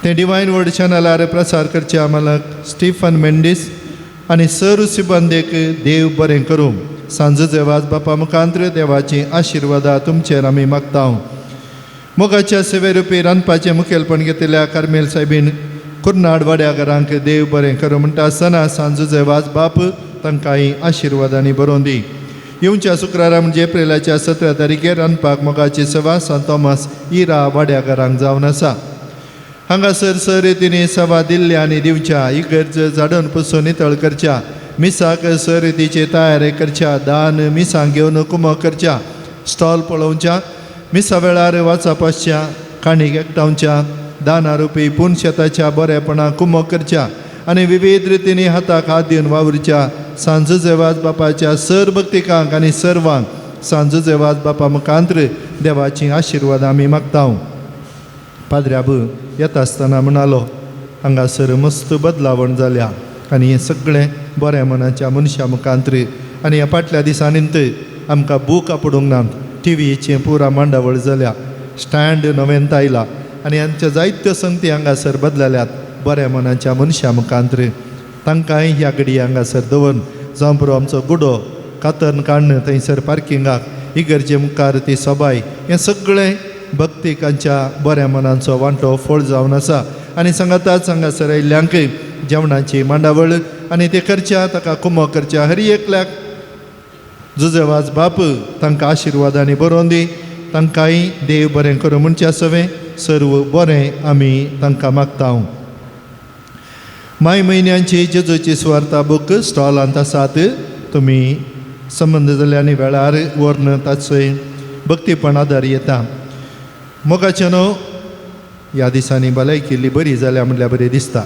ते डिवायन वर्ड चॅनलार प्रसार करचे मालक स्टीफन मेंडीस आनी सर सिबंदेक देव बरें करूं सांजेचे वाज बापा मुखांत्र देवाची आशिर्वादा तुमचेर आमी मागता मोगाच्या सेवेरुपी रांदपाचें मुखेलपण घेतिल्ल्या कार्मेल सायबीन कुर्नाड वाड्याघरांक देव बरें करूं म्हणटा आसतना सांजेचे वाज बाप तांकांय आशिर्वादांनी बरोवन दी येवच्या शुक्रारा म्हणजे एप्रिलाच्या 17 तारखेर रांदपाक मोगाची सभा सांत थॉमस इरा वाड्याघरांक जावन आसा हांगासर सर्तींनी सभा दिल्ल्या आनी दिवच्या इगर्ज झाडून पुसून नितळ करच्या मिसाक सर्तीचे तयारी करच्या दान मिसां घेवन कुमक करच्या स्टॉल पळोवच्या मिसा वेळार वाचपाच्या काणीक एकठांवच्या दानारुपी पुणशेताच्या बरेपणा कुमक करच्या आनी विविध रितींनी हाताक हात दिवन वावरच्या सांजेचे वाज बापाच्या सर भक्तिकांक आनी सर्वांक सांजेचे वाज बापा मुखांत्र देवाची आशिर्वाद आमी मागता पाद्र्याबू येता आसतना म्हणालो हांगासर मस्त बदलावण जाल्या आनी हें सगळें बऱ्या मनाच्या मनशा मुखांत्र आनी ह्या फाटल्या दिसांनींत आमकां बूक आपडूंक ना टीव्हीचें पुरा मांडावळ जाल्या स्टँड नवेंत आयला आनी आमच्या जायत्यो संगती हांगासर बदलल्यात बऱ्या मनाच्या मनशा मुखांत्र तांकांय ह्या घडी हांगासर दवरून जावं पुरो आमचो गुडो कातर्न काडन थंयसर पार्किंगाक इगर्जे मुखार ती सबाय हें सगळें भक्तिकांच्या बऱ्या मनाचो वांटो फळ जावन आसा आनी सांगाताच हांगासर आयिल्ल्यांक जेवणाची मांडावळ आनी ते करच्या ताका कुमक करच्या हर एकल्याक जुजेवाज बाप तांकां आशिर्वादांनी बरोवन दी तांकांय देव बरें करूं म्हणचे सवें सर्व बरें आमी तांकां मागता माय म्हयन्यांची जेजूची सुवार्ता बूक स्टॉलांत आसात तुमी संबंद जाल्ल्यानी वेळार व्हरून ताचोय भक्तीपण आदार येता मोगाचें न्हू ह्या दिसांनी भलायकी इल्ली बरी जाल्या म्हणल्यार बरें दिसता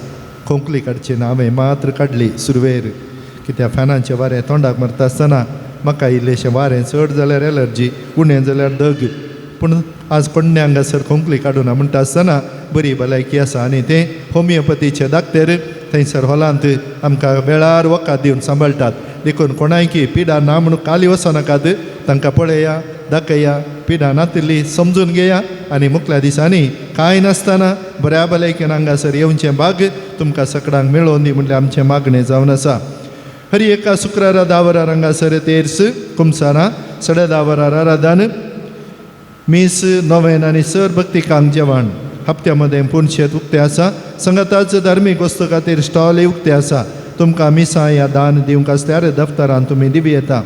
खोंकली काडची ना हांवें मात्र काडली सुरवेर कित्याक फॅनाचें वारें तोंडाक मारता आसतना म्हाका इल्लेशें वारें चड जाल्यार एलर्जी उणें जाल्यार दग पूण आज कोण्णे हांगासर खोंकली काडूना म्हणटा आसतना बरी भलायकी आसा आनी तें होमिओपथीचे दाखतेर थंयसर हॉलांत आमकां वेळार वखद दिवन सांबाळटात देखून कोणायकी पिडा ना म्हणून खाली वचनाकात तांकां पळया दाखया पिडा नातिल्ली समजून घेया आनी मुखल्या दिसांनी कांय नासतना बऱ्या भलायकेन हांगासर येवचें भाग तुमकां सगळ्यांक मेळोवन दी म्हणल्यार आमचें मागणें जावन आसा हर एका शुक्रारा 10 वरां हांगासर तेर्स कुमसारा 10:30 वरार आराधन मीस नोवेन आनी सर भक्तिकांक जेवण हप्त्या मदें पुणशेत उक्तें आसा संगताच धार्मीक वस्तू खातीर स्टॉलय उक्तें आसा तुमकां मिसां या दान दिवंक आसल्यार दफ्तरान तुमी दिवी येता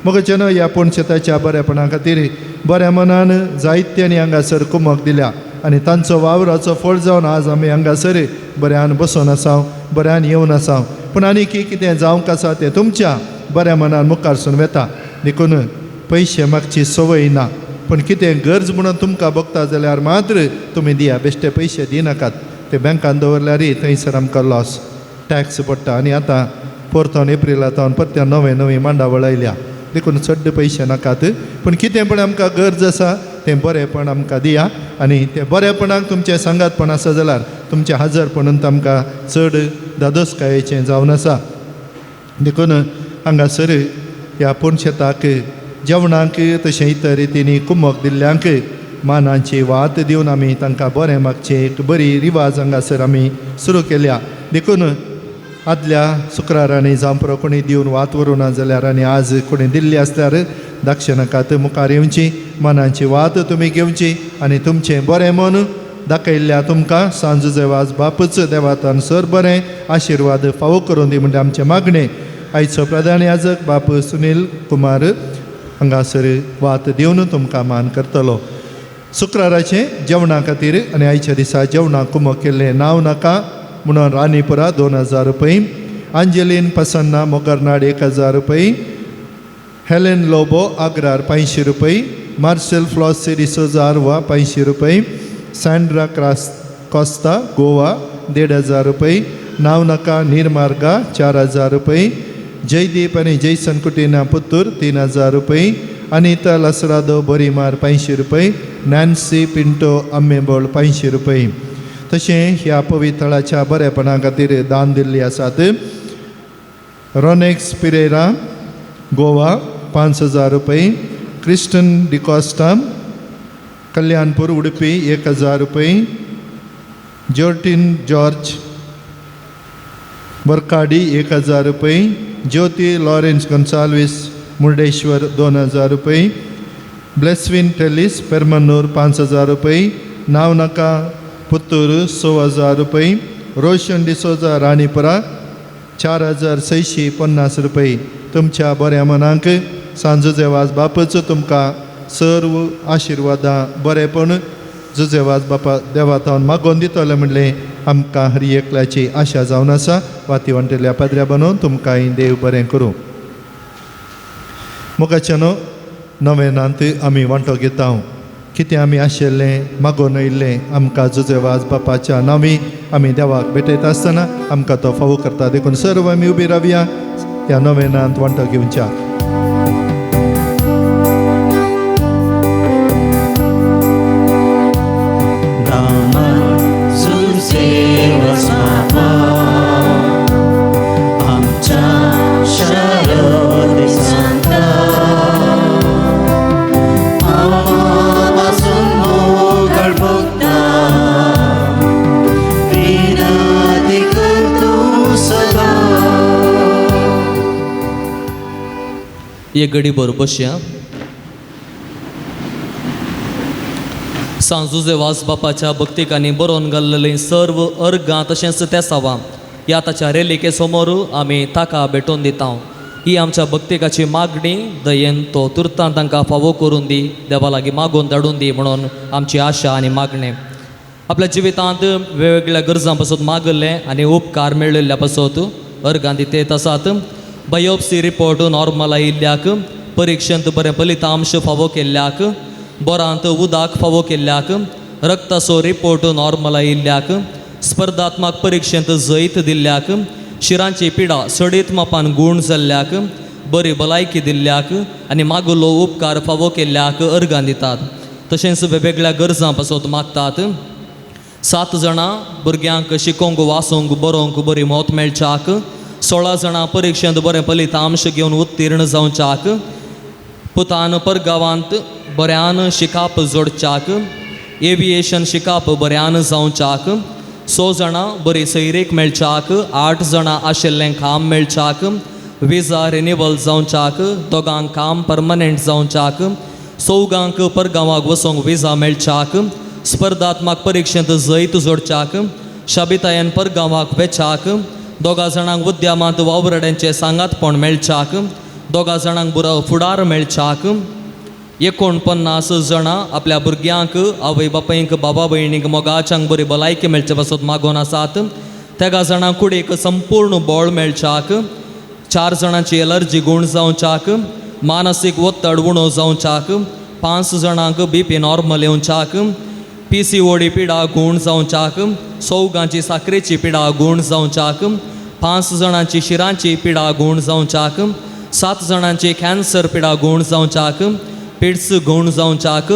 मोगाचें न्हू ह्या पुणशेताच्या बरेपणा खातीर बऱ्या मनान जायत्यांनी हांगासर कुमक दिल्या आनी तांचो वावराचो फळ जावन आज आमी हांगासर बऱ्यान बसून आसा बऱ्यान येवन आसा पूण आनीक कितें जावंक आसा तें तुमच्या बऱ्या मनान मुखारसून वेता देखून पयशे मागची संवय ना पूण कितें गरज म्हणून तुमकां बगता जाल्यार मात्र तुमी दिया बेश्टे पयशे दिनाकात ते बँकान दवरल्यारय थंयसर आमकां लॉस टॅक्स पडटा आनी आतां परतून एप्रिलांत परत्या नवी मांडावळ आयल्या देखून चड पयशे नाकात पूण कितें पण आमकां गरज आसा तें बरेंपण आमकां दिया आनी तें बरेपणाक तुमचें सांगातपण आसा जाल्यार तुमचें हाजरपणून आमकां चड दादोसकायेचें जावन आसा देखून हांगासर ह्या पुणशेताक जेवणाक तशें इतर रितींनी कुमक दिल्ल्यांक मानाची वात दिवन आमी तांकां बरें मागचें एक बरी रिवाज हांगासर आमी सुरू केल्या देखून आदल्या शुक्रारांनी जावं पुरो कोणी दिवन वात व्हरूं ना जाल्यार आनी आज कोणी दिल्ली आसल्यार दाक्षिणाकात मुखार येवची मनाची वात तुमी घेवची आनी तुमचें बरें मन दाखयल्ल्या तुमकां सांजेचे वाज बापूच देवातान सर बरें आशिर्वाद फावो करून दी म्हणजे आमचें मागणें आयचो प्रधान याजक बाप सुनील कुमार हांगासर वात दिवन तुमकां मान करतलो शुक्राराचें जेवणा खातीर आनी आयच्या दिसा जेवणाक कुमक केल्लें नांव नाका म्हणून रानीपुरा 2000 रुपये अंजलीन प्रसन्ना मोगरनाड 1000 रुपये हेलेन लोबो आग्रार 500 रुपये मार्सेल फ्लॉस डिसोजा आरवा 500 रुपये सँड्रा कॉस्ता गोवा 1500 रुपये नाव नाका निर्मार्गा 4000 रुपये जयदीप आनी जयसन कुटीना पुत्तूर 3000 रुपये अनिता लसरादो बोरीमार 500 रुपये, नॅन्सी पिंटो आंबेबोळ 500 रुपये. तशें ह्या पवित्राच्या बरेपणा खातीर दान दिल्ली आसात. रोनेक्स पिरेरा गोवा 5000 रुपये, क्रिस्टन डिकॉस्टा कल्याणपूर उडुपी 1000 रुपये, जॉर्टिन जॉर्ज बरकाडी 1000 रुपये, ज्योती लॉरेन्स गोन्साल्विस मुर्डेश्वर 2000 रुपये, ब्लेस्विन टेलिस पेरमन्नूर 5000 रुपये, नावनाका पुत्तूर 6000 रुपये, रोशन डिसोजा राणीपुरा 4650 रुपये. तुमच्या बऱ्या मनाक सांजुजेवाज बापूचो तुमकां सर्व आशिर्वादां बरेपण जुजेवाज बापा देवातावन मागोवन दितले म्हणलें आमकां हरी एकल्याची आशा जावन आसा. वातीवंटल्या पदऱ्या बांदून तुमकांय देव बरें करूं. मुखाच्या नवेनांत आमी वांटो घेता. कितें आमी आशिल्लें मागोवन येयल्लें आमकां जुजेवाज बापाच्या नांवी आमी देवाक भेटयता आसतना आमकां तो फावो करता. देखून सर्व आमी उबी रावया ह्या नवेनांत वांटो घेवच्या. एक घडी बरोबर बसया. सांजुजे वास बापाच्या भक्तिकांनी बरोवन घाल्लेलीं सर्व अर्गां तशेंच त्या सावां ह्या ताच्या रेलिके समोर आमी ताका भेटोवन दिता. ही आमच्या भक्तिकाची मागणी दयेन तो तुर्तां तांकां फावो करून दी, देवा लागीं मागोवन धाडून दी म्हणून आमची आशा आनी मागणें. आपल्या जिवितांत वेगवेगळ्या गरजां पासून मागले आनी उपकार मेळिल्ल्या पासून अर्गां दितेत आसात. बायोप्सी रिपोर्ट नॉर्मल आयिल्ल्याक, परिक्षेंत बरें फलितांश फावो केल्ल्याक, बोरांत उदक फावो केल्ल्याक, रक्ताचो रिपोर्ट नॉर्मल आयिल्ल्याक, स्पर्धात्मक परिक्षेंत जैत दिल्ल्याक, शिरांची पिडा सडीत मापान गूण जाल्ल्याक, बरी भलायकी दिल्ल्याक आनी मागुलो उपकार फावो केल्ल्याक अर्गां दितात. तशेंच वेगवेगळ्या गरजां पासून मागतात. 7 जाणां भुरग्यांक शिकोवंक वाचूंक बरोवंक बरी मोत मेळच्याक, 16 जाणां परिक्षेंत बरें फलितांश घेवन उत्तीर्ण जावच्याक, पुतान परगांवांत बऱ्यान शिकाप जोडच्याक, एविएशन शिकाप बऱ्यान जावच्याक, 6 जाणां बरी सैरीक मेळच्याक, 8 जाणां आशिल्लें काम मेळच्याक, विजा रिन्युवल जावच्याक, दोगांक काम परमनंट जावच्याक, 4गांक परगांवाक वचोंक विजा मेळच्याक, स्पर्धात्मक परिक्षेंत जैत जोडच्याक, शाबितायेन परगांवाक वेचाक, 2 जाणांक उद्यामांत वावरड्यांचे सांगातपण मेळच्याक, 2 जाणांक बरो फुडार मेळच्याक, 49 जाणां आपल्या भुरग्यांक आवय बापायंक बाबा भयणीक मोगाच्यांक बरी भलायकी मेळचे पासून मागोवन आसात. 3 जाणांक कुडीक संपूर्ण बोळ मेळच्याक, 4 जाणांची एलर्जी गूण जावच्याक, मानसीक वत्तड उणो जावच्याक, 5 जाणांक BP नॉर्मल येवच्याक, PCOD पिडा गूण जावच्याक, 4गांची साखरेची पिडा गूण जावच्याक, 5 जाणांची शिरांची पिडा गूण जावच्याक, 7 जाणांची कॅन्सर पिडा गूण जावच्याक, पिड्स गूण जावच्याक,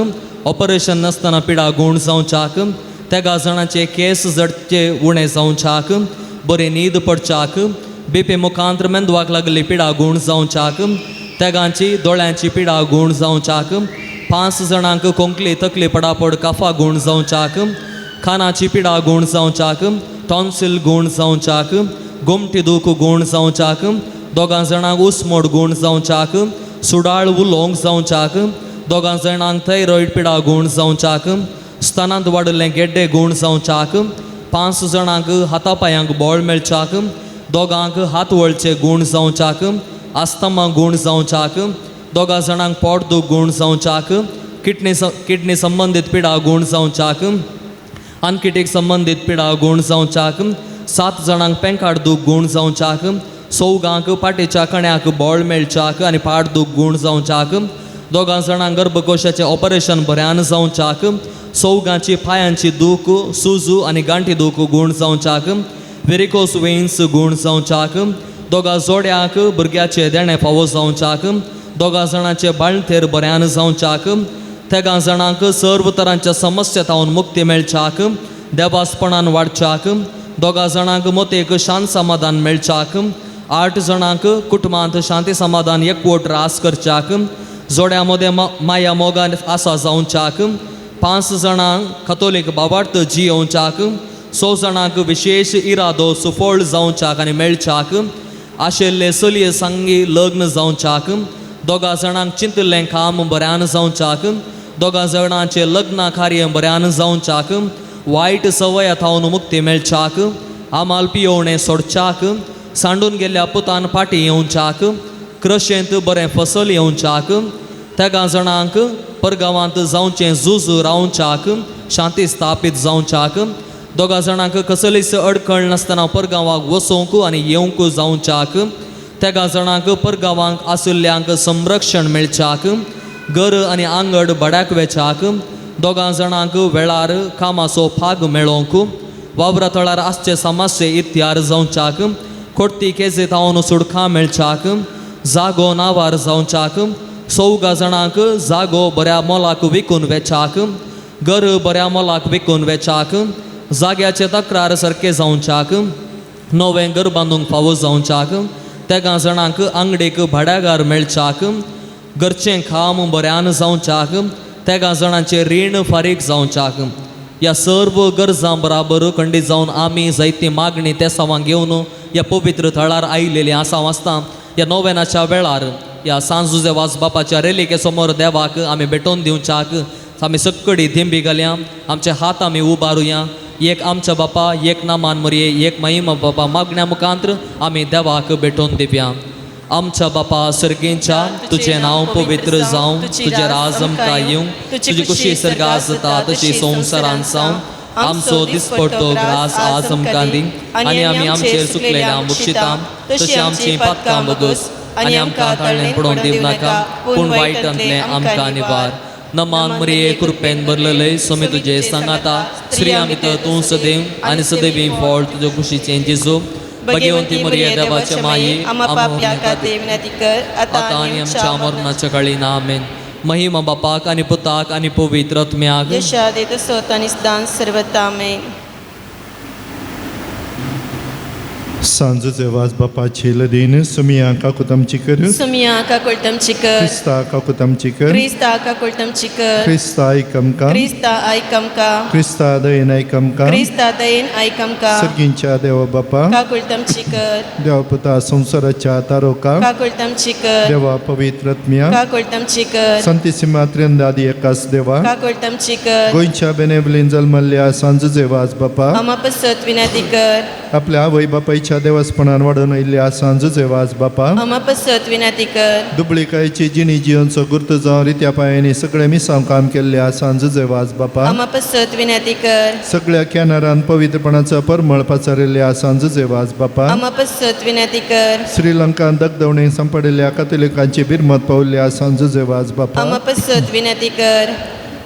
ऑपरेशन नासतना पिडा गूण जावच्याक, 3 जाणांचे केस जडचे उणे जावच्याक, बरी न्हीद पडच्याक, BP मुखांतर मेंदवाक लागली पिडा गूण जावच्याक, 3 दोळ्यांची पिडा गूण जावच्याक, 5 जाणांक कोंकली तकली पडापड काफा गूण जावच्याक, खानाची पिडा गूण जावच्याक, टॉन्सिल गूण जावच्याक, गोमटी दूख गूण जावच्याक, 2 जाणांक उसमोड गूण जावच्याक, सुडाळ उलोवंक जावच्याक, 2 जाणांक थायरॉयड पिडा गूण जावच्याक, स्तनांत वाडिल्लें गेड्डे गूण जावच्याक, 5 जाणांक हातापांयांक बोळ मेळच्याक, 2 हात वळचे गूण जावच्याक, आस्थमा गूण जावच्याक, 2 जाणांक पोटदूख गूण जावच्याक, किडनी संबंधीत पिडा गूण जावच्याक, आनकिटीक संबंधीत पिडा गूण जावच्याक, 7 जाणांक पेंकाड दूख गूण जावच्याक, 4गांक पाटेच्या कण्याक बोळ मेळच्याक आनी पाठदूख गूण जावच्याक, 2 जाणांक गर्भकोशाचें ऑपरेशन बऱ्यान जावच्याक, 4गांची पांयांची दूख सुजू आनी गांठी दूख गूण जावच्याक, वेरिकोस वेन्स गूण जावच्याक, 2 जोड्याक भुरग्याचे देणे फावो जावच्याक, दोगा जाणांचे बाळंथेर बऱ्यान जावच्याक तेगा जाणांक सर्व तरांच्या समस्येतावन मुक्ती मेळच्याक देवासपणान वाडच्याक दोगा जाणांक मोतेक शांत समाधान मेळच्याक 8 जाणांक कुटुंबांत शांती समाधान एकवट रास करच्याक जोड्या मदें माया मोगान आसा जावच्याक 5 जाणांक कथोलीक बाबार्थ जियोवच्याक 6 जाणांक विशेष इरादो सुफोळ जावच्याक आनी मेळच्याक आशिल्ले चलये सांगी लग्न जावच्याक दोगा जाणांक चिंतल्लें काम बऱ्यान जावच्याक दोगा जाणांचे लग्न कार्य बऱ्यान जावच्याक वायट सवयातावन मुक्ती मेळच्याक आमाल पियोवणें सोडच्याक सांडून गेल्ल्या पुतान फाटी येवच्याक क्रशेंत बरें फसल येवच्याक तेगा जाणांक परगांवांत जावचें झूज रावच्याक शांती स्थापीत जावच्याक दोगा जाणांक कसलीच अडखळ नासतना परगांवाक वचूंक आनी येवंक जावच्याक तेगा जाणांक परगांवांक आशिल्ल्यांक संरक्षण मेळच्याक घर आनी आंगड बड्याक वेच्याक दोगां जाणांक वेळार कामाचो फाग मेळोवंक वावरा थळार आसचे समस्ये इत्यार जावच्याक खोडती केजे तावन सुडकां मेळच्याक जागो नावार जावच्याक 4 जाणांक जागो बऱ्या मोलाक विकून वेचाक घर बऱ्या मोलाक विकून वेचाक जाग्याचे तक्रार सारके जावच्याक नवें घर बांदूंक फावो जावच्याक तेगा जाणांक आंगडेक भाड्यागार मेळच्याक घरचें काम बऱ्यान जावच्याक तेगा जाणांचे रीण फारीक जावच्याक ह्या सर्व गरजां बराबर खंडीत जावन आमी जायती मागणी त्या सावां घेवन ह्या पवित्र थळार आयिल्लेली आसा वाचता ह्या नोवेनाच्या वेळार ह्या सांजुजे वाजबापाच्या रेलिके समोर देवाक आमी भेटोवन दिवच्याक आमी सक्कडी थिंबी घालया आमचे हात आमी उबारुया एक आमच्या बापा एक नामान मरये एक महिमा बापा मागण्या मुखांतर आमी देवाक भेटोवन दिवया आमच्या बापा सर्गेंच्या तुझे नाव पवित्र जावं तुझे राज आमकां येवं तुजी खुशी सर्गास जाता तशी संवसारांत जावं आमचो दिसपडटो ग्रास आज आमकां दी आनी आमी आमचेर चुकलेल्या मुक्षिता तशी आमची पातकां बगस आनी आमकां ताळणें पडोवन दिवं नाका पूण वायटांतलें आमकां निवार नमान मरिये कृपेन भरलेले सोमी तुजे सांगाता श्री आमी तर तूं सदैव आनी सदैवी फळ तुज्या खुशीचें जेजू भगवंती मरिये देवाचे माये आता आनी आमच्या मरणाच्या काळी आमेन महिमा बापाक आनी पुताक आनी पवित्र आत्म्याक यशा देत सोत आनी दान सर्वता आमेन सांजुचे वाज बापाची लदीन सुमिया काकुतम चिकर सुमिया काकुलतम चिकर क्रिस्ता काकुतम चिकर क्रिस्ता काकुलतम चिकर क्रिस्ता ऐकमका क्रिस्ता ऐकमका क्रिस्ता दयन ऐकमका क्रिस्ता दयन ऐकमका सर्गींच्या देवा बापा काकुलतम चिकर देवा पुता संसाराच्या तारोका काकुलतम चिकर देवा पवित्र आत्म्या काकुलतम चिकर संतिसिमा त्र्यंदादी एकाच देवा काकुलतम चिकर गोंयच्या बेनेवलीन जल्मल्ल्या सांजुचे वाज बापा अमापसत विनंती कर आपल्या आवय बापायच्या देवासपणान वाडून आयिल्ल्या सांजुचे वाज बापा अमापसत विनंती कर दुबळीकायेची जिणी जियोनचो गुर्त जावन रित्या पायांनी सगळे मिसांव काम केल्ल्या सांजुचे वाज बापा अमापसत विनंती कर सगळ्या कॅनरान पवित्रपणाचा परमळ पसरलेल्या सांजुचे वाज बापा अमापसत विनंती कर श्रीलंकान दगदवणे संपडिल्ल्या कथोलिकांची बिरमत पावल्ल्या सांजुचे वाज बापा अमापसत विनंती कर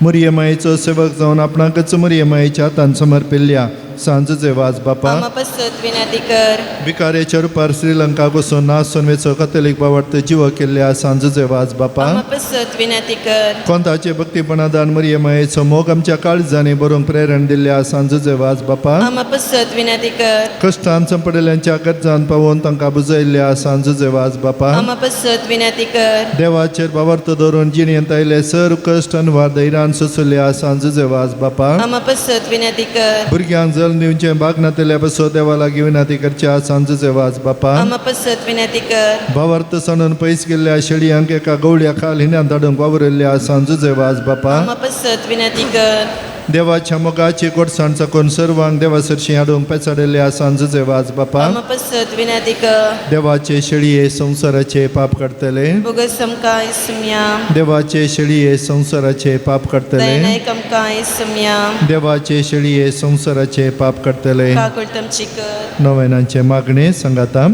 मरियमायेचो सेवक जावन आपणाकच मरियमायेच्या हातान समर्पिल्ल्या सांजुचे वाज बापा अमापसत विनंती कर भिकाऱ्याच्या रुपार श्रीलंकाक वचून नास सोनवेचो कथोलीक बावार्थ जिव केल्ल्या सांजुचे वाज बापा अमापसत विनंती कर कोंताचे भक्तीपणादान मरियमायेचो मोग आमच्या काळजांनी बरोवंक प्रेरण दिल्ल्या सांजुचे वाज बापा अमापसत विनंती कर कश्टान संपडिल्ल्यांच्या गरजान पावोवन तांकां बुजयल्ल्या सांजुचे वाज बापा अमापसत विनंती कर देवाचेर बावार्थ दवरून जिणेंत आयले सर कश्ट अनुवार धैर्यान सोसल्या सांजुचे वाज बापा अमापसत विनंती कर भुरग्यांक जल्म दिवचे बागनातल्या बसो देवा लागीं विनंती करच्या सांजुचे वाज बापा अमापसत विनंती कर भावार्थ सणून पयस गेल्ल्या शेळयांक एका गवड्या खाल हिन्यान धाडूंक वावरिल्ल्या सांजुचे वाज बापा अमापसत विनंती कर देवाच्या मोगाची कोडसाण चाकोन सर्वांक देवा सरशी हाडूंक पेचाडिल्ल्या सांजुचे वाज बापा अमापसत विनंती कर देवाचे शेळये संसाराचे पाप काडतले बोगस समकाय सम्या देवाचे शेळये संसाराचे पाप काडतले दयनाय कमकाय सम्या देवाचे शेळये संसाराचे पाप काडतले काकुलतम चिकर नोवेनांचे मागणे सांगाता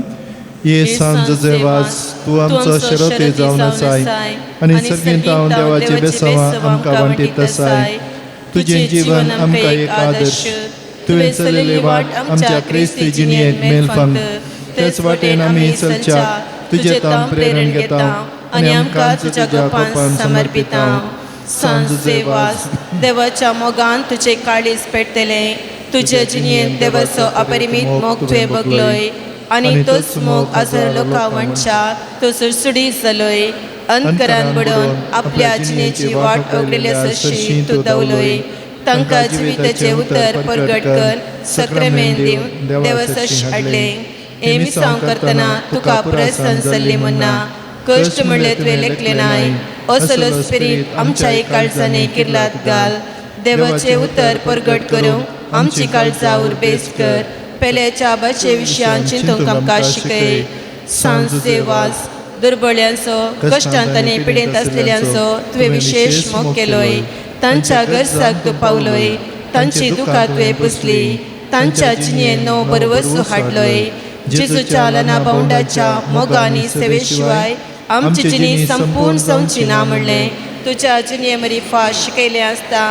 ये सांजचे वाज तूं आमचो शिरोते जावन आसाय आनी सर्गींत हांव देवाचे बेसांवां आमकां वांटीत आसाय तुझे जीवन आमकां एक आदर्श तुवें चलिल्ली वाट आमच्या क्रिस्ती जिणेक मेल फांग तेच वाटेन आमी चलच्या तुजे ताम प्रेरण घेता आनी आमकां तुज्या गोपान समर्पिता. सांजेचे वास देवाच्या मोगान तुझे काळीज पेटतले. तुझे जिणेंत देवाचो अपरिमीत मोग तुवें बगलोय आनी तोच मोग आजर लोकां वंशा तो सुडसुडी जालोय. अंतकरान बुडोवन आपल्या जिणेची वाट उगडिल्ले सरशी तूं दवलोय. तांकां जिविताचे उतर परगट कर. सक्रेमेंत दिवन देवसश हाडले. हे मिसांव करतना तुका प्रसन चल्ली म्हणना. कश्ट म्हणले तुवें लेखले नाय. असलो स्पिरीट आमच्या काळजांनी किर्लात घाल. देवाचे उतर परगट करूंक आमची काळजां उर्बेस्त कर. पेल्याच्या बाचे विशयान चिंतूंक आमकां शिकय. सांजेचे वास दुर्बळ्यांचो कश्टांत आनी पिडेंत आसलेल्यांचो तुवें विशेष मोग केलोय. तांच्या गरजाक तूं पावलोय. तांची दुखां तुवें पुसली. तांच्या जिणेंत नवो बरवसो हाडलोय. जेजूच्या लना भावंडाच्या मोगांनी सेवे शिवाय आमची जिणी संपूर्ण संवची ना म्हणलें. तुज्या जिणे मरी फास शिकयलें आसता.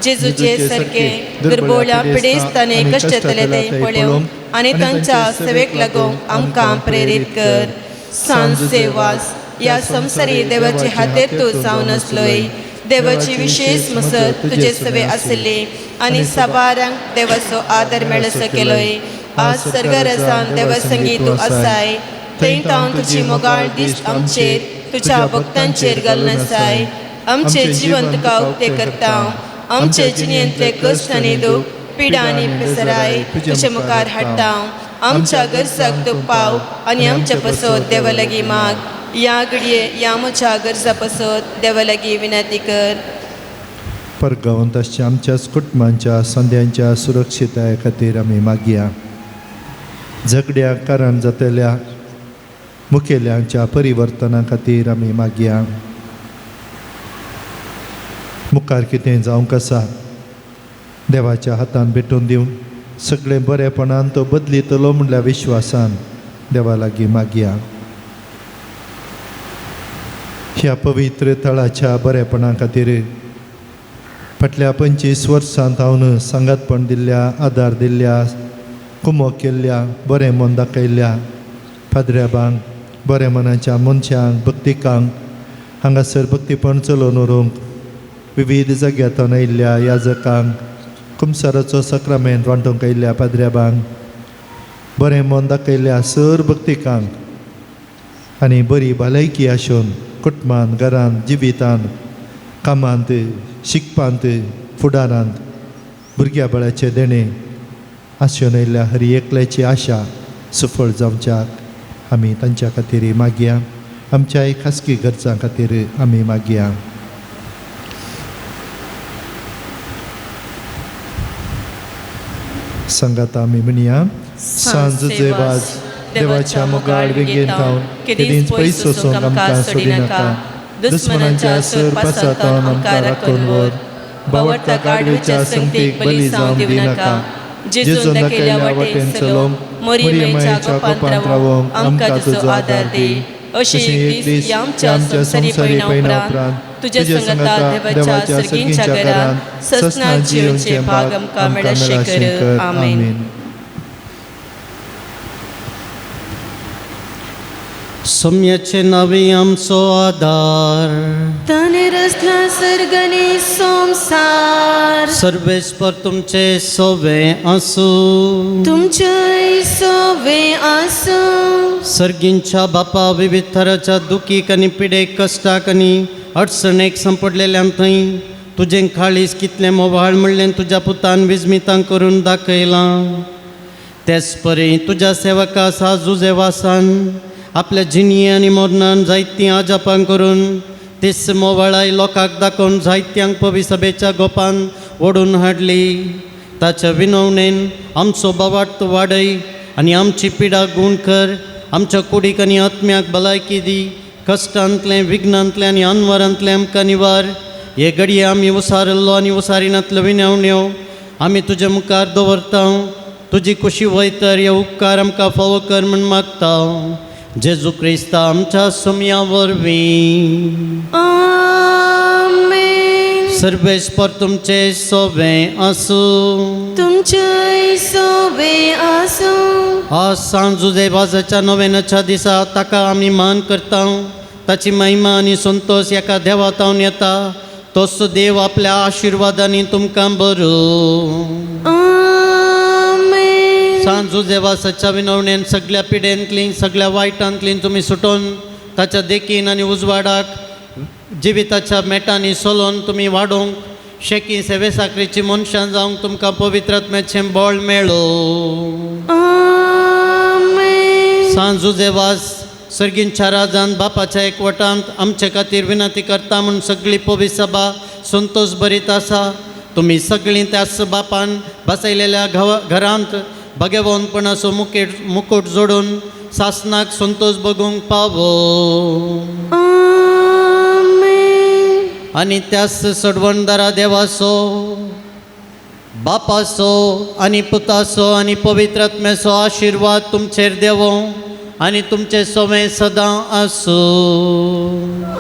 जेजूचे सारके दुर्बळ्या पिडेस्त आनी कश्टतले ते पळोवंक आनी तांच्या सेवेक लागूंक आमकां प्रेरीत कर. सांजेचे वास ह्या संवसारी देवाचे हातेर तूं जावन आसलोय. देवाची विशेष मसत तुजे सेवे आसली आनी साबारांक देवाचो आदर मेळसो केलोय. आज सर्गराजान देवा संगी तूं आसाय. थंय तावन तुजी मोगाळ दिश्ट आमचेर तुज्या भक्तांचेर घालून आसाय. आमचे जीवन तुका उक्ते करता. आमचे जिणेंतले कश्ट आनी दूख पिडा आनी पिसराय तुजे मुखार हाडटा. आमच्या गरजाक तूं पाव आनी आमच्या पसत देवा लागीं माग. या घडये या म्हज्या गरजा पसत देवा लागीं विनंती कर. परगांवंत आमच्याच कुटुंबांच्या संध्यांच्या सुरक्षिताये खातीर आमी मागया. झगड्याक कारण जातल्या मुखेल्यांच्या परिवर्तना खातीर आमी मागया. मुखार कितें जावंक आसा देवाच्या हातान भेटून दिवन सगळें बरेपणान तो बदलितलो म्हणल्या विश्वासान देवा लागीं मागया. ह्या पवित्र तळाच्या बरेपणा खातीर फाटल्या 25 वर्सांत हांव सांगातपण दिल्ल्या आदार दिल्ल्या कुमक केल्ल्या बरें मन दाखयल्ल्या पाद्र्याबांक बरे मनाच्या मनशांक भक्तिकांक हांगासर भक्तीपण चलोवन व्हरूंक विविध जाग्यांतून आयिल्ल्या याजकांक कुमसाराचो सक्रामेंत वांटूंक आयिल्ल्या पाद्र्याबांक बरें मन दाखयल्ल्या सर भक्तिकांक आनी बरी भलायकी आसून कुटुंबांत घरांत जिवितांत कामांत शिकपांत फुडारांत भुरग्या बळाचे देणे आसून आयिल्ल्या हर एकल्याची आशा सफळ जावच्याक आमी तांच्या खातीर मागया. आमच्या खासगी गरजां खातीर आमी मागया. सांगात आमी म्हणया. सांजेचे वाज देवाच्या मोगाळ विंगेन थावन केदींच पयस वचूंक आमकां सोडिनाका. दुस्मनांच्या सरपासांतून आमकां राखून व्हर. बावडटा गाडवेच्या संगतीक बली जावंक दिनाका. जेजून दाखयल्या वाटेन चलोवंक मरियमेच्या गोपांत रावोंक आमकां तुजो आदार दी. अशी एक दीस ह्या आमच्या संवसारी पैना उपरांत तुजे संगता देवाच्या सर्गींच्या घरांत ससनात जिवनचे भाग आमकां मेळशे कर. आमेन. सौम्याचे नावे आमचो आदार. ताने रचना सर्गनी संसार. सर्वेस्पर तुमचे सोवे आसूं. तुमचे सोवे आसूं. सर्गींच्या बापा विविध तराच्या दुखीक आनी पिडेक कश्टाक आनी अडचणेक संपडलेल्यांक थंय तुजें काळीज कितलें मोवाळ म्हणलें तुज्या पुतान विजमितां करून दाखयलां. तेच परी तुज्या सेवका साजूजे वासान आपल्या जिणी आनी मोरणान जायतीं आजापां करून तीस मोवाळाय लोकांक दाखोवन जायत्यांक पविसभेच्या गोपान ओडून हाडली. ताच्या विनवणेन आमचो बोवाट तूं वाडय आनी आमची पिडा गूण कर. आमच्या कुडीक आनी आत्म्याक भलायकी दी. कश्टांतलें विघ्नांतलें आनी अनवरांतलें आमकां निवार. हे घडये आमी उसारिल्लो आनी उसारिनांतल्यो विनवण्यो आमी तुजे मुखार दवरता. तुजी कुशी वयतर हे उपकार आमकां फावो कर म्हूण मागता. जेजू क्रिस्ता आमच्या सोम्या वरवीं. आमेन. सर्वेस्पर तुमचे सोवे आसूं. तुमचे सोवे आसूं. आज सांजुजे वाजाच्या नोवेनाच्या दिसा ताका आमी मान करता. ताची महिमा आनी संतोष एका देवातावन येता तोच देव आपल्या आशिर्वादांनी तुमकां बरो सांजू देवा सच्च्या विनवणेन सगळ्या पिडेंतली सगळ्या वायटांतली तुमी सुटोवन ताच्या देखीन आनी उजवाडाक जिविताच्या मेटांनी सोलोवन तुमी वाडोवंक शेकी सेवे साकरेची मनशां जावंक तुमकां पवित्रात्म्याचें बळ मेळो सांजू देवास सर्गींच्या राजान बापाच्या एकवटांत आमचे खातीर विनंती करता म्हूण सगळी पवित्र सभा संतोष भरीत आसा तुमी सगळीं त्याच बापान बसयलेल्या घरांत भगेवनपणाचो मुकुट जोडून सासनाक संतोष बगूंक पावो आनी त्याच सडवणदारा देवाचो बापाचो आनी पुताचो आनी पवित्रात्म्याचो आशिर्वाद तुमचेर देवो आनी तुमचे सोमे सदां आसूं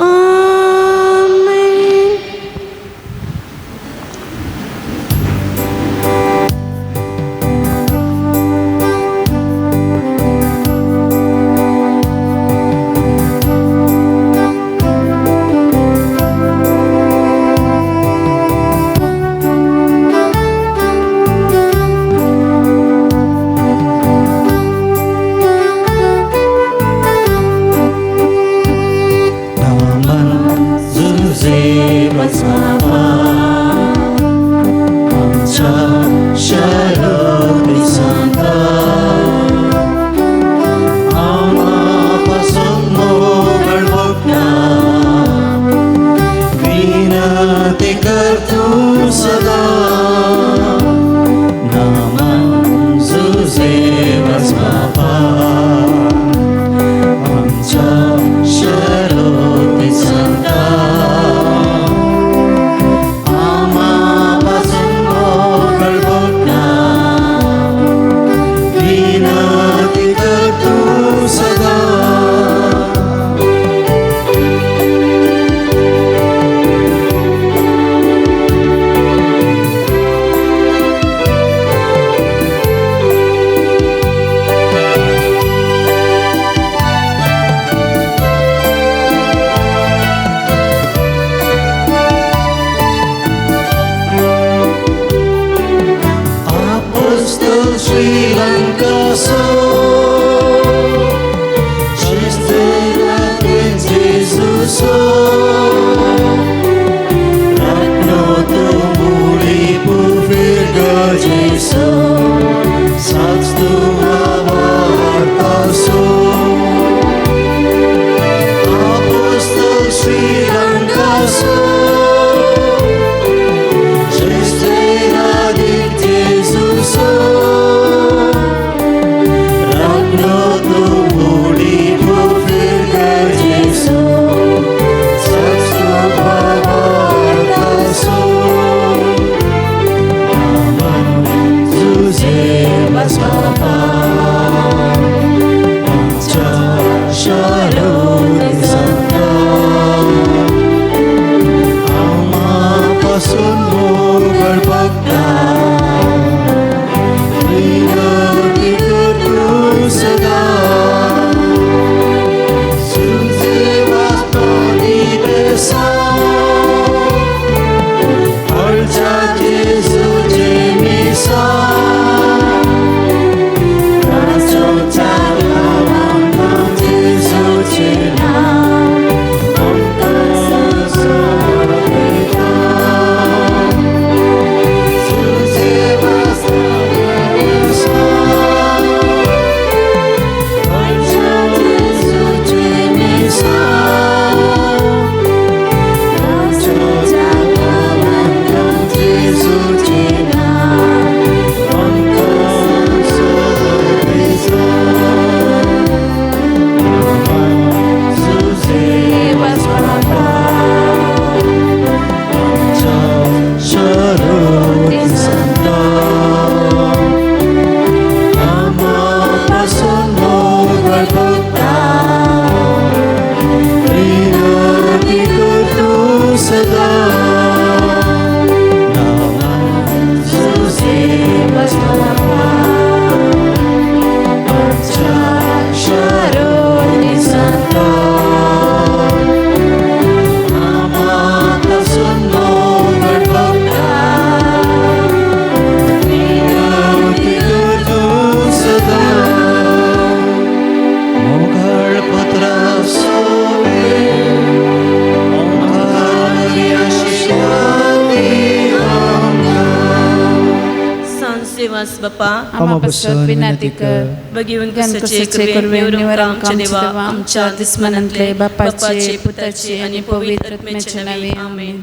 बाप्पा आम्हा पासत विनंती कर बघिवन गण कसाचे करवे निवारण आमचे देवा आमच्या दुश्मनांतले बापाचे पुताचे आणि पवित्र आत्म्याचे नावे आमेन.